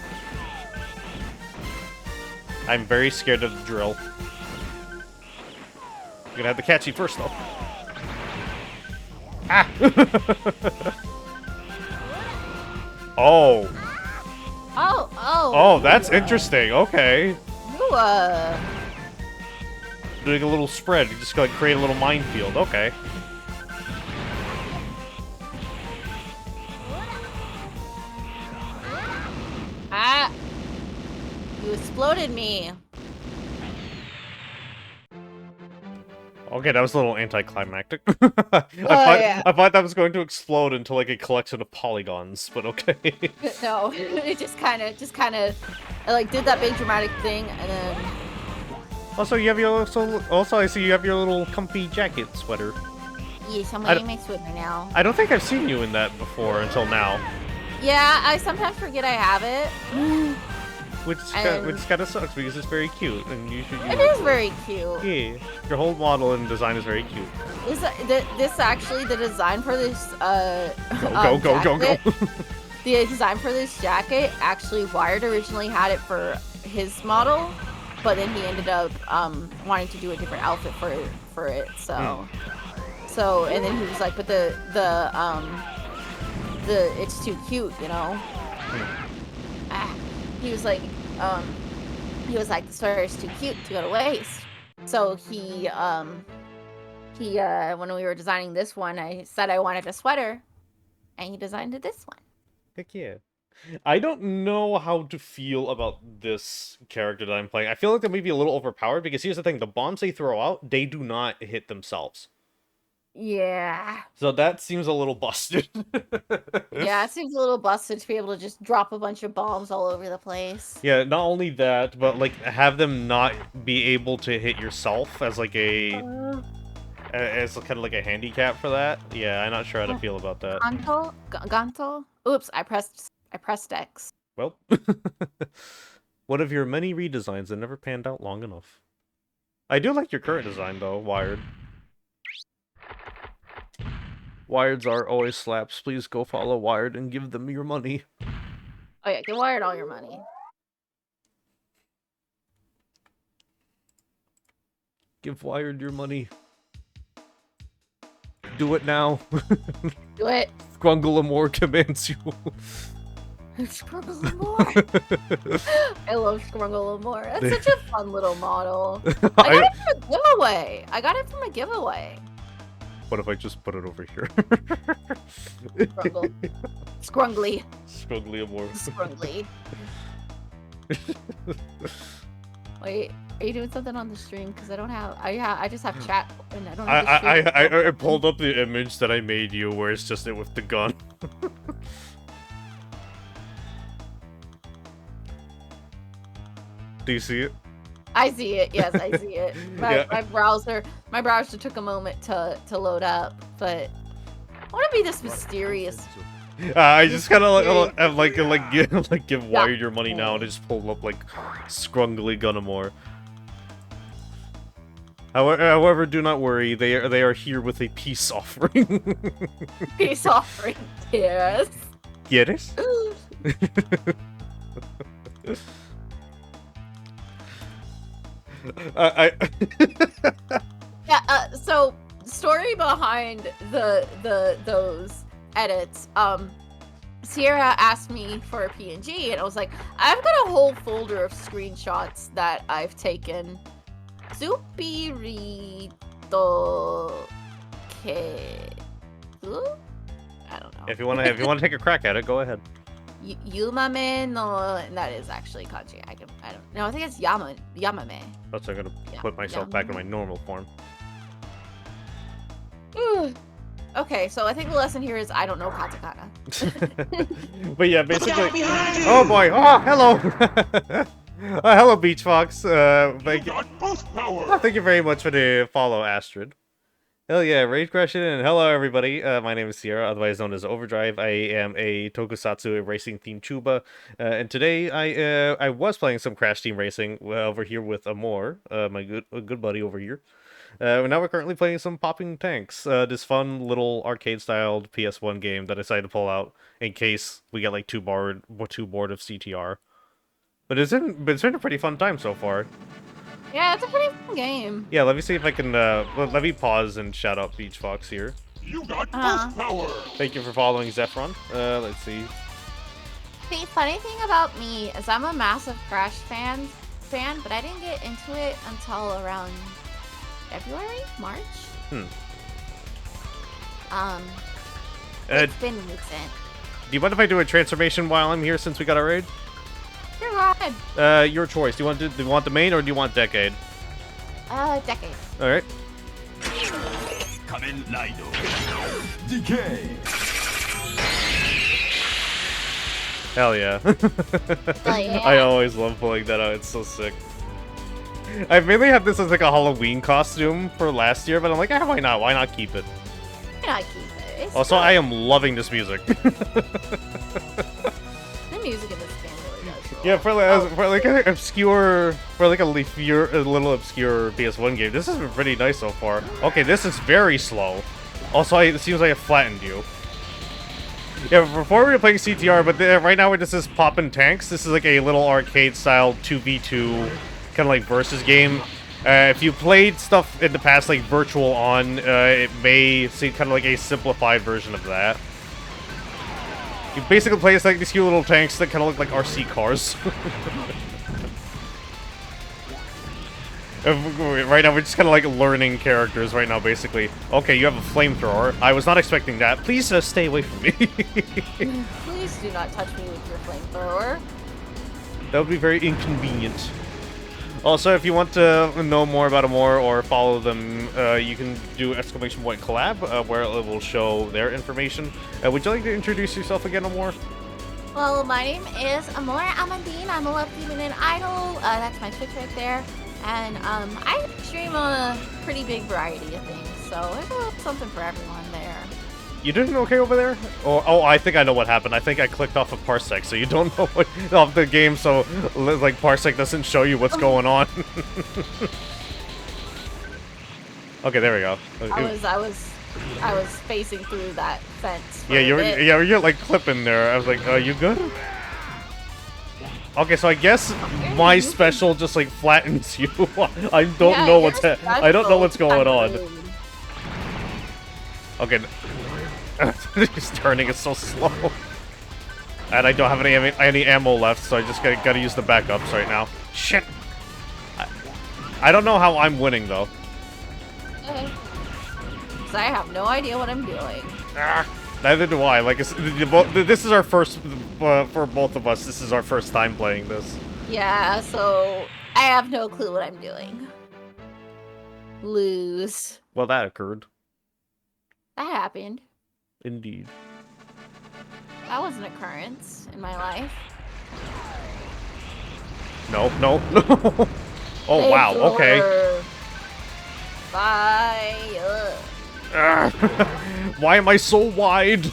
I'm very scared of the drill. You're gonna have to catch you first, though. Ah! Oh. Oh, oh. Oh, that's interesting. Okay. You, doing a little spread. You just gotta create a little minefield. Okay. Ah! You exploded me. Okay, that was a little anticlimactic. Yeah. I thought that was going to explode into like a collection of polygons, but okay. No, it just kind of, like did that big dramatic thing, and then. Also, you have your also I see you have your little comfy jacket sweater. Yes, I'm wearing my sweater now. I don't think I've seen you in that before until now. Yeah, I sometimes forget I have it. Which kind of sucks because it's very cute, and you should use It is very cute. Yeah, your whole model and design is very cute. This actually, the design for this Go. The design for this jacket, actually, Wired originally had it for his model, but then he ended up wanting to do a different outfit for it. So and then he was like, but the it's too cute, you know. He was like, the sweater is too cute to go to waste. So he when we were designing this one, I said I wanted a sweater, and he designed this one. Heck yeah. I don't know how to feel about this character that I'm playing. I feel like they may be a little overpowered, because here's the thing, the bombs they throw out, they do not hit themselves. Yeah. So that seems a little busted. Yeah, it seems a little busted to be able to just drop a bunch of bombs all over the place. Yeah, not only that, but like have them not be able to hit yourself as like as kind of like a handicap for that. Yeah, I'm not sure how to feel about that. Ganto? Oops, I pressed X. Well, one of your many redesigns that never panned out long enough. I do like your current design though, Wired. Wireds are always slaps. Please go follow Wired and give them your money. Oh yeah, give Wired all your money. Give Wired your money. Do it now. Do it. Scrungle Amour commands you. Scrungle Amour. I love Scrungle Amour. That's such a fun little model. I got it from a giveaway. What if I just put it over here? Scrungle. Scrungly. Scrungly Amour. Scrungly. Wait, are you doing something on the stream? Because I just have chat and I don't have I pulled up the image that I made you where it's just it with the gun. Do you see it? I see it. Yes, I see it. My browser took a moment to load up, but I want to be this mysterious. I just kind of give Wired your money now and just pull up like Scrungly Gunamore. However, do not worry. They are here with a peace offering. Peace offering, yes. ¿Quieres? Yeah. So story behind those edits. Sierra asked me for a PNG, and I was like, I've got a whole folder of screenshots that I've taken. Supirito ke. I don't know. If you want to take a crack at it, go ahead. Yumame no, and that is actually kanji. I don't know. I think it's yamame. That's I'm gonna put myself back in my normal form. Okay, so I think the lesson here is I don't know katakana. But yeah, basically. Oh boy! Oh, hello. Hello, Beach Fox. Thank you very much for the follow, Astrid. Hell yeah, Rage Crashing in. Hello, everybody. My name is Sierra, otherwise known as Overdrive. I am a tokusatsu racing themed tuba, and today I was playing some Crash Team Racing over here with Amour, my good buddy over here. Now we're currently playing some Popping Tanks, this fun little arcade-styled PS1 game that I decided to pull out in case we get like too bored of CTR. But it's been a pretty fun time so far. Yeah, it's a pretty fun game. Yeah, let me see if I can, let me pause and shout out Beach Fox here. You got burst power! Thank you for following Zephron. Let's see. The funny thing about me is I'm a massive Crash fan, but I didn't get into it until around February, March. Uh, It's been recent. Do you mind if I do a transformation while I'm here since we got a raid? Sure, go ahead. Your choice. Do you want the main or do you want Decade? Decade. All right. Kamen Rider. Decay. Hell yeah. Hell yeah. I always love pulling that out. It's so sick. I mainly had this as like a Halloween costume for last year, but I'm like, why not? Why not keep it? Why not keep it? It's Also, good. I am loving this music. The music in this game really does. Roll. Yeah, for like an obscure, for like a little obscure PS1 game, this has been pretty nice so far. Okay, this is very slow. Also, it seems like I flattened you. Yeah, before we were playing CTR, but right now this is Poppin' Tanks. This is like a little arcade-style 2v2 kind of like versus game. If you played stuff in the past like Virtual On, it may seem kind of like a simplified version of that. You basically play as like these cute little tanks that kind of look like RC cars. Right now we're just kind of like learning characters right now, basically. Okay, you have a flamethrower. I was not expecting that. Please stay away from me. Please do not touch me with your flamethrower. That would be very inconvenient. Also, if you want to know more about Amour or follow them, you can do ! Collab, where it will show their information. Would you like to introduce yourself again, Amour? Well, my name is Amour Amandine. I'm a love demon and idol. That's my Twitch right there. And I stream a pretty big variety of things, so there's something for everyone there. You doing okay over there? Oh, I think I know what happened. I think I clicked off of Parsec, so you don't know what off the game, so like Parsec doesn't show you what's going on. Okay, there we go. I was facing through that fence. Yeah, you're like clipping there. I was like, you good? Okay, so I guess my special just like flattens you. I don't know what's going on. Okay. His turning is so slow. And I don't have any ammo left, so I just gotta use the backups right now. Shit! I don't know how I'm winning, though. Okay. 'Cause I have no idea what I'm doing. Neither do I. Like, this is our first, for both of us, this is our first time playing this. Yeah, so I have no clue what I'm doing. Lose. Well, that occurred. That happened. Indeed. That was an occurrence in my life. No. Oh, wow, okay. Bye. Why am I so wide?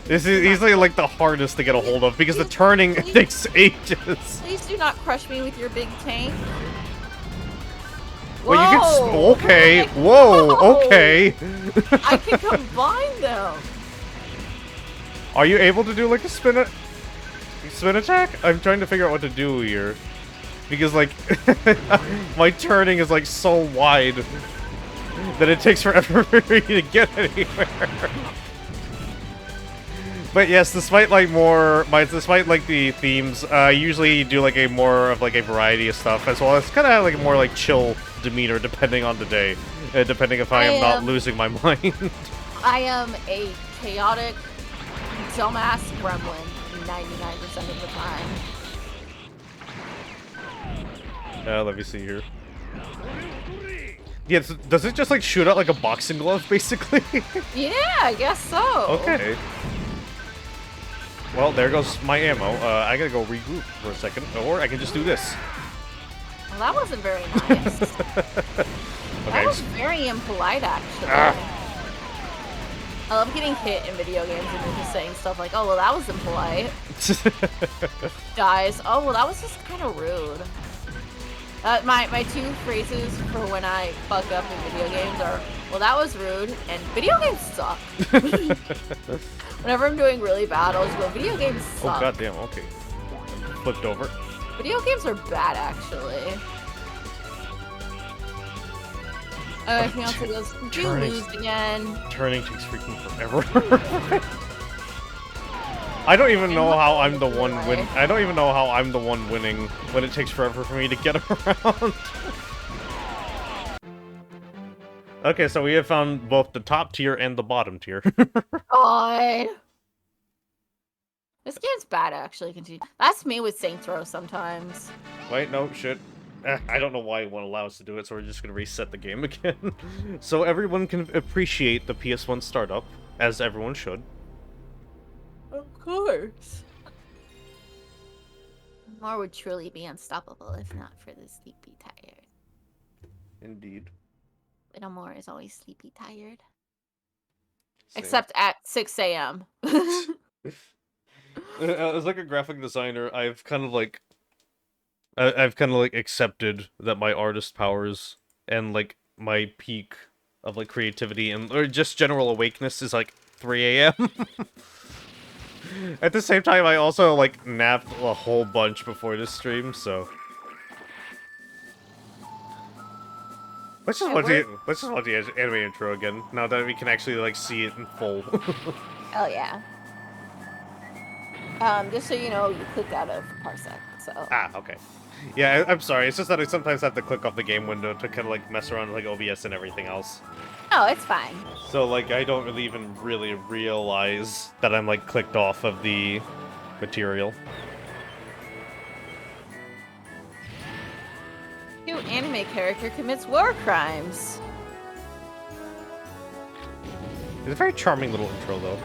This is easily like the hardest to get a hold of because the turning takes ages. Please do not crush me with your big tank. Well, you can. Whoa. Okay. Whoa. Okay. I can combine them. Are you able to do like a spin attack? I'm trying to figure out what to do here. Because, like, my turning is, like, so wide that it takes forever for me to get anywhere. But yes, despite, like, the themes, I usually do, like, a variety of stuff, as well as kind of, like, more, like, chill demeanor depending on the day. Depending if I am not losing my mind. I am a chaotic, dumbass gremlin 99% of the time. Let me see here. Yeah, does it just like shoot out like a boxing glove, basically? Yeah, I guess so. Okay. Well, there goes my ammo. I gotta go regroup for a second, or I can just do this. Well, that wasn't very nice. Okay. That was very impolite, actually. I love getting hit in video games and then just saying stuff like, oh, well, that was impolite. Dies. Oh, well, that was just kind of rude. My two phrases for when I fuck up in video games are, well, that was rude, and video games suck. Whenever I'm doing really bad, I'll just go, video games suck. Oh, goddamn, okay. Flipped over. Video games are bad, actually. He also goes, did you lose again? Turning takes freaking forever. I don't even know how I'm the one win. I don't even know how I'm the one winning when it takes forever for me to get around. Okay, so we have found both the top tier and the bottom tier. God. This game's bad, actually. Continue. That's me with Saints Row sometimes. Wait, no, shit. I don't know why it won't allow us to do it, so we're just gonna reset the game again. So everyone can appreciate the PS1 startup, as everyone should. Of course. Amour would truly be unstoppable if not for the sleepy tired. Indeed. But Amour is always sleepy tired. Same. Except at 6 a.m. As like a graphic designer, I've kind of like accepted that my artist powers and like my peak of like creativity and or just general awakeness is like 3 a.m. At the same time, I also like napped a whole bunch before this stream, so let's just watch the anime intro again. Now that we can actually like see it in full. Hell yeah. Just so you know, you clicked out of Parsec, so. Ah, okay. Yeah, I'm sorry. It's just that I sometimes have to click off the game window to kind of like mess around with like OBS and everything else. Oh, it's fine. So like I don't really even really realize that I'm like clicked off of the material. New anime character commits war crimes. It's a very charming little intro though.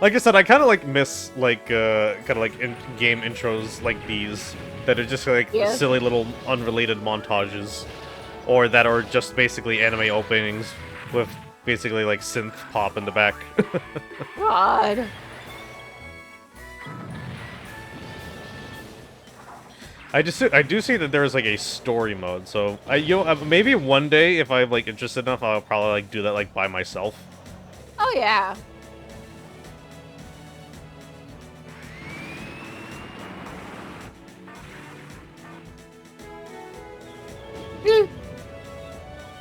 Like I said, I kind of like miss like kind of like in-game intros like these that are just like silly little unrelated montages, or that are just basically anime openings with basically like synth pop in the back. God. I do see that there is like a story mode, so maybe one day if I'm like interested enough, I'll probably like do that like by myself. Oh yeah.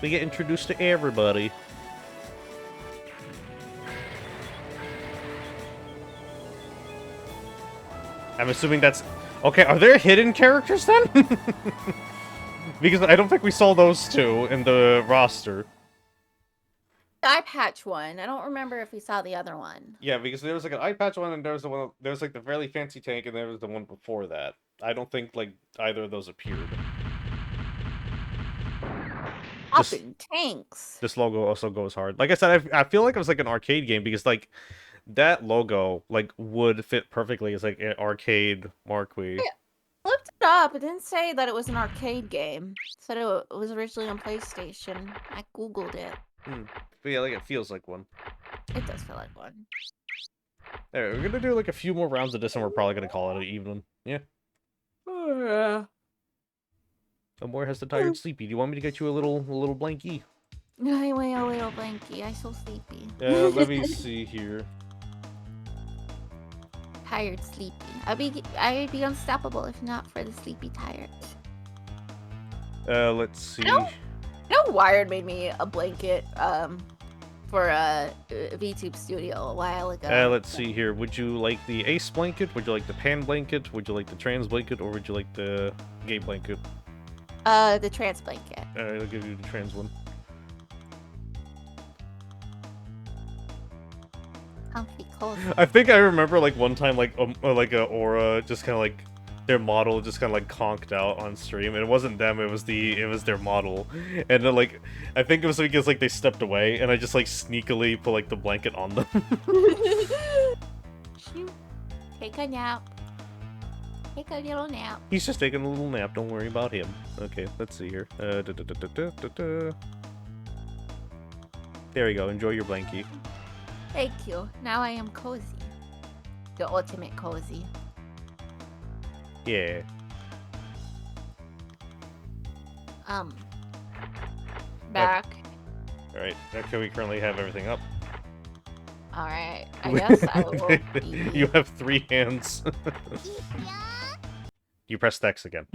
We get introduced to everybody. I'm assuming that's... Okay, are there hidden characters then? Because I don't think we saw those two in the roster. Eye patch one. I don't remember if we saw the other one. Yeah, because there was like an eye patch one, and there was the one. There was like the fairly fancy tank, and there was the one before that. I don't think like either of those appeared. Up in tanks. This logo also goes hard. Like I said, I feel like it was like an arcade game because like that logo like would fit perfectly as like an arcade marquee. Yeah. I looked it up. It didn't say that it was an arcade game. It said it was originally on PlayStation. I googled it. But yeah, like it feels like one. It does feel like one. Alright, we're gonna do like a few more rounds of this, and we're probably gonna call it an evening. Yeah. Oh, yeah. Amour has the tired sleepy. Do you want me to get you a little blankie? No, wait, a little blankie. I'm so sleepy. Let me see here. Tired, sleepy. I'd be unstoppable if not for the sleepy tired. Let's see. You know, Wired made me a blanket for VTube Studio a while ago. Let's see here. Would you like the Ace blanket? Would you like the Pan blanket? Would you like the Trans blanket? Or would you like the Gay blanket? The Trans blanket. Alright, I'll give you the Trans one. Comfy, cozy. I think I remember like one time like a Aura just kind of like their model just kind of like conked out on stream, and it wasn't them, it was their model, and then, like I think it was because like they stepped away, and I just like sneakily put like the blanket on them. Take a nap. Take a little nap. He's just taking a little nap. Don't worry about him. Okay, let's see here. There we go. Enjoy your blankie. Thank you. Now I am cozy. The ultimate cozy. Yeah. Back. Alright, okay, we currently have everything up. Alright, I guess I will be... You have 3 hands. You pressed X again.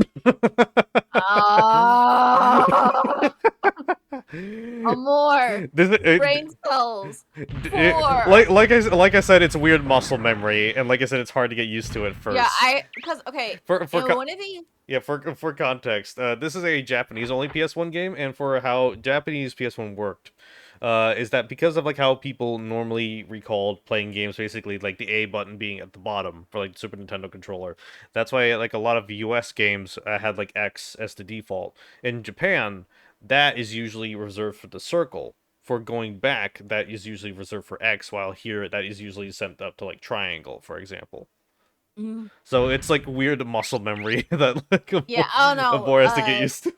Amour. Brain cells. Like I said, it's weird muscle memory, and like I said, it's hard to get used to it first. Yeah, because okay, one of the yeah, for context, this is a Japanese only PS1 game, and for how Japanese PS1 worked, is that because of like how people normally recalled playing games, basically like the A button being at the bottom for like Super Nintendo controller. That's why like a lot of US games had like X as the default. In Japan, that is usually reserved for the circle. For going back, that is usually reserved for X, while here that is usually sent up to like triangle, for example. So it's like weird muscle memory that like Amour has to get used to.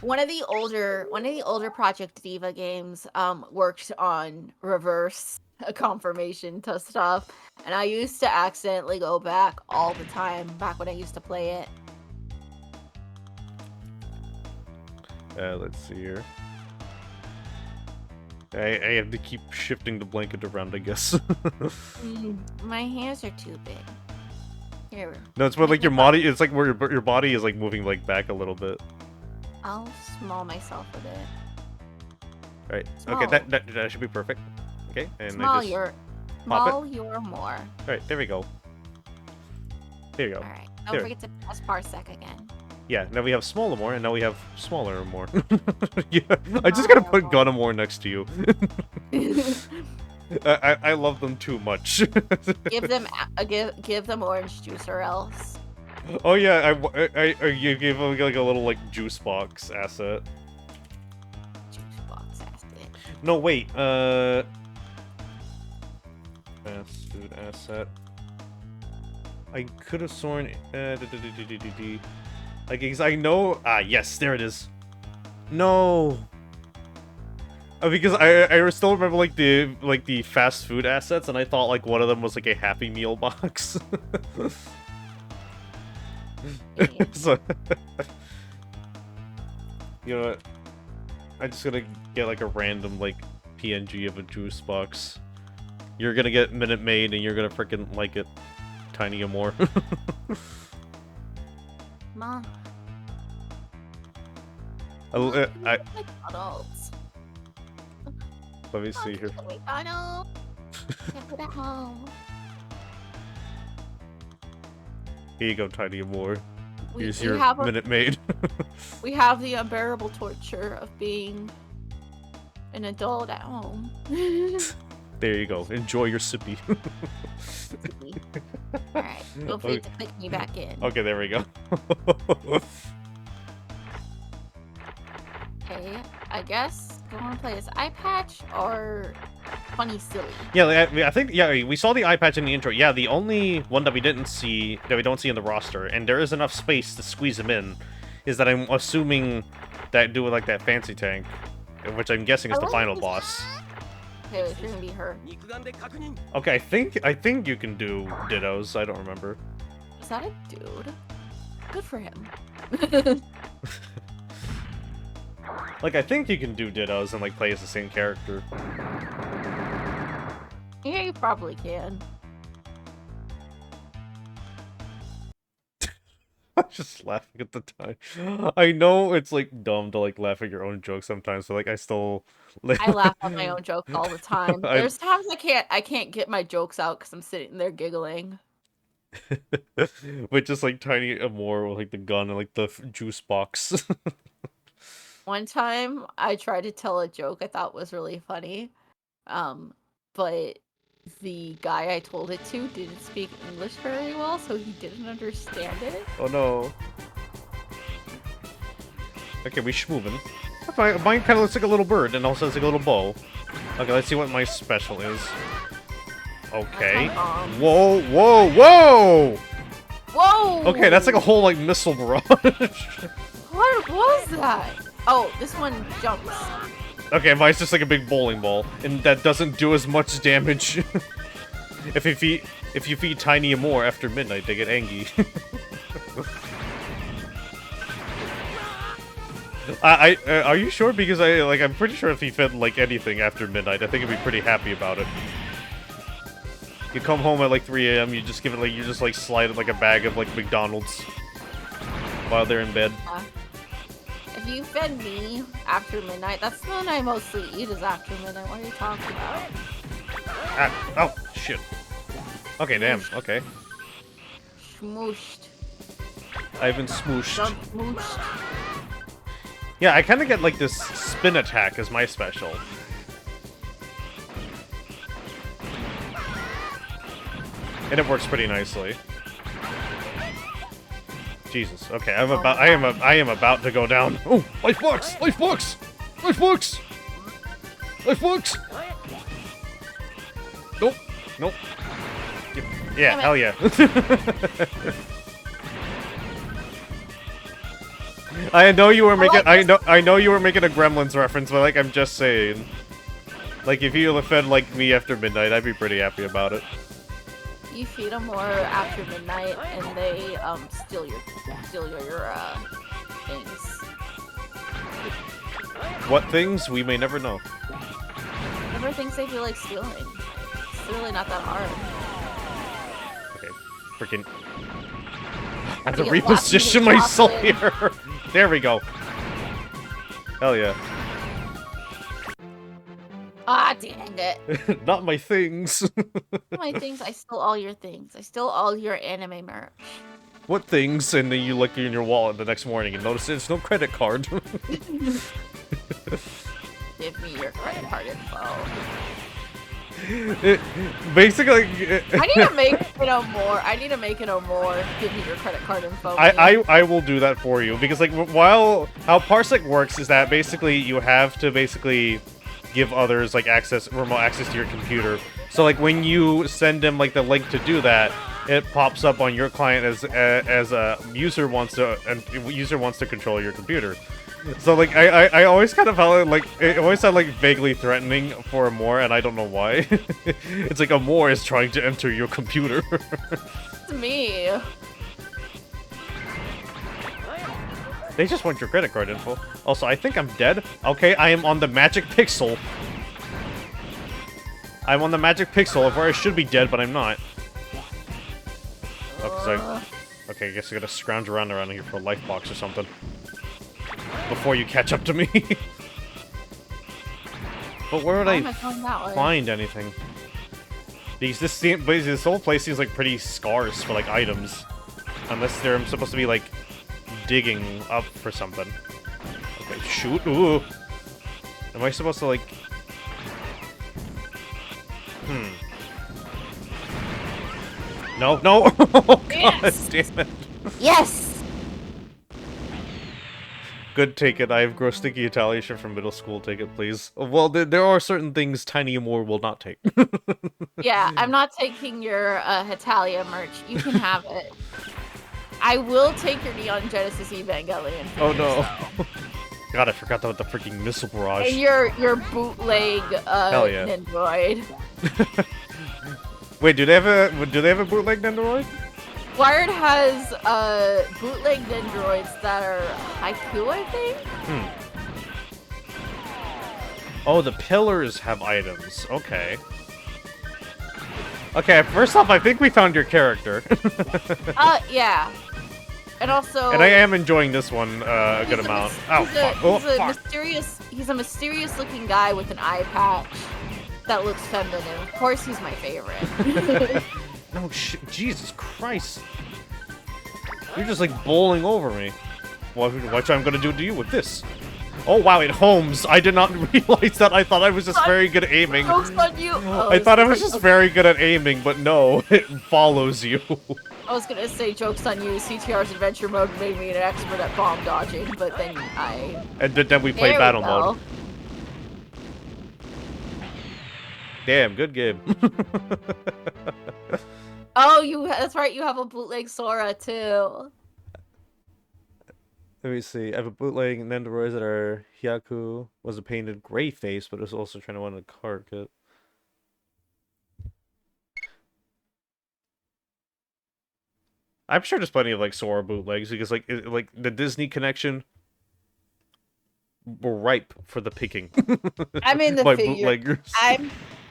One of the older Project Diva games worked on reverse confirmation to stuff, and I used to accidentally go back all the time back when I used to play it. Let's see here. I have to keep shifting the blanket around, I guess. My hands are too big. Here. No, it's more like your body. It's like where your body is like moving like back a little bit. I'll small myself with it. All right. Small. Okay, that should be perfect. Okay, and small I just your pop it. Your more. All right, there we go. There you go. All right. Don't forget to press parsec again. Yeah. Now we have smaller more, and now we have smaller more. Yeah. I just gotta put Gunamore next to you. I love them too much. give them orange juice or else. Oh yeah, you gave them like a little like juice box asset. Juice box asset. No wait, fast food asset. I could have sworn like I know yes, there it is. No. Because I still remember like the fast food assets, and I thought like one of them was like a Happy Meal box. So, you know what? I'm just gonna get like a random like PNG of a juice box. You're gonna get Minute Maid, and you're gonna freaking like it, Tiny Amour. Mom. Adults. Let me see here. McDonald's. Put it home. Here you go, Tiny Amour. Here's your Minute Maid. We have the unbearable torture of being an adult at home. There you go. Enjoy your sippy. Alright, feel free to click me back in. Okay, there we go. Okay, I guess do I want to play as Eye Patch or Funny Silly? Yeah, I think we saw the Eye Patch in the intro. Yeah, the only one that we don't see in the roster, and there is enough space to squeeze him in, is that I'm assuming that do with like that fancy tank, which I'm guessing is the final boss. Okay, it's gonna be her. Okay, I think you can do dittos. I don't remember. Is that a dude? Good for him. Like, I think you can do dittos and like play as the same character. Yeah, you probably can. I'm just laughing at the time. I know it's like dumb to like laugh at your own jokes sometimes, but like I still. I laugh at my own jokes all the time. There's times I can't get my jokes out because I'm sitting there giggling. With just like Tiny Amour with like the gun and like the juice box. One time I tried to tell a joke I thought was really funny, but the guy I told it to didn't speak English very well, so he didn't understand it. Oh no. Okay, we schmoovin'. Mine kind of looks like a little bird and also has like a little bow. Okay, let's see what my special is. Okay. Whoa, whoa, whoa! Whoa! Okay, that's like a whole like missile barrage. What was that? Oh, this one jumps. Okay, mine's just like a big bowling ball, and that doesn't do as much damage. If you feed Tiny Amour after midnight, they get angry. Are you sure? Because I'm pretty sure if he fed like anything after midnight, I think he'd be pretty happy about it. You come home at like 3 a.m. You just give it like you just like slide it like a bag of like McDonald's while they're in bed. If if you fed me after midnight, that's when I mostly eat is after midnight. What are you talking about? Ah, oh, shit. Okay, damn, okay. Smooshed. I've been smooshed. Done smooshed. Yeah, I kind of get like this spin attack as my special. And it works pretty nicely. Jesus. Okay, I am about to go down. Oh, life box! Life box! Life box! Life box! Nope. Nope. Yeah, hell yeah. I know you were making I know you were making a Gremlins reference, but like I'm just saying. Like if you fed like me after midnight, I'd be pretty happy about it. You feed them more after midnight, and they steal your things. What things? We may never know. Never things they feel like stealing. It's really not that hard. Okay, freaking. I have to You get lots of reposition myself chocolate. here. There we go. Hell yeah. Ah, dang it. Not my things. My things, I stole all your things. I stole all your anime merch. What things? And then you look in your wallet the next morning and notice there's no credit card. Give me your credit card info. Basically, I need to make it a more. I need to make it a more. Give me your credit card info. I will do that for you because like while how Parsec works is that basically you have to basically give others like remote access to your computer. So like when you send them like the link to do that, it pops up on your client as a user wants to control your computer. So like I always kind of felt like it always sounded like vaguely threatening for Amour, and I don't know why. It's like Amour is trying to enter your computer. It's me. They just want your credit card info. Also, I think I'm dead. Okay, I am on the magic pixel. I'm on the magic pixel of where I should be dead, but I'm not. Okay, I guess I gotta scrounge around here for a life box or something. Before you catch up to me. But where would I find anything? Because this whole place seems like pretty scarce for like items. Unless they're supposed to be like digging up for something. Okay, shoot. Ooh. Am I supposed to like... No, no! Oh, God damn it. Yes! Good, take it. I have gross sticky retaliation from middle school. Take it, please. Well, there are certain things Tiny Amour will not take. Yeah, I'm not taking your Hetalia merch. You can have it. I will take your Neon Genesis Evangelion. Oh no. God, I forgot about the freaking missile barrage. And your bootleg Hell yeah. Nendoroid. Wait, do they have a bootleg Nendoroid? Wired has bootleg Nendoroids that are haiku, I think. Oh, the pillars have items. Okay. Okay, first off, I think we found your character. Yeah. And also... And I am enjoying this one a good amount. He's a mysterious looking guy with an eye patch that looks feminine. Of course he's my favorite. No, Jesus Christ. You're just like bowling over me. Watch what I'm gonna do to you with this. Oh wow, it homes. I did not realize that. I thought I was just very good at aiming. I thought I was just very good at aiming, but no, it follows you. I was gonna say, joke's on you, CTR's adventure mode made me an expert at bomb dodging, but then And then we played battle mode. Damn, good game. Oh, that's right, you have a bootleg Sora, too. Let me see. I have a bootleg Nendoroids that are Hyaku was a painted gray face, but was also trying to win a card kit. I'm sure there's plenty of like Sora bootlegs because like the Disney connection were ripe for the picking. I'm in the figure. Bootleggers.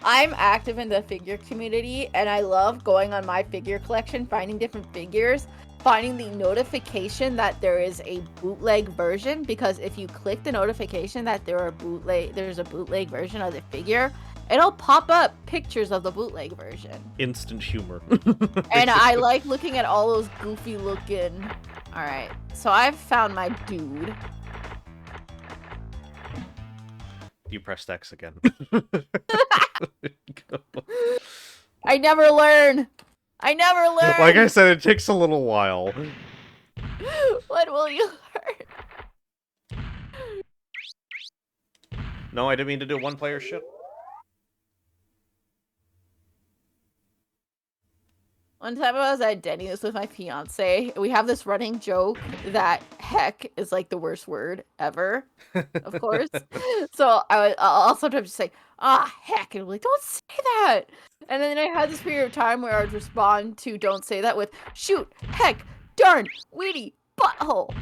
I'm active in the figure community, and I love going on my figure collection, finding different figures, finding the notification that there is a bootleg version, because if you click the notification that there's a bootleg version of the figure, it'll pop up pictures of the bootleg version. Instant humor. And I like looking at all those goofy looking. All right, so I've found my dude. You pressed X again. I never learn. Like I said, it takes a little while. When will you learn? No, I didn't mean to do one-player shit. One time I was at Denny's with my fiance. We have this running joke that heck is like the worst word ever, of course. So I'll sometimes just say, heck. And I'm like, don't say that. And then I had this period of time where I would respond to don't say that with shoot, heck, darn, weedy, butthole.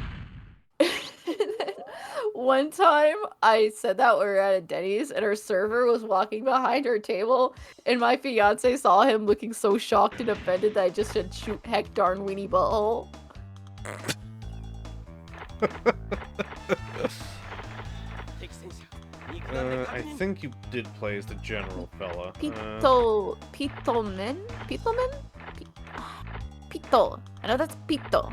One time I said that we were at a Denny's and our server was walking behind our table and my fiance saw him looking so shocked and offended that I just said shoot heck darn weenie butthole. I think you did play as the general fella. Pito. I know that's Pito.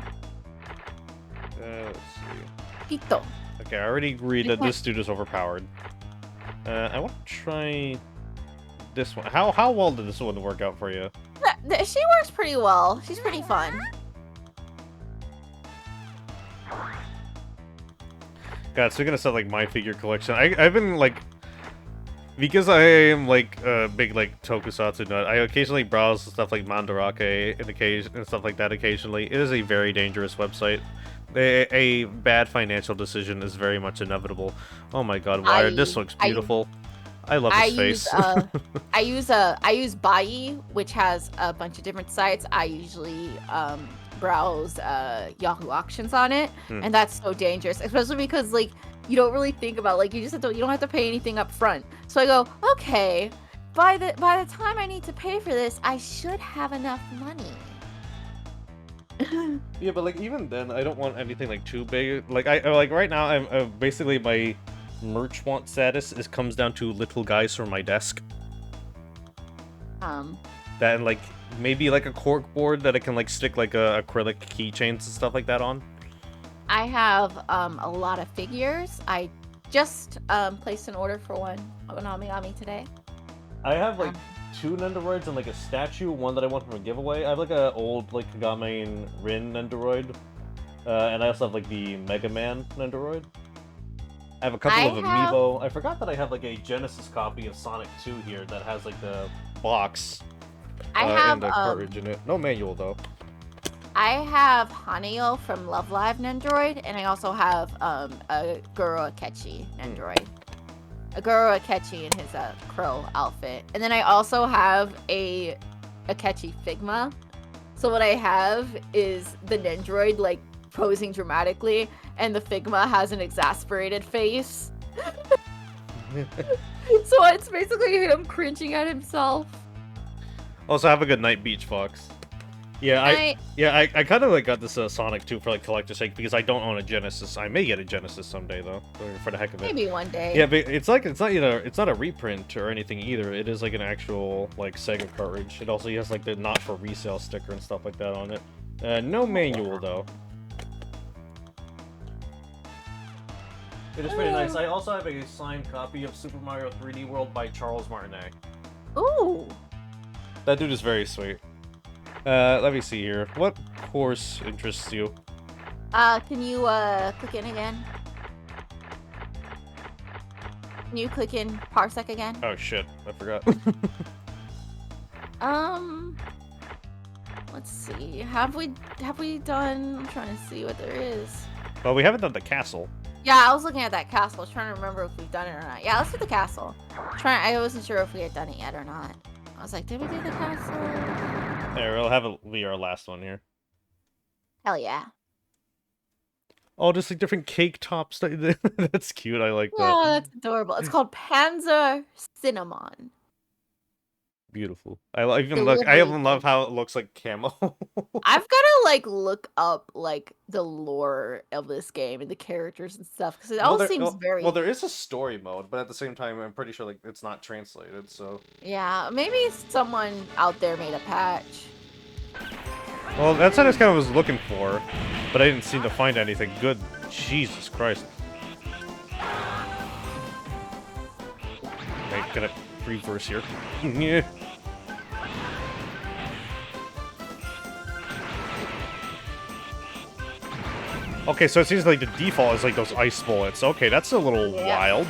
Let's see. Pito. Okay, I already agreed that this dude is overpowered. I want to try this one. How well did this one work out for you? She works pretty well. She's pretty fun. God, speaking of stuff like my figure collection, I've been like, because I am like a big like tokusatsu nut, I occasionally browse stuff like Mandarake and stuff like that occasionally. It is a very dangerous website. A bad financial decision is very much inevitable. Oh my god, Wired, this looks beautiful. I love his face. I use Bai, which has a bunch of different sites. I usually browse Yahoo auctions on it, and that's so dangerous, especially because like you don't really think about like you don't have to pay anything up front. So I go, okay, by the time I need to pay for this, I should have enough money. Yeah, but like even then, I don't want anything like too big. Like right now, I'm basically my merch want status comes down to little guys from my desk. That and like maybe like a cork board that I can like stick like acrylic keychains and stuff like that on. I have a lot of figures. I just placed an order for one of an Amigami today. I have like 2 Nendoroids and like a statue, one that I want from a giveaway. I have like a old like Kagame and Rin Nendoroid, and I also have like the Mega Man Nendoroid. I have a couple of Amiibo. I forgot that I have like a Genesis copy of Sonic 2 here that has like the box and the cartridge in it. No manual though. I have Haneo from Love Live Nendoroid, and I also have a Goro Akechi Nendoroid. A Goro Akechi in his crow outfit. And then I also have a Akechi Figma. So what I have is the Nendoroid like posing dramatically, and the Figma has an exasperated face. So it's basically him cringing at himself. Also, have a good night, Beach Fox. Yeah, I kind of like got this Sonic 2 for like collector's sake because I don't own a Genesis. I may get a Genesis someday though, for the heck of it. Maybe one day. Yeah, but it's not a reprint or anything either. It is like an actual like Sega cartridge. It also has like the not for resale sticker and stuff like that on it. No manual though. It is pretty nice. I also have a signed copy of Super Mario 3D World by Charles Martinet. Ooh. That dude is very sweet. Let me see here. What course interests you? Can you click in again? Can you click in Parsec again? Oh shit, I forgot. Let's see. Have we done? I'm trying to see what there is. Well, we haven't done the castle. Yeah, I was looking at that castle. I was trying to remember if we've done it or not. Yeah, let's do the castle. I wasn't sure if we had done it yet or not. I was like, did we do the castle? There, we'll have it be our last one here. Hell yeah. Oh, just like different cake tops. That's cute. I like that. Oh, that's adorable. It's called Panzer Cinnamon. beautiful. I even The even love little- how it looks like camo. I've gotta like look up like the lore of this game and the characters and stuff because it all seems very. Well, there is a story mode, but at the same time, I'm pretty sure like it's not translated. So. Yeah, maybe someone out there made a patch. Well, that's what I kind of was looking for, but I didn't seem to find anything good. Jesus Christ. Wait, gonna reverse here. Yeah. Okay, so it seems like the default is like those ice bullets. Okay, that's a little wild.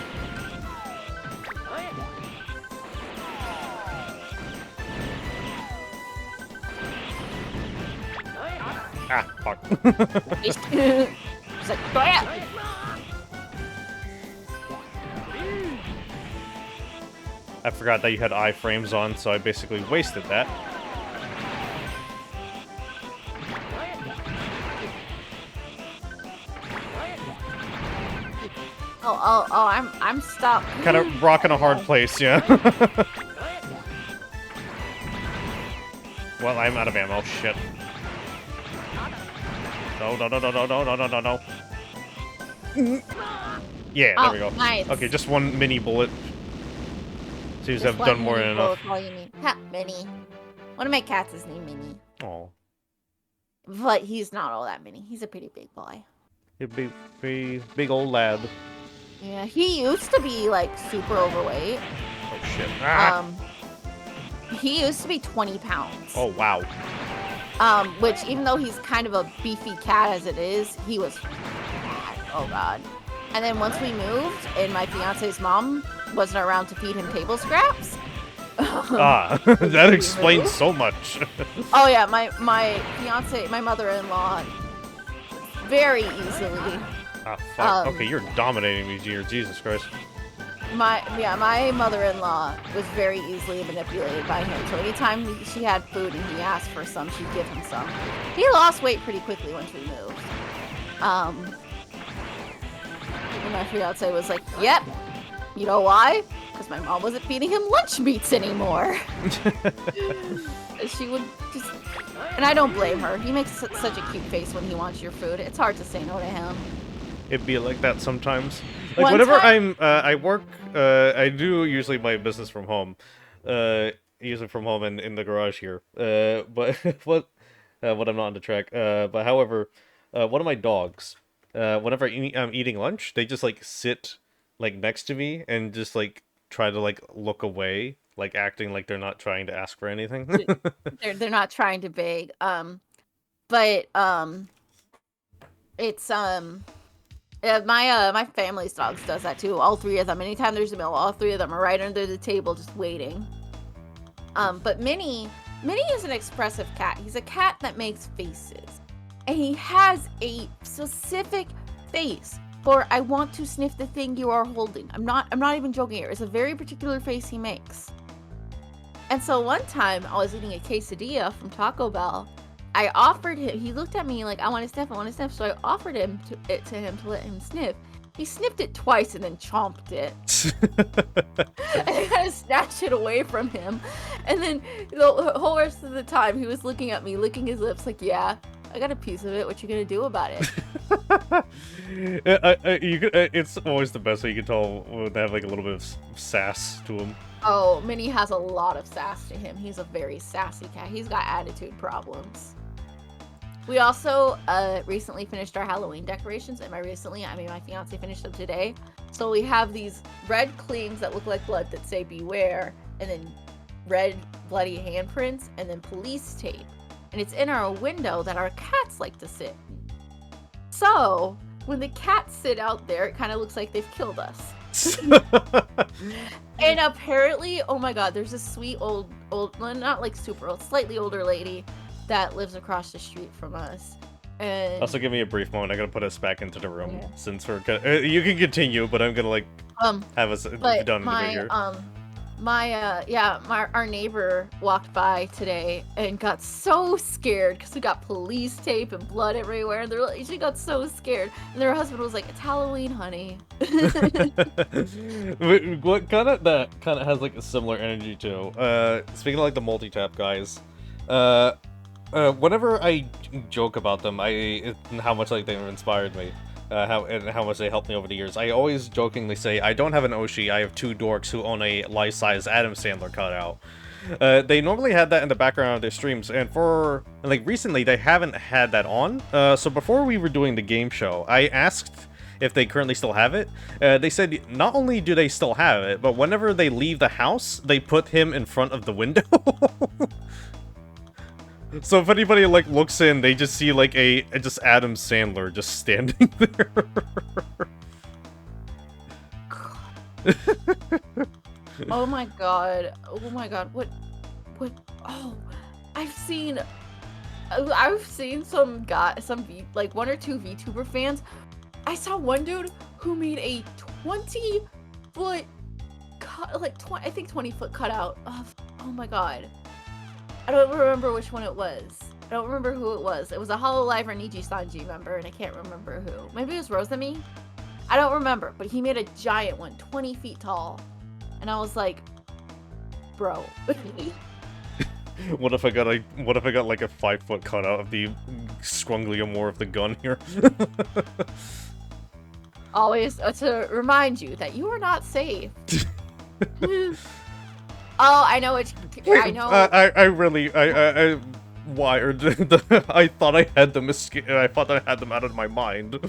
Ah, fuck. He's like, "Oh, yeah." I forgot that you had iframes on, so I basically wasted that. Oh, I'm stuck. Kind of rocking a hard place, yeah. Well, I'm out of ammo. Shit. No. Yeah, there we go. Nice. Okay, just one mini bullet. Seems to Just have done one more mini than enough. bullet, all you need. Ha, Minnie. One of my cats is named Minnie. Oh, But he's not all that mini. He's a pretty big boy. a big old lad. Yeah, he used to be like super overweight. Oh shit. Ah. He used to be 20 pounds. Oh wow. Which even though he's kind of a beefy cat as it is, he was fat. Oh god. And then once we moved, and my fiance's mom wasn't around to feed him table scraps. That explains so much. Oh yeah, my fiance, my mother-in-law, very easily. Ah, fuck. Okay, you're dominating me, dear. Jesus Christ. My mother-in-law was very easily manipulated by him. So anytime she had food and he asked for some, she'd give him some. He lost weight pretty quickly once we moved. And my fiance was like, "Yep, you know why? Because my mom wasn't feeding him lunch meats anymore." She would just, and I don't blame her. He makes such a cute face when he wants your food. It's hard to say no to him. It'd be like that sometimes. Like One whenever time- I work, I do usually my business from home. Usually from home and in the garage here. But what I'm not on the track. But however, one of my dogs, whenever I'm eating lunch, they just like sit like next to me and just like try to like look away, like acting like they're not trying to ask for anything. They're not trying to beg. But it's my family's dogs does that too. All three of them. Anytime there's a meal, all three of them are right under the table just waiting. But Minnie is an expressive cat. He's a cat that makes faces. And he has a specific face for "I want to sniff the thing you are holding." I'm not even joking here. It's a very particular face he makes. And so one time I was eating a quesadilla from Taco Bell. I offered him, he looked at me like, I want to sniff. So I offered him to him to let him sniff. He sniffed it twice and then chomped it. And I kind of snatched it away from him. And then the whole rest of the time he was looking at me, licking his lips like, "Yeah, I got a piece of it. What you gonna do about it?" It's always the best way you can tell when they have like a little bit of sass to them. Oh, Minnie has a lot of sass to him. He's a very sassy cat. He's got attitude problems. We also recently finished our Halloween decorations. And I mean my fiance finished them today. So we have these red clings that look like blood that say "Beware," and then red bloody handprints, and then police tape. And it's in our window that our cats like to sit. So when the cats sit out there, it kind of looks like they've killed us. And apparently, oh my god, there's this sweet old, well, not like super old, slightly older lady that lives across the street from us. And Also, give me a brief moment. I gotta put us back into the room since we're gonna. You can continue, but I'm gonna like have us done in the video. our neighbor walked by today and got so scared because we got police tape and blood everywhere. And she got so scared, and her husband was like, "It's Halloween, honey." What kind of has like a similar energy to? Speaking of like the multi-tap guys, whenever I joke about them, and how much like they've inspired me. How much they helped me over the years. I always jokingly say, I don't have an Oshi, I have two dorks who own a life-size Adam Sandler cutout. They normally had that in the background of their streams, and like, recently, they haven't had that on. So before we were doing the game show, I asked if they currently still have it. They said not only do they still have it, but whenever they leave the house, they put him in front of the window. So if anybody like looks in, they just see like just Adam Sandler just standing there. Oh my god! Oh my god! What? Oh, I've seen some like 1 or 2 VTuber fans. I saw one dude who made a 20-foot cut, like I think 20-foot cutout of. Oh my god! I don't remember which one it was. I don't remember who it was. It was a Hololive or Niji-Sanji member, and I can't remember who. Maybe it was Rosemi? I don't remember, but he made a giant one, 20 feet tall. And I was like, bro. What if I got like a 5-foot cutout of the scrungly Amour of the gun here? Always to remind you that you are not safe. Oh, I know which. I know. I wired. I thought I had them. I thought I had them out of my mind.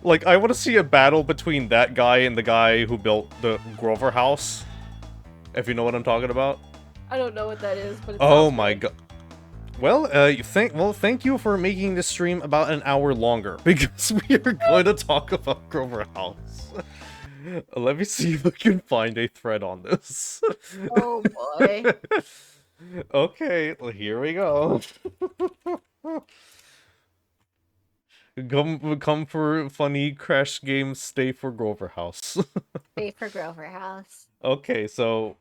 Like, I want to see a battle between that guy and the guy who built the Grover house. If you know what I'm talking about. I don't know what that is, but. Oh my god. Well, thank you for making this stream about an hour longer, because we are going to talk about Grover House. Let me see if I can find a thread on this. Oh boy. Okay, well, here we go. Come for funny crash games, stay for Grover House. Stay for Grover House. Okay, so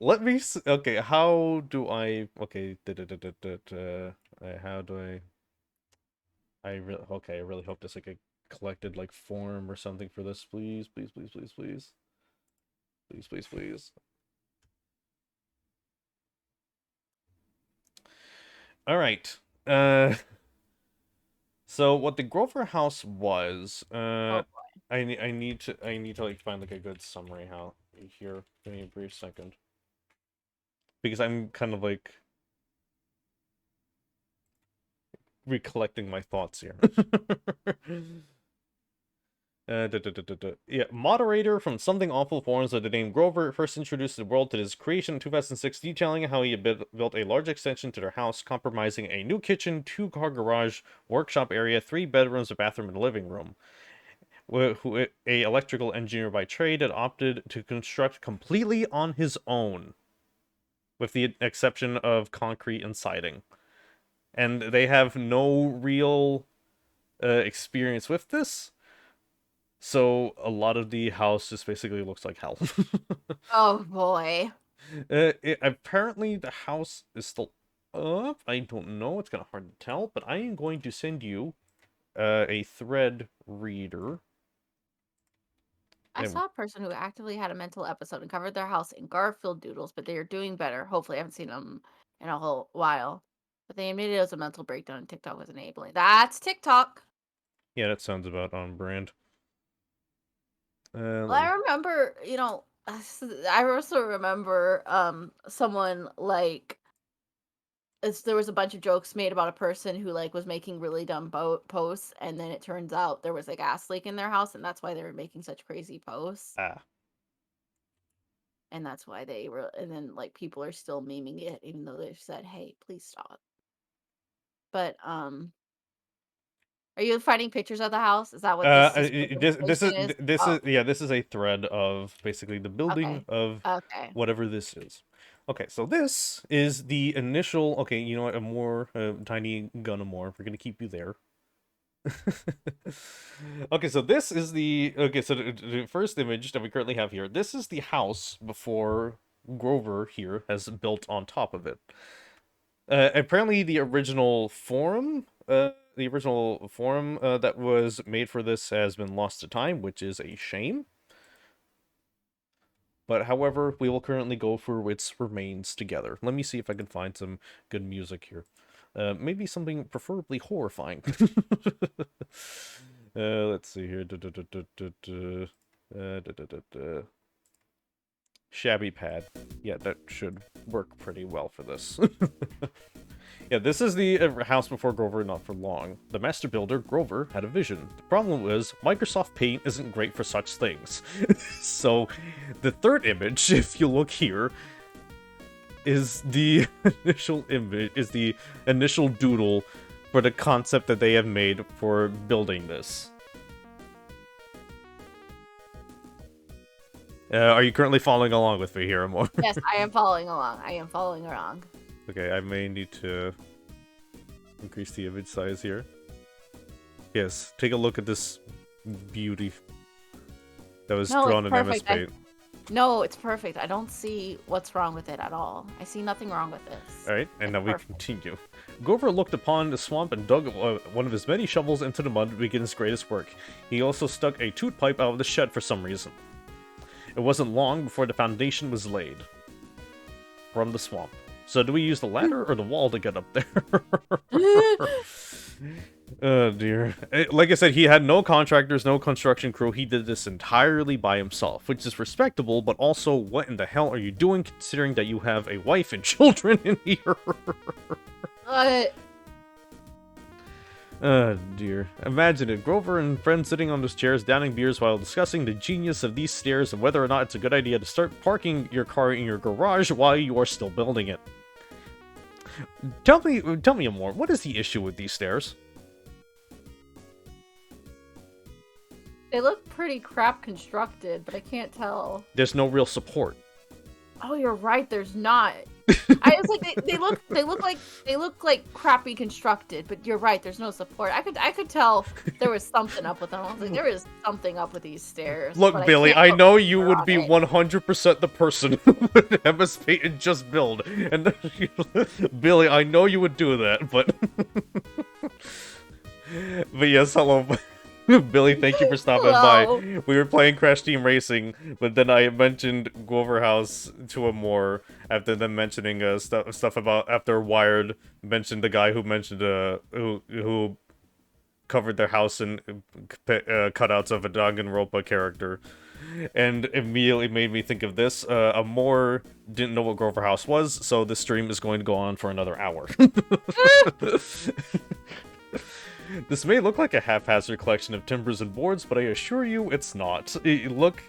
let me okay, how do I okay, how do I really hope there's like a collected like form or something for this, please. All right. So what the Grover House was, Oh boy. I need to like find like a good summary how here. Give me a brief second. Because I'm kind of like recollecting my thoughts here. Yeah, moderator from Something Awful forums of the name Grover first introduced the world to his creation in 2006, detailing how he built a large extension to their house, comprising a new kitchen, 2-car garage, workshop area, 3 bedrooms, a bathroom, and a living room. A electrical engineer by trade had opted to construct completely on his own, with the exception of concrete and siding. And they have no real experience with this. So a lot of the house just basically looks like hell. Oh boy. Apparently the house is still up. I don't know. It's kind of hard to tell. But I am going to send you a thread reader. I saw a person who actively had a mental episode and covered their house in Garfield doodles, but they are doing better. Hopefully, I haven't seen them in a whole while. But they admitted it was a mental breakdown and TikTok was enabling. That's TikTok. Yeah, that sounds about on brand. Well, I remember, I also remember someone like there was a bunch of jokes made about a person who like was making really dumb posts, and then it turns out there was a gas leak in their house, and that's why they were making such crazy posts. And that's why they were, and then like people are still memeing it, even though they've said, "Hey, please stop." But are you finding pictures of the house? Is that what this is a thread of basically the building of whatever this is. Okay, so this is the initial. Okay, you know what? A more tiny gun, Amour. We're gonna keep you there. Okay, so this is the... Okay, so the first image that we currently have here, this is the house before Grover here has built on top of it. Apparently the original forum that was made for this has been lost to time, which is a shame. But however, we will currently go through its remains together. Let me see if I can find some good music here. Maybe something preferably horrifying. Let's see here. Shabby pad. Yeah, that should work pretty well for this. Yeah, this is the house before Grover not for long. The master builder, Grover, had a vision. The problem was, Microsoft Paint isn't great for such things. So, the third image, if you look here, is the initial doodle for the concept that they have made for building this. Are you currently following along with me here, Amour? Yes, I am following along. I am following along. Okay, I may need to increase the image size here. Yes, take a look at this beauty that was drawn in MS Paint. No, it's perfect. I don't see what's wrong with it at all. I see nothing wrong with this. Alright, and now we continue. Grover looked upon the swamp and dug one of his many shovels into the mud to begin his greatest work. He also stuck a toot pipe out of the shed for some reason. It wasn't long before the foundation was laid. From the swamp. So do we use the ladder or the wall to get up there? Oh dear. Like I said, he had no contractors, no construction crew. He did this entirely by himself, which is respectable, but also, what in the hell are you doing considering that you have a wife and children in here? Oh dear. Imagine it. Grover and friends sitting on those chairs, downing beers while discussing the genius of these stairs and whether or not it's a good idea to start parking your car in your garage while you are still building it. Tell me more. What is the issue with these stairs? They look pretty crap constructed, but I can't tell. There's no real support. Oh, you're right. There's not. I was like, they look like crappy constructed, but you're right. There's no support. I could tell there was something up with them. I was like, there is something up with these stairs. Look, Billy, I know you would be 100% the person who would MS Paint and just build. And Billy, I know you would do that, but but yes, hello. Billy, thank you for stopping by. We were playing Crash Team Racing, but then I mentioned Grover House to Amour after them mentioning stuff about after Wired mentioned the guy who mentioned who covered their house in cutouts of a Danganronpa character, and immediately made me think of this. Amour didn't know what Grover House was, so this stream is going to go on for another hour. This may look like a haphazard collection of timbers and boards, but I assure you it's not. Look,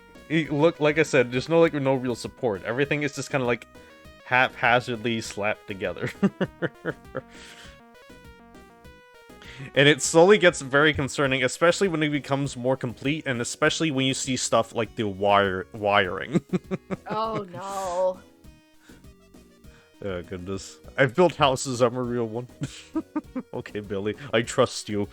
like I said, there's no real support. Everything is just kind of like haphazardly slapped together. And it slowly gets very concerning, especially when it becomes more complete, and especially when you see stuff like the wiring. Oh no. Oh, goodness. I've built houses, I'm a real one. Okay, Billy, I trust you.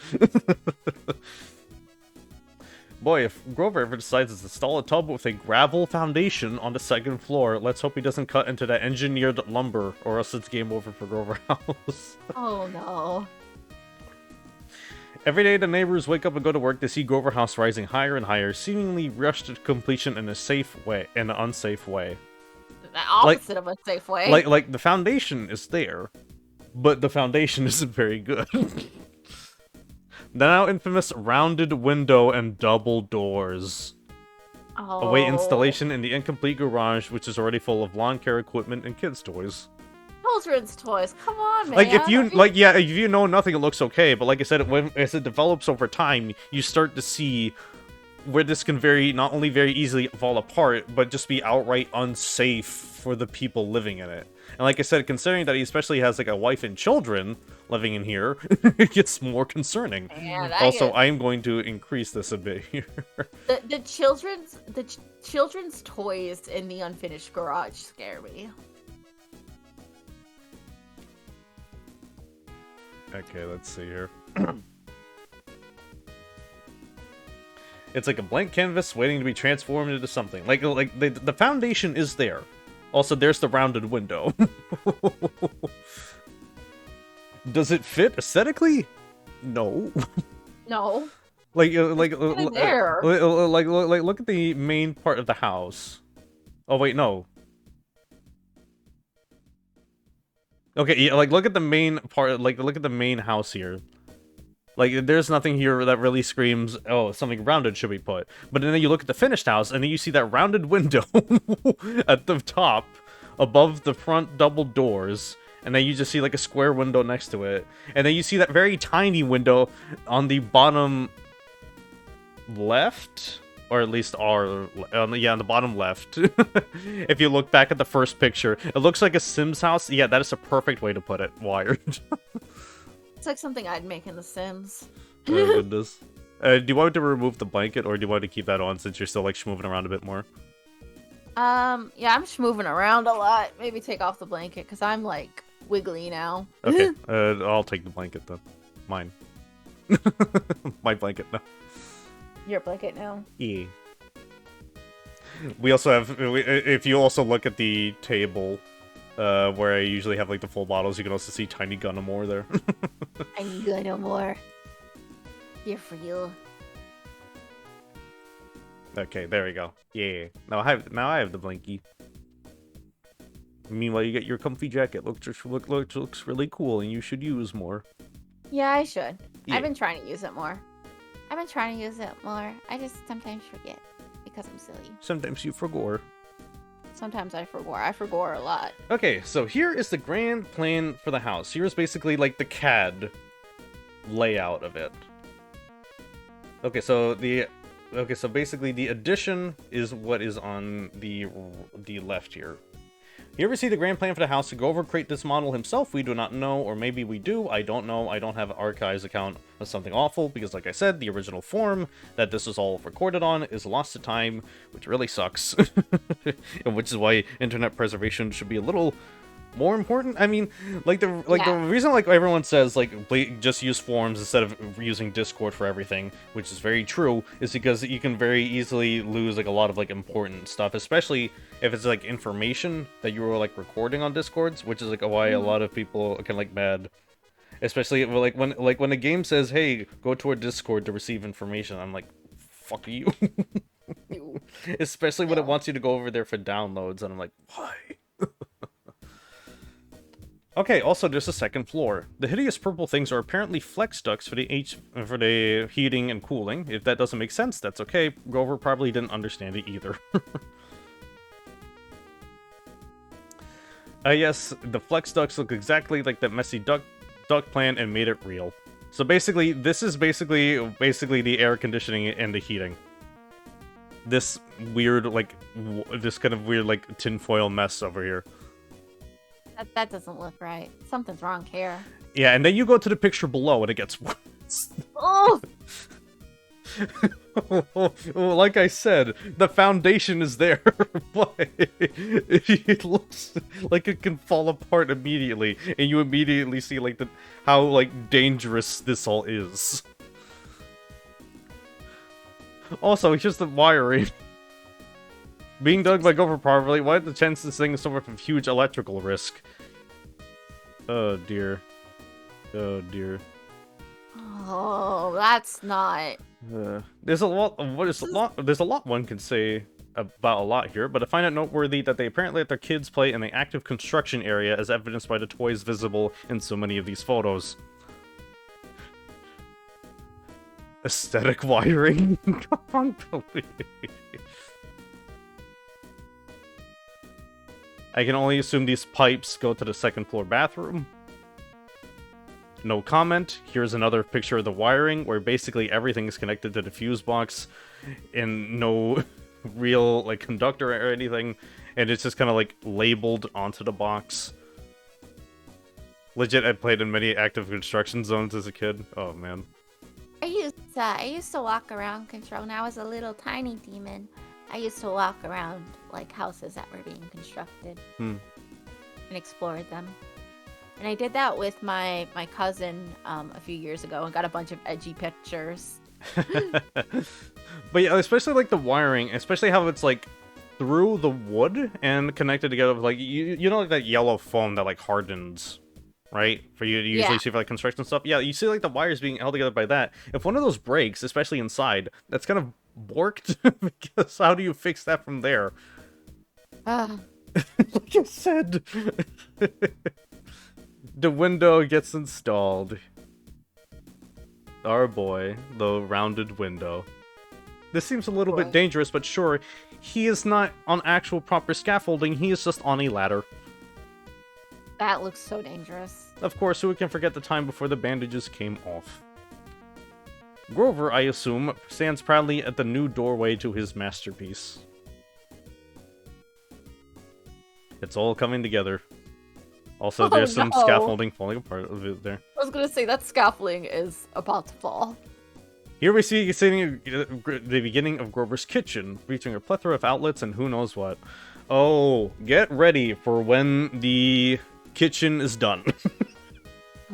Boy, if Grover ever decides to install a tub with a gravel foundation on the second floor, let's hope he doesn't cut into that engineered lumber, or else it's game over for Grover House. Oh no. Every day the neighbors wake up and go to work to see Grover House rising higher and higher, seemingly rushed to completion in an unsafe way. The opposite of a safe way. Like the foundation is there, but the foundation isn't very good. The now infamous rounded window and double doors await installation in the incomplete garage, which is already full of lawn care equipment and kids' toys. Children's toys, come on, man. Like if you know nothing, it looks okay, but like I said, as it develops over time, you start to see where this can not only very easily fall apart, but just be outright unsafe for the people living in it. And like I said, considering that he especially has like a wife and children living in here, it gets more concerning. Yeah, also, I am going to increase this a bit here. The children's toys in the unfinished garage scare me. Okay, let's see here. It's like a blank canvas waiting to be transformed into something. Like the foundation is there. Also, there's the rounded window. Does it fit aesthetically? No. No. Like There. look at the main part of the house. Oh wait, no. Okay, yeah, like look at the main part. Like look at the main house here. Like there's nothing here that really screams, oh, something rounded should be put. But then you look at the finished house, and then you see that rounded window at the top, above the front double doors. And then you just see like a square window next to it. And then you see that very tiny window on the bottom left, or at least on the bottom left. If you look back at the first picture, it looks like a Sims house. Yeah, that is a perfect way to put it. Wired. It's like something I'd make in The Sims. Oh goodness. Do you want to remove the blanket, or do you want to keep that on since you're still like moving around a bit more? Yeah, I'm just moving around a lot. Maybe take off the blanket because I'm like wiggly now. Okay, I'll take the blanket then. Mine. My blanket now. Your blanket now. Yeah. We also have, if you also look at the table, where I usually have like the full bottles, you can also see tiny Amour there. Tiny Amour. Here for you. Okay, there we go. Yeah. Now I have the blankie. Meanwhile, you get your comfy jacket. Looks really cool, and you should use more. Yeah, I should. Yeah. I've been trying to use it more. I just sometimes forget because I'm silly. Sometimes you forgot. Sometimes I forgot. I forgot a lot. Okay, so here is the grand plan for the house. Here's basically like the CAD layout of it. Okay, so basically the addition is what is on the left here. You ever see the grand plan for the house to go over create this model himself? We do not know, or maybe we do. I don't know. I don't have an archives account of something awful because, like I said, the original form that this is all recorded on is lost to time, which really sucks. And which is why internet preservation should be a little more important. I mean, the reason like everyone says like just use forums instead of using Discord for everything, which is very true, is because you can very easily lose like a lot of like important stuff, especially if it's like information that you were like recording on Discords, which is like why a lot of people can like mad, especially like when a game says, hey, go to our Discord to receive information. I'm like, fuck you. Especially when it wants you to go over there for downloads, and I'm like, why? Okay, also there's a second floor. The hideous purple things are apparently flex ducts for the heating and cooling. If that doesn't make sense, that's okay. Grover probably didn't understand it either. Yes, the flex ducts look exactly like that messy duct plan and made it real. So basically, this is basically the air conditioning and the heating. This weird, like, this kind of weird, like, tinfoil mess over here. That doesn't look right. Something's wrong here. Yeah, and then you go to the picture below and it gets worse. Oh! Like I said, the foundation is there, but it looks like it can fall apart immediately, and you immediately see like how like dangerous this all is. Also, here's the wiring. Being dug by Gopher properly, what are the chances this thing is sort of a huge electrical risk? Oh dear. Oh dear. Oh, that's not... There's a lot one can say about a lot here, but I find it noteworthy that they apparently let their kids play in the active construction area as evidenced by the toys visible in so many of these photos. Aesthetic wiring. I can only assume these pipes go to the second floor bathroom. No comment. Here's another picture of the wiring, where basically everything is connected to the fuse box, and no real like conductor or anything, and it's just kind of like labeled onto the box. Legit, I played in many active construction zones as a kid. Oh man. I used to walk around Control when I was a little tiny demon. I used to walk around like houses that were being constructed and explored them. And I did that with my cousin a few years ago and got a bunch of edgy pictures. But yeah, especially like the wiring, especially how it's like through the wood and connected together with like you know like that yellow foam that like hardens, right? For you to usually see for like construction stuff. Yeah, you see like the wires being held together by that. If one of those breaks, especially inside, that's kind of borked because how do you fix that from there? Like I said, the window gets installed. Our boy, the rounded window. This seems a little bit dangerous, but sure, he is not on actual proper scaffolding, he is just on a ladder. That looks so dangerous. Of course, who can forget the time before the bandages came off? Grover, I assume, stands proudly at the new doorway to his masterpiece. It's all coming together. Also, there's some scaffolding falling apart over there. I was gonna say, that scaffolding is about to fall. Here we see the beginning of Grover's kitchen, featuring a plethora of outlets and who knows what. Oh, get ready for when the kitchen is done.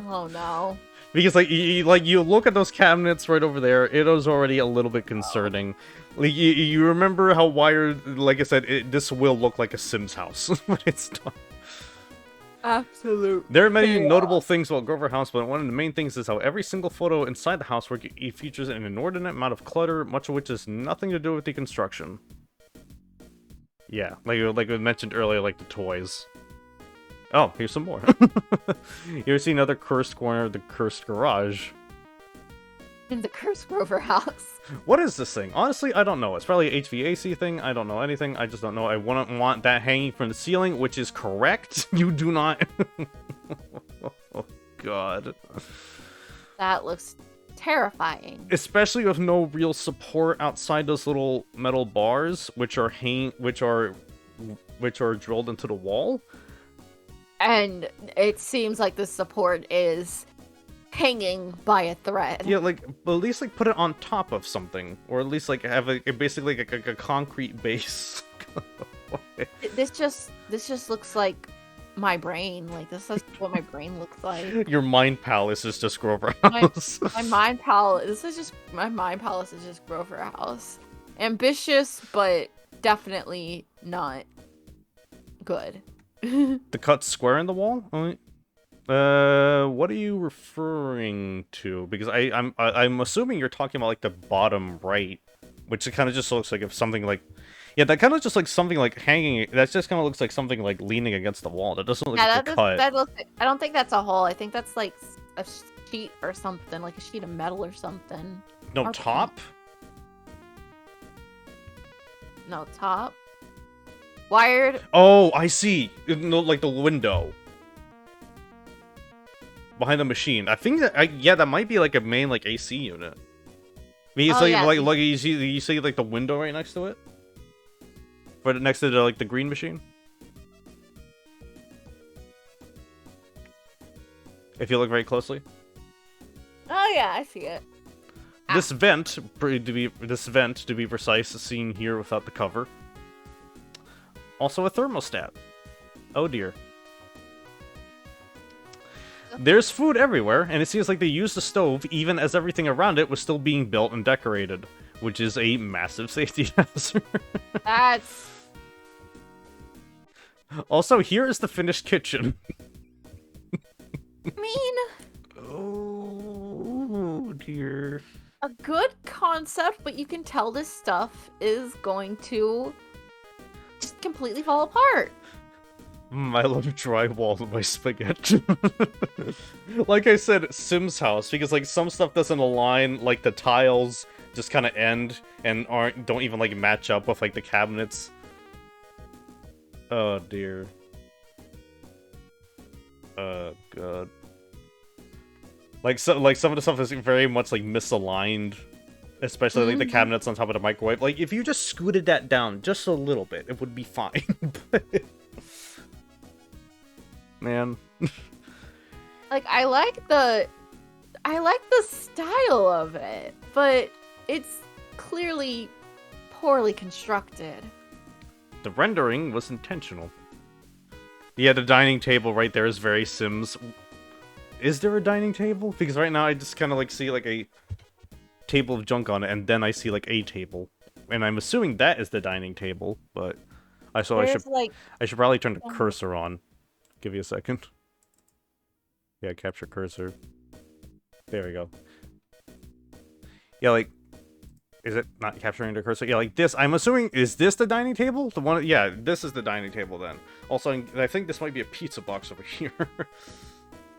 Oh no. Because like you look at those cabinets right over there, it is already a little bit concerning. Like you remember how wired, like I said, this will look like a Sims house when it's done. Absolutely. There are many notable things about Grover House, but one of the main things is how every single photo inside the house features an inordinate amount of clutter, much of which has nothing to do with the construction. Yeah, like we mentioned earlier, like the toys. Oh, here's some more. You ever see another cursed corner of the cursed garage? In the cursed Grover house. What is this thing? Honestly, I don't know. It's probably an HVAC thing. I don't know anything. I just don't know. I wouldn't want that hanging from the ceiling, which is correct. You do not. Oh, God. That looks terrifying. Especially with no real support outside those little metal bars, which are drilled into the wall. And it seems like the support is hanging by a thread. Yeah, like, but at least like put it on top of something, or at least like have basically like a concrete base. This just looks like my brain. Like, this is what my brain looks like. Your mind palace is just Grover House. My mind palace. My mind palace is just Grover House. Ambitious, but definitely not good. The cut square in the wall? What are you referring to? Because I'm assuming you're talking about like the bottom right, which it kind of just looks like if something like, yeah, that kind of just like something like hanging. That just kind of looks like something like leaning against the wall. That doesn't look like a cut. That looks. I don't think that's a hole. I think that's like a sheet or something, like a sheet of metal or something. No, or top. No, top. Wired. Oh, I see. No, like the window behind the machine. I think that yeah, that might be like a main like AC unit. I mean, it's like you see like the window right next to it, right next to the like the green machine. If you look very closely. Oh yeah, I see it. This vent, to be precise, is seen here without the cover. Also a thermostat. Oh dear. There's food everywhere, and it seems like they used the stove even as everything around it was still being built and decorated, which is a massive safety hazard. That's... Also, here is the finished kitchen. I mean... Oh dear. A good concept, but you can tell this stuff is going to just completely fall apart. I love drywall in my spaghetti. Like I said, Sims house, because like some stuff doesn't align, like the tiles just kind of end and don't even like match up with like the cabinets. Oh dear. Oh god. Like some of the stuff is very much like misaligned, especially like the cabinets on top of the microwave. Like if you just scooted that down just a little bit, it would be fine. Man. Like I like the style of it, but it's clearly poorly constructed. The rendering was intentional. Yeah, the dining table right there is very Sims. Is there a dining table? Because right now I just kind of like see like a table of junk on it, and then I see like a table, and I'm assuming that is the dining table. But I should like probably turn the cursor on. Give you a second. Yeah, capture cursor. There we go. Yeah, like, is it not capturing the cursor? Yeah, like this. I'm assuming, is this the dining table? The one, yeah, this is the dining table then. Also, I think this might be a pizza box over here.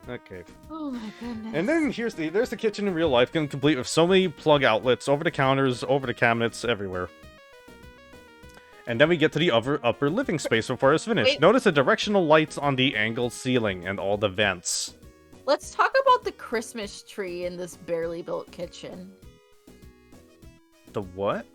Okay. Oh my goodness. And then there's the kitchen in real life, complete with so many plug outlets over the counters, over the cabinets, everywhere. And then we get to the upper living space before it's finished. Wait. Notice the directional lights on the angled ceiling and all the vents. Let's talk about the Christmas tree in this barely built kitchen. The what?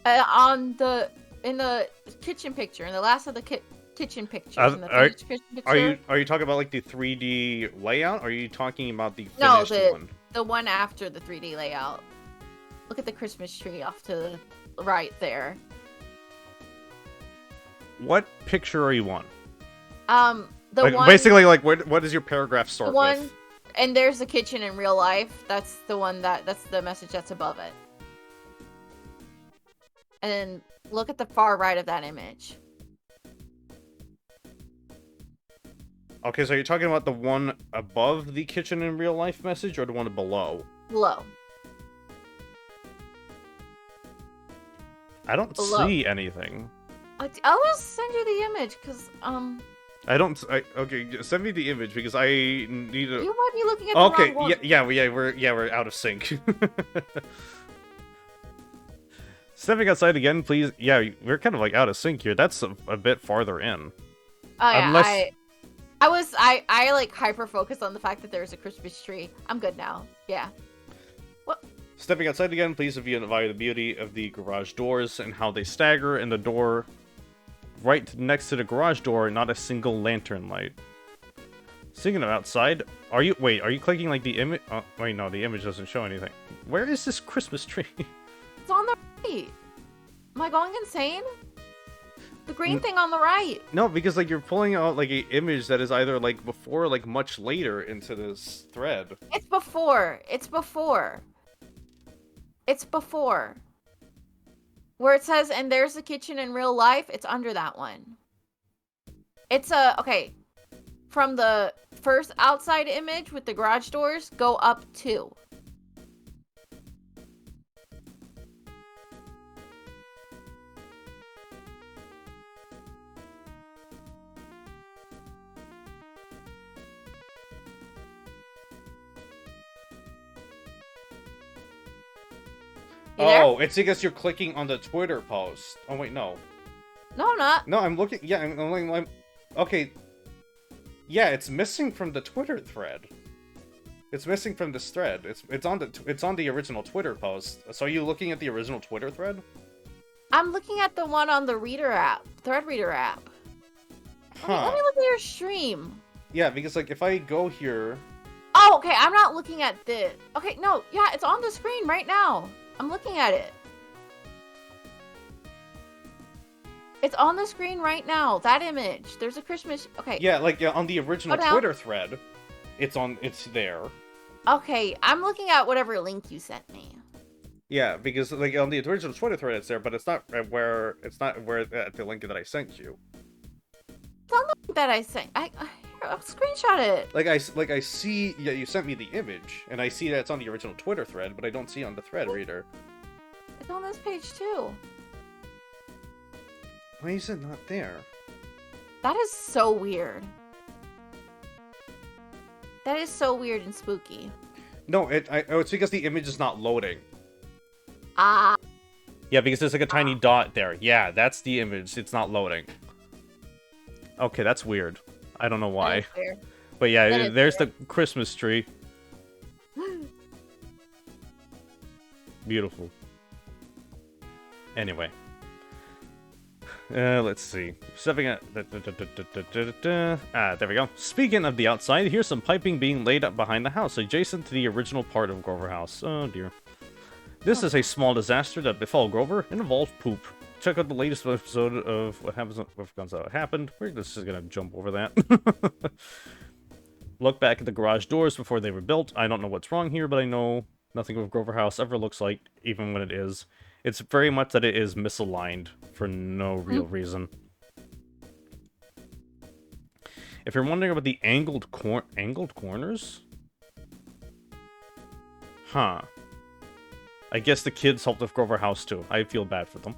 In the kitchen picture, in the last of the kitchen pictures, in the finished kitchen picture. Are you talking about like the 3D layout? Or are you talking about the finished one? The one after the 3D layout. Look at the Christmas tree off to the right there. What picture are you on? The like, one basically, like, what does your paragraph start the one, with? And there's the kitchen in real life. That's the one that's the message that's above it. And then look at the far right of that image. Okay, so you're talking about the one above the kitchen in real life message, or the one below? Below. I don't see anything. I'll just send you the image, because, okay, send me the image, because I need to... You might be looking at the wrong one. Yeah, we're out of sync. Stepping outside again, please. Yeah, we're kind of like out of sync here. That's a bit farther in. Oh yeah, Unless... I like hyper focused on the fact that there's a Christmas tree. I'm good now. Yeah. What? Stepping outside again, please view the beauty of the garage doors and how they stagger, and the door right next to the garage door, not a single lantern light. Speaking of outside, are you clicking like the image? Oh, wait, no, the image doesn't show anything. Where is this Christmas tree? It's on the right. Am I going insane? The green thing on the right. No, because like you're pulling out like an image that is either like before or like much later into this thread. It's before. It's before. It's before. Where it says, and there's the kitchen in real life, it's under that one. It's okay. From the first outside image with the garage doors, go up 2. Oh, it's because you're clicking on the Twitter post. Oh wait, no. No, I'm not. No, I'm looking. Yeah, I'm okay. Yeah, it's missing from the Twitter thread. It's missing from this thread. It's on the original Twitter post. So are you looking at the original Twitter thread? I'm looking at the one on the Reader app, Thread Reader app. Huh. Let me look at your stream. Yeah, because like if I go here. Oh, okay. I'm not looking at this. Okay, no. Yeah, it's on the screen right now. I'm looking at it. It's on the screen right now. That image. There's a Christmas. Okay. Yeah, like on the original Twitter thread, it's there. Okay, I'm looking at whatever link you sent me. Yeah, because like on the original Twitter thread, it's there, but it's not where the link that I sent you. It's on the link that I sent. I'll screenshot it. Like I see. Yeah, you sent me the image, and I see that it's on the original Twitter thread, but I don't see it on the thread reader. It's on this page too. Why is it not there? That is so weird. That is so weird and spooky. No, it's because the image is not loading. Ah. Yeah, because there's like a tiny dot there. Yeah, that's the image. It's not loading. Okay, that's weird. I don't know why. But yeah, there's the Christmas tree. Beautiful. Anyway. Let's see. Stepping at... there we go. Speaking of the outside, here's some piping being laid up behind the house, adjacent to the original part of Grover House. Oh dear. This is a small disaster that befell Grover and involved poop. Check out the latest episode of What Happens When It Happened. We're just gonna jump over that. Look back at the garage doors before they were built. I don't know what's wrong here, but I know nothing of Grover House ever looks like, even when it is. It's very much that it is misaligned for no real reason. If you're wondering about the angled corners? Huh. I guess the kids helped with Grover House too. I feel bad for them.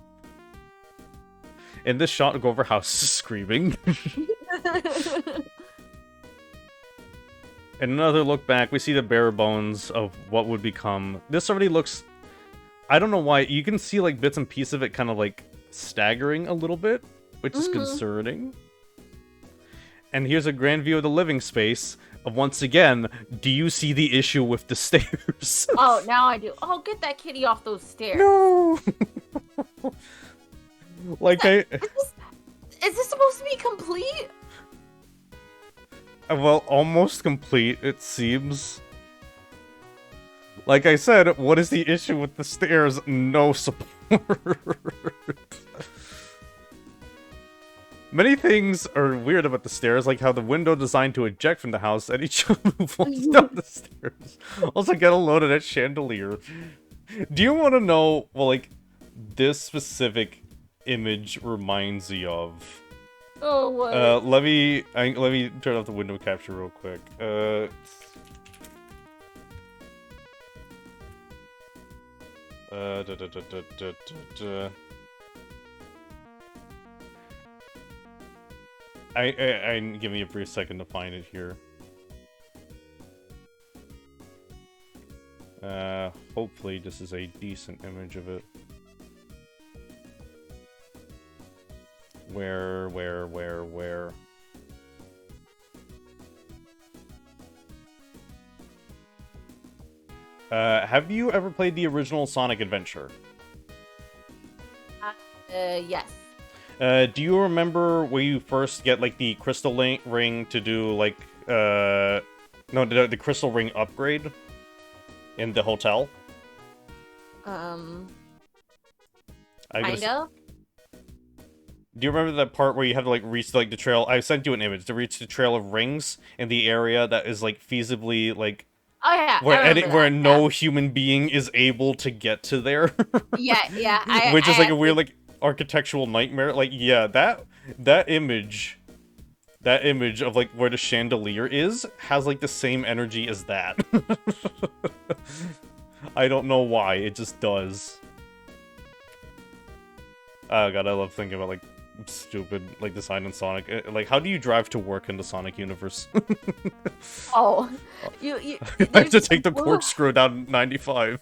In this shot, Grover House is screaming. In another look back, we see the bare bones of what would become. This already looks... I don't know why. You can see like bits and pieces of it kind of like staggering a little bit, which is concerning. And here's a grand view of the living space. Once again, do you see the issue with the stairs? Oh, now I do. Oh, get that kitty off those stairs. No! Like, Is this supposed to be complete? Well, almost complete, it seems. Like I said, what is the issue with the stairs? No support. Many things are weird about the stairs, like how the window designed to eject from the house and each other falls down the stairs. Also, get a load of that chandelier. Do you want to know what, like, this specific image reminds you of? Oh, what? Let me turn off the window capture real quick. Give me a brief second to find it here. Hopefully this is a decent image of it. Where? Have you ever played the original Sonic Adventure? Yes. Do you remember where you first get, like, the crystal ring to do, like, no, the crystal ring upgrade in the hotel? Kind Do of. you remember that part where you have to, like, reach, like, the trail? I sent you an image to reach the trail of rings in the area that is, like, feasibly, like... Oh, yeah. Where no human being is able to get to there. Yeah. Which is, like, a weird, like, architectural nightmare. Like, yeah, that image of, like, where the chandelier is has, like, the same energy as that. I don't know why, it just does. Oh god, I love thinking about, like, stupid, like, design in Sonic. Like, how do you drive to work in the Sonic universe? Oh, you I have to take the corkscrew down 95.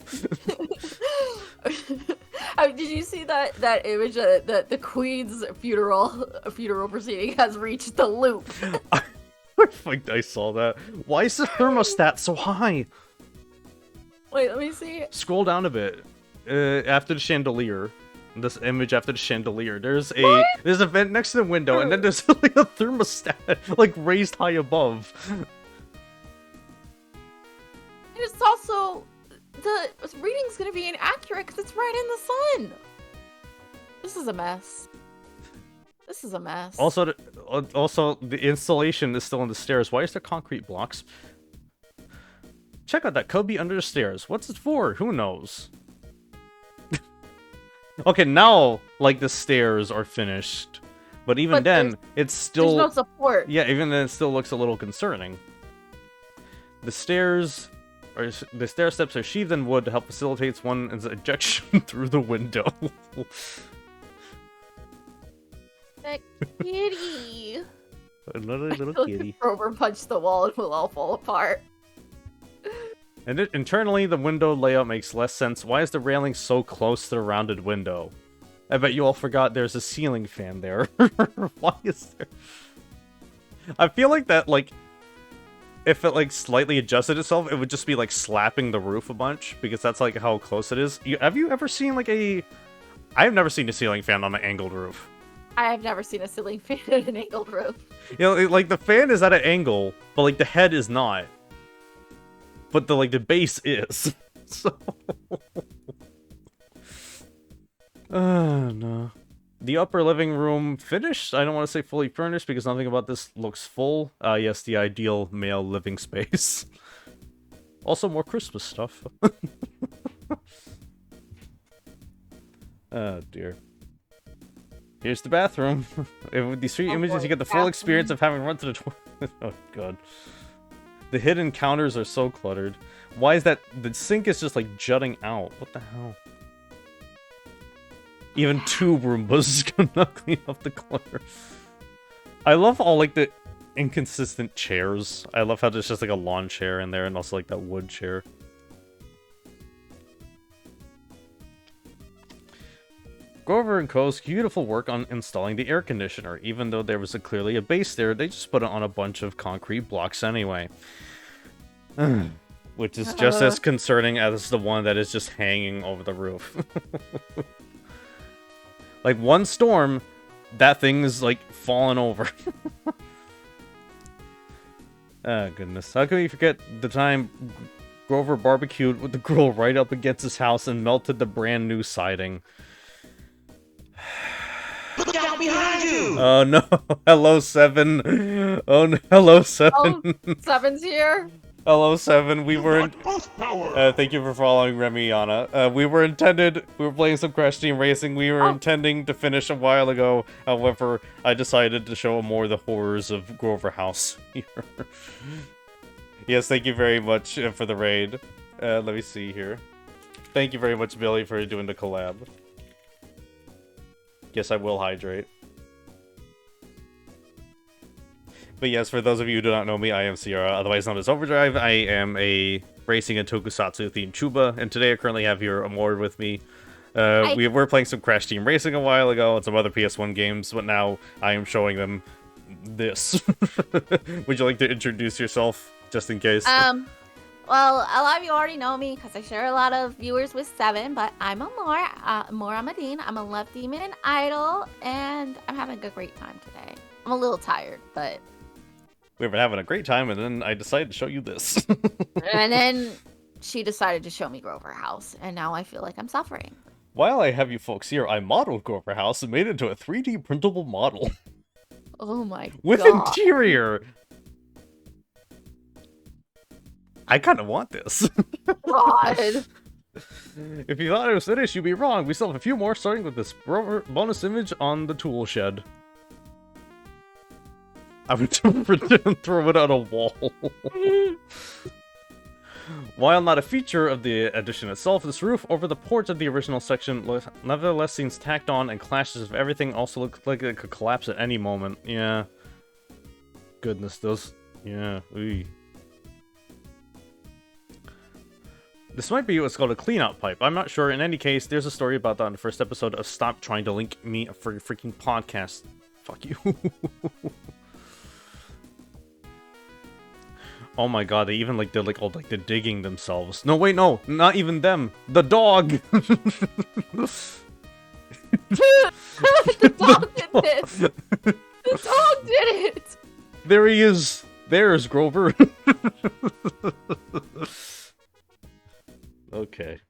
Did you see that image that the Queen's funeral proceeding has reached the loop? I think I saw that. Why is the thermostat so high? Wait, let me see. Scroll down a bit. After the chandelier. This image after the chandelier. There's a vent next to the window, and then there's like a thermostat like raised high above. And it's also the reading's gonna be inaccurate because it's right in the sun. This is a mess. Also, the installation is still on the stairs. Why is there concrete blocks? Check out that cubby under the stairs. What's it for? Who knows? Okay, now, like, the stairs are finished. But even then, it's still... There's no support. Yeah, even then, it still looks a little concerning. The stair steps are sheathed in wood to help facilitate one's ejection through the window. That kitty. Another little kitty. Grover punched the wall and will all fall apart. And internally, the window layout makes less sense. Why is the railing so close to the rounded window? I bet you all forgot there's a ceiling fan there. Why is there... I feel like that, like, if it, like, slightly adjusted itself, it would just be, like, slapping the roof a bunch, because that's, like, how close it is. Have you ever seen, like, I've never seen a ceiling fan on an angled roof. I have never seen a ceiling fan on an angled roof. You know, like, the fan is at an angle, but, like, the head is not. But the base is. So no. The upper living room finished. I don't want to say fully furnished because nothing about this looks full. Yes, the ideal male living space. Also, more Christmas stuff. Oh, dear. Here's the bathroom. With these 3 images, you get the full experience of having run to the toilet. Oh, God. The hidden counters are so cluttered. Why is that? The sink is just, like, jutting out. What the hell? Even 2 Roombas cannot clean up the clutter. I love all, like, the inconsistent chairs. I love how there's just, like, a lawn chair in there and also, like, that wood chair. Grover & Co.'s beautiful work on installing the air conditioner. Even though there was clearly a base there, they just put it on a bunch of concrete blocks anyway. Which is just as concerning as the one that is just hanging over the roof. Like, one storm, that thing is, like, falling over. Oh, goodness. How can we forget the time Grover barbecued with the grill right up against his house and melted the brand new siding? Look out behind you! Oh no, hello 7. Oh no, hello 7. Oh, 7's here. Hello 7, we were thank you for following Remiana. We were playing some Crash Team Racing. We were intending to finish a while ago. However, I decided to show more the horrors of Grover House here. Yes, thank you very much for the raid. Let me see here. Thank you very much, Billy, for doing the collab. Yes, I will hydrate. But yes, for those of you who do not know me, I am Sierra, otherwise known as Overdrive. I am a racing and tokusatsu themed chuba, and today I currently have here Amour with me. We were playing some Crash Team Racing a while ago and some other PS1 games, but now I am showing them this. Would you like to introduce yourself, just in case? Well, a lot of you already know me because I share a lot of viewers with 7, but I'm Amour, Amour Amadine. I'm a love demon and idol, and I'm having a great time today. I'm a little tired, but... We've been having a great time, and then I decided to show you this. And then she decided to show me Grover House, and now I feel like I'm suffering. While I have you folks here, I modeled Grover House and made it into a 3D printable model. Oh my god. With interior! I kind of want this. God. If you thought it was finished, you'd be wrong. We still have a few more, starting with this bonus image on the tool shed. I would throw it on a wall. While not a feature of the edition itself, this roof over the porch of the original section nevertheless seems tacked on, and clashes of everything also look like it could collapse at any moment. Yeah. Goodness, those... Yeah. Ooh. This might be what's called a clean-out pipe. I'm not sure. In any case, there's a story about that in the first episode of Stop Trying to Link Me for your freaking podcast. Fuck you. Oh my god, they even like did like all like the digging themselves. No, wait, no, not even them. The dog. The dog did this. The dog did it. There he is. There's Grover. Okay.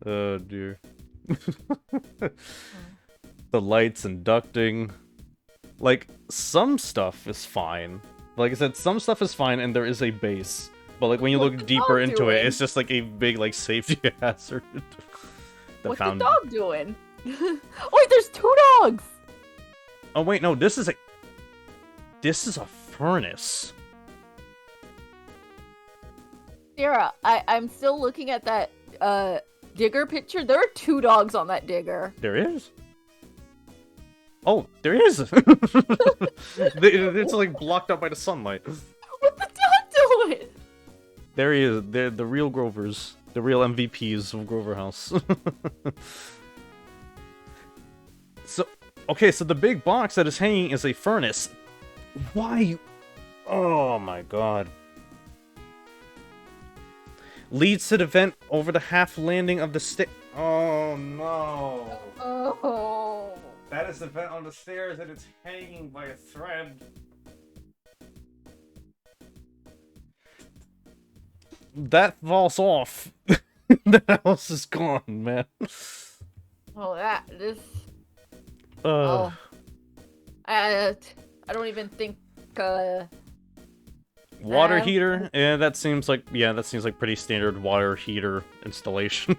Oh dear. The lights and ducting. Like, some stuff is fine. Like I said, some stuff is fine and there is a base. But like when you look deeper into it, it's just like a big like safety hazard. What's the dog doing? Oh wait, there's 2 dogs! Oh wait, no, this is a furnace. Sarah, I'm still looking at that digger picture. There are 2 dogs on that digger. There is? Oh, there is! It's like blocked out by the sunlight. What's the dog doing? There he is. They're the real Grovers. The real MVPs of Grover House. So, okay, so the big box that is hanging is a furnace. Why? Oh my god. Leads to the vent over the half landing of the stick. Oh no. Oh. That is the vent on the stairs and it's hanging by a thread. That falls off. The house is gone, man. Oh, this. Oh. I don't even think. Water heater, yeah, that seems like pretty standard water heater installation.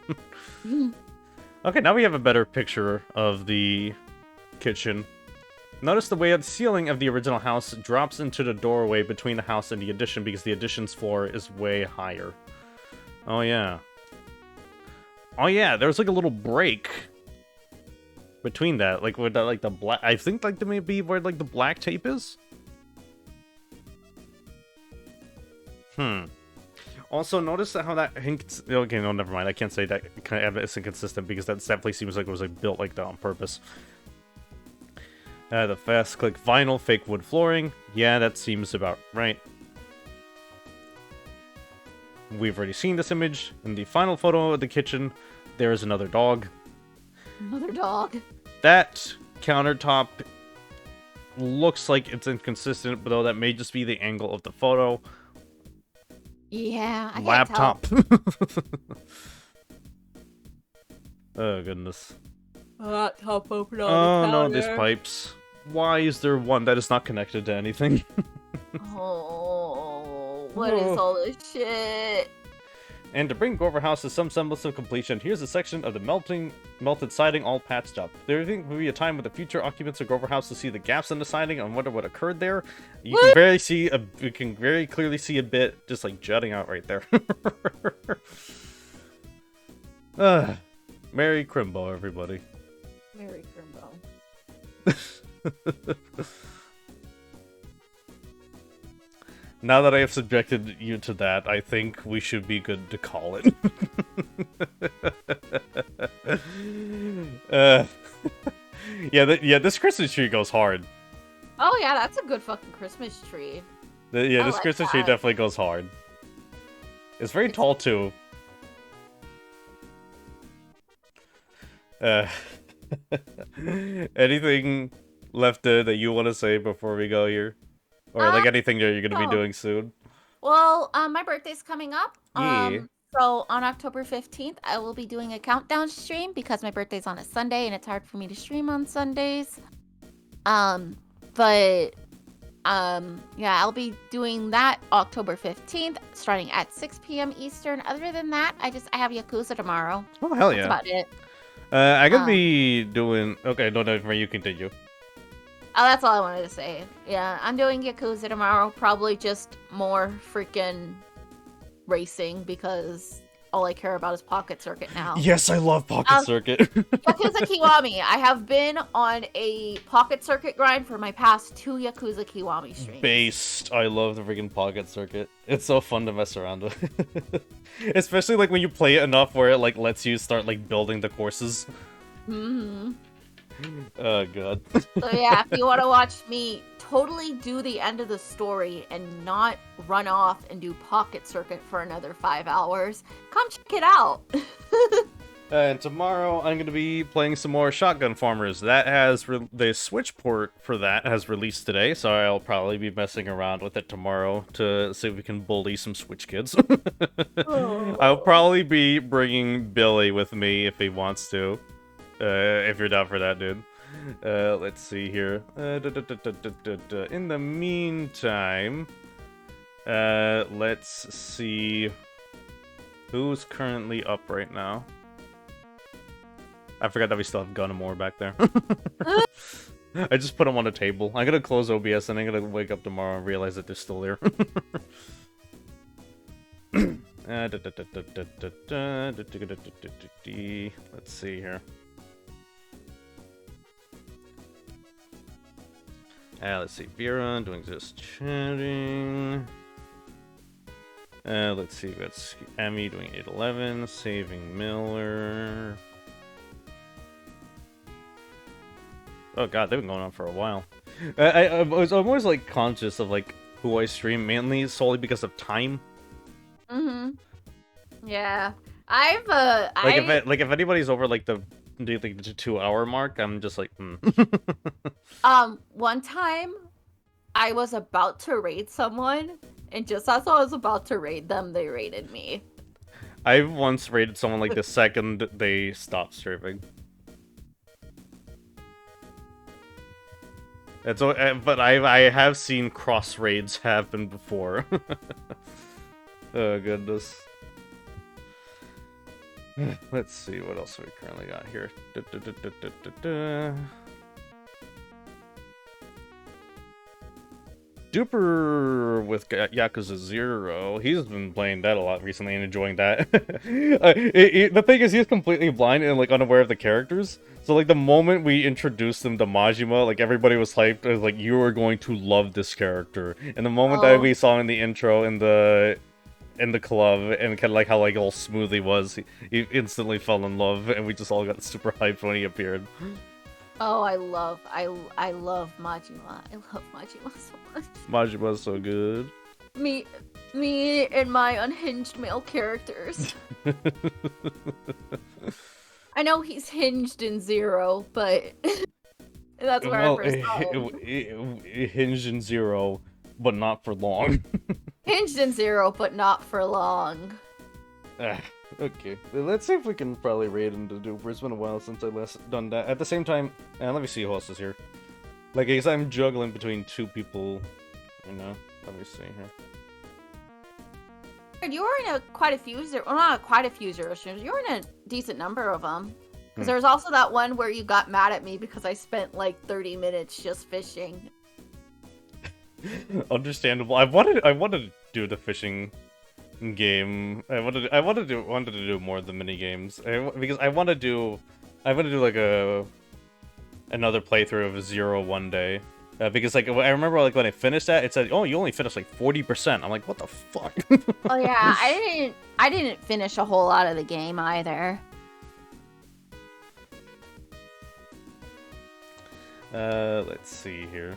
Okay, now we have a better picture of the kitchen. Notice the way the ceiling of the original house drops into the doorway between the house and the addition because the addition's floor is way higher. Oh yeah. Oh yeah, there's like a little break between that, like with like the black. I think like that may be where like the black tape is. Also, notice how that okay, no, never mind. I can't say that kind of is inconsistent because that definitely seems like it was like built like that on purpose. The fast click vinyl fake wood flooring. Yeah, that seems about right. We've already seen this image. In the final photo of the kitchen, there is another dog. Another dog. That countertop looks like it's inconsistent, but though that may just be the angle of the photo. Yeah, I Laptop. can't tell. Oh, goodness. Laptop open on Oh, the no, counter. these pipes. Why is there one that is not connected to anything? Oh, what is all this shit? And to bring Grover House to some semblance of completion, here's a section of the melted siding all patched up. There will be a time with the future occupants of Grover House to see the gaps in the siding and wonder what occurred there. You can very clearly see a bit just like jutting out right there. Merry Crimbo, everybody. Merry Crimbo. Now that I have subjected you to that, I think we should be good to call it. Yeah, this Christmas tree goes hard. Oh yeah, that's a good fucking Christmas tree. This like Christmas tree that. definitely goes hard. It's very tall too. Anything left that you want to say before we go here? Or like anything that you're going to be doing soon? Well, my birthday's coming up. Yeah. So on October 15th, I will be doing a countdown stream because my birthday's on a Sunday and it's hard for me to stream on Sundays. Yeah, I'll be doing that October 15th, starting at 6 p.m. Eastern. Other than that, I have Yakuza tomorrow. Oh, hell yeah. That's about it. I could be doing... Okay, no, you continue. Oh, that's all I wanted to say. Yeah, I'm doing Yakuza tomorrow. Probably just more freaking racing because all I care about is Pocket Circuit now. Yes, I love Pocket Circuit. Yakuza Kiwami. I have been on a Pocket Circuit grind for my past 2 Yakuza Kiwami streams. Based. I love the freaking Pocket Circuit. It's so fun to mess around with. Especially like when you play it enough where it like lets you start like building the courses. Mm-hmm. Oh god. So yeah, if you want to watch me totally do the end of the story and not run off and do Pocket Circuit for another 5 hours, come check it out. And tomorrow I'm going to be playing some more Shotgun Farmers. That has the Switch port for that has released today, so I'll probably be messing around with it tomorrow to see if we can bully some Switch kids. I'll probably be bringing Billy with me if he wants to. If you're down for that, dude. Let's see here. In the meantime, let's see who's currently up right now. I forgot that we still have Gun and More back there. I just put them on the table. I'm gonna close OBS and I'm gonna wake up tomorrow and realize that they're still there. Let's see here. Let's see, Vera doing just chatting. Let's see, we got Emmy doing 811, saving Miller. Oh god, they've been going on for a while. I'm always like conscious of like who I stream, mainly solely because of time. Mm-hmm. Yeah, if anybody's over like the 2-hour mark, I'm just like, One time, I was about to raid someone, and just as I was about to raid them, they raided me. I've once raided someone like the second they stopped streaming. It's but I have seen cross raids happen before. Oh goodness. Let's see what else we currently got here. Duper with Yakuza 0. He's been playing that a lot recently and enjoying that. The thing is, he's completely blind and like unaware of the characters. So like the moment we introduced him to Majima, like everybody was hyped. It was like, you are going to love this character. And the moment that we saw him in the intro in the club and kind of like how like all smooth he was, he instantly fell in love, and we just all got super hyped when he appeared. Oh, I love Majima. I love Majima so much. Majima's so good. Me and my unhinged male characters. I know he's hinged in Zero, but that's where I first saw him. Hinged in Zero, but not for long. Hinged in Zero, but not for long. Okay, let's see if we can probably raid into Duper. It's been a while since I last done that. At the same time, let me see who else is here. Like, I guess I'm juggling between two people, you know. Let me see here. You were in quite a few zero streams. You were in a decent number of them. Because there was also that one where you got mad at me because I spent like 30 minutes just fishing. Understandable. I wanted to do the fishing game. I wanted to do more of the mini games because I want to do like another playthrough of Zero one day. Because like I remember like when I finished that, it said, "Oh, you only finished like 40%." I'm like, "What the fuck?" Oh yeah, I didn't finish a whole lot of the game either. Let's see here.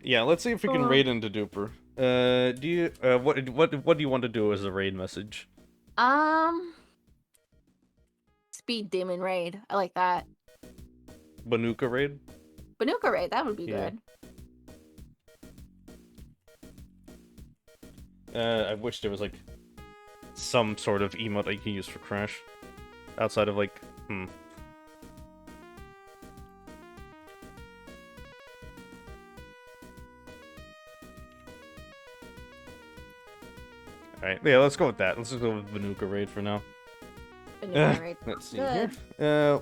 Yeah, let's see if we can raid into Duper. Do you what do you want to do as a raid message? Speed demon raid. I like that. Banuka raid? Banuka raid, that would be good. I wish there was like some sort of emote I can use for Crash. Outside of like Alright, yeah, let's go with that. Let's just go with Banuka raid for now. Raid. Let's see here.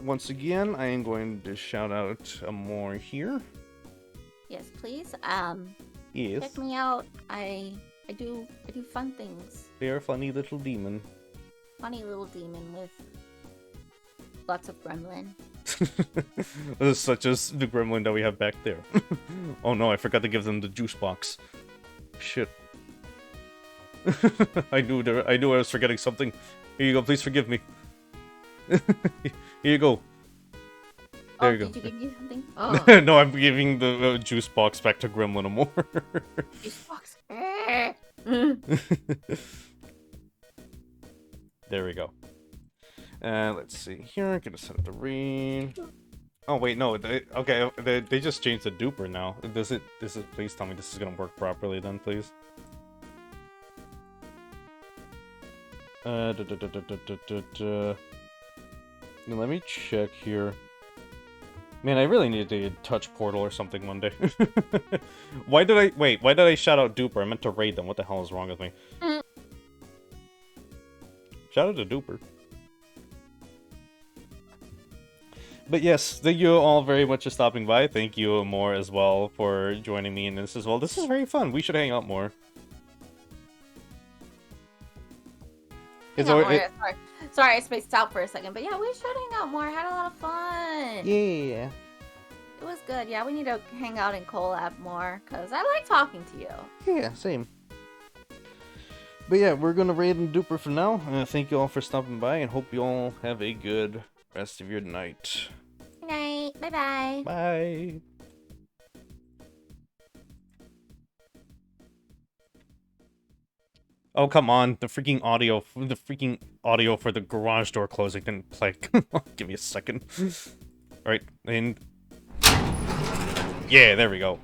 Once again, I am going to shout out Amour here. Yes, please. Yes. Check me out. I do fun things. They're a funny little demon. Funny little demon with lots of gremlin. Such as the gremlin that we have back there. Oh no, I forgot to give them the juice box. Shit. I knew I was forgetting something. Here you go, please forgive me. Here you go. There you go. Did you give me something? Oh. No, I'm giving the juice box back to Gremlin Amour. Juice box. There we go. Let's see here. I'm gonna set up the raid. Oh wait, no. They just changed the duper now. Please tell me this is gonna work properly then, please. Let me check here. Man, I really need to touch Portal or something one day. Why did I shout out Duper? I meant to raid them. What the hell is wrong with me? Shout out to Duper. But yes, thank you all very much for stopping by. Thank you, Amour, as well, for joining me in this as well. This is very fun. We should hang out more. Sorry, I spaced out for a second, but yeah, we should hang out more. I had a lot of fun. Yeah. It was good. Yeah, we need to hang out and collab more, because I like talking to you. Yeah, same. But yeah, we're going to raid and Duper for now. Thank you all for stopping by, and hope you all have a good rest of your night. Good night. Bye-bye. Bye. Oh, come on. The freaking audio for the garage door closing didn't play. Give me a second. Alright, and... Yeah, there we go.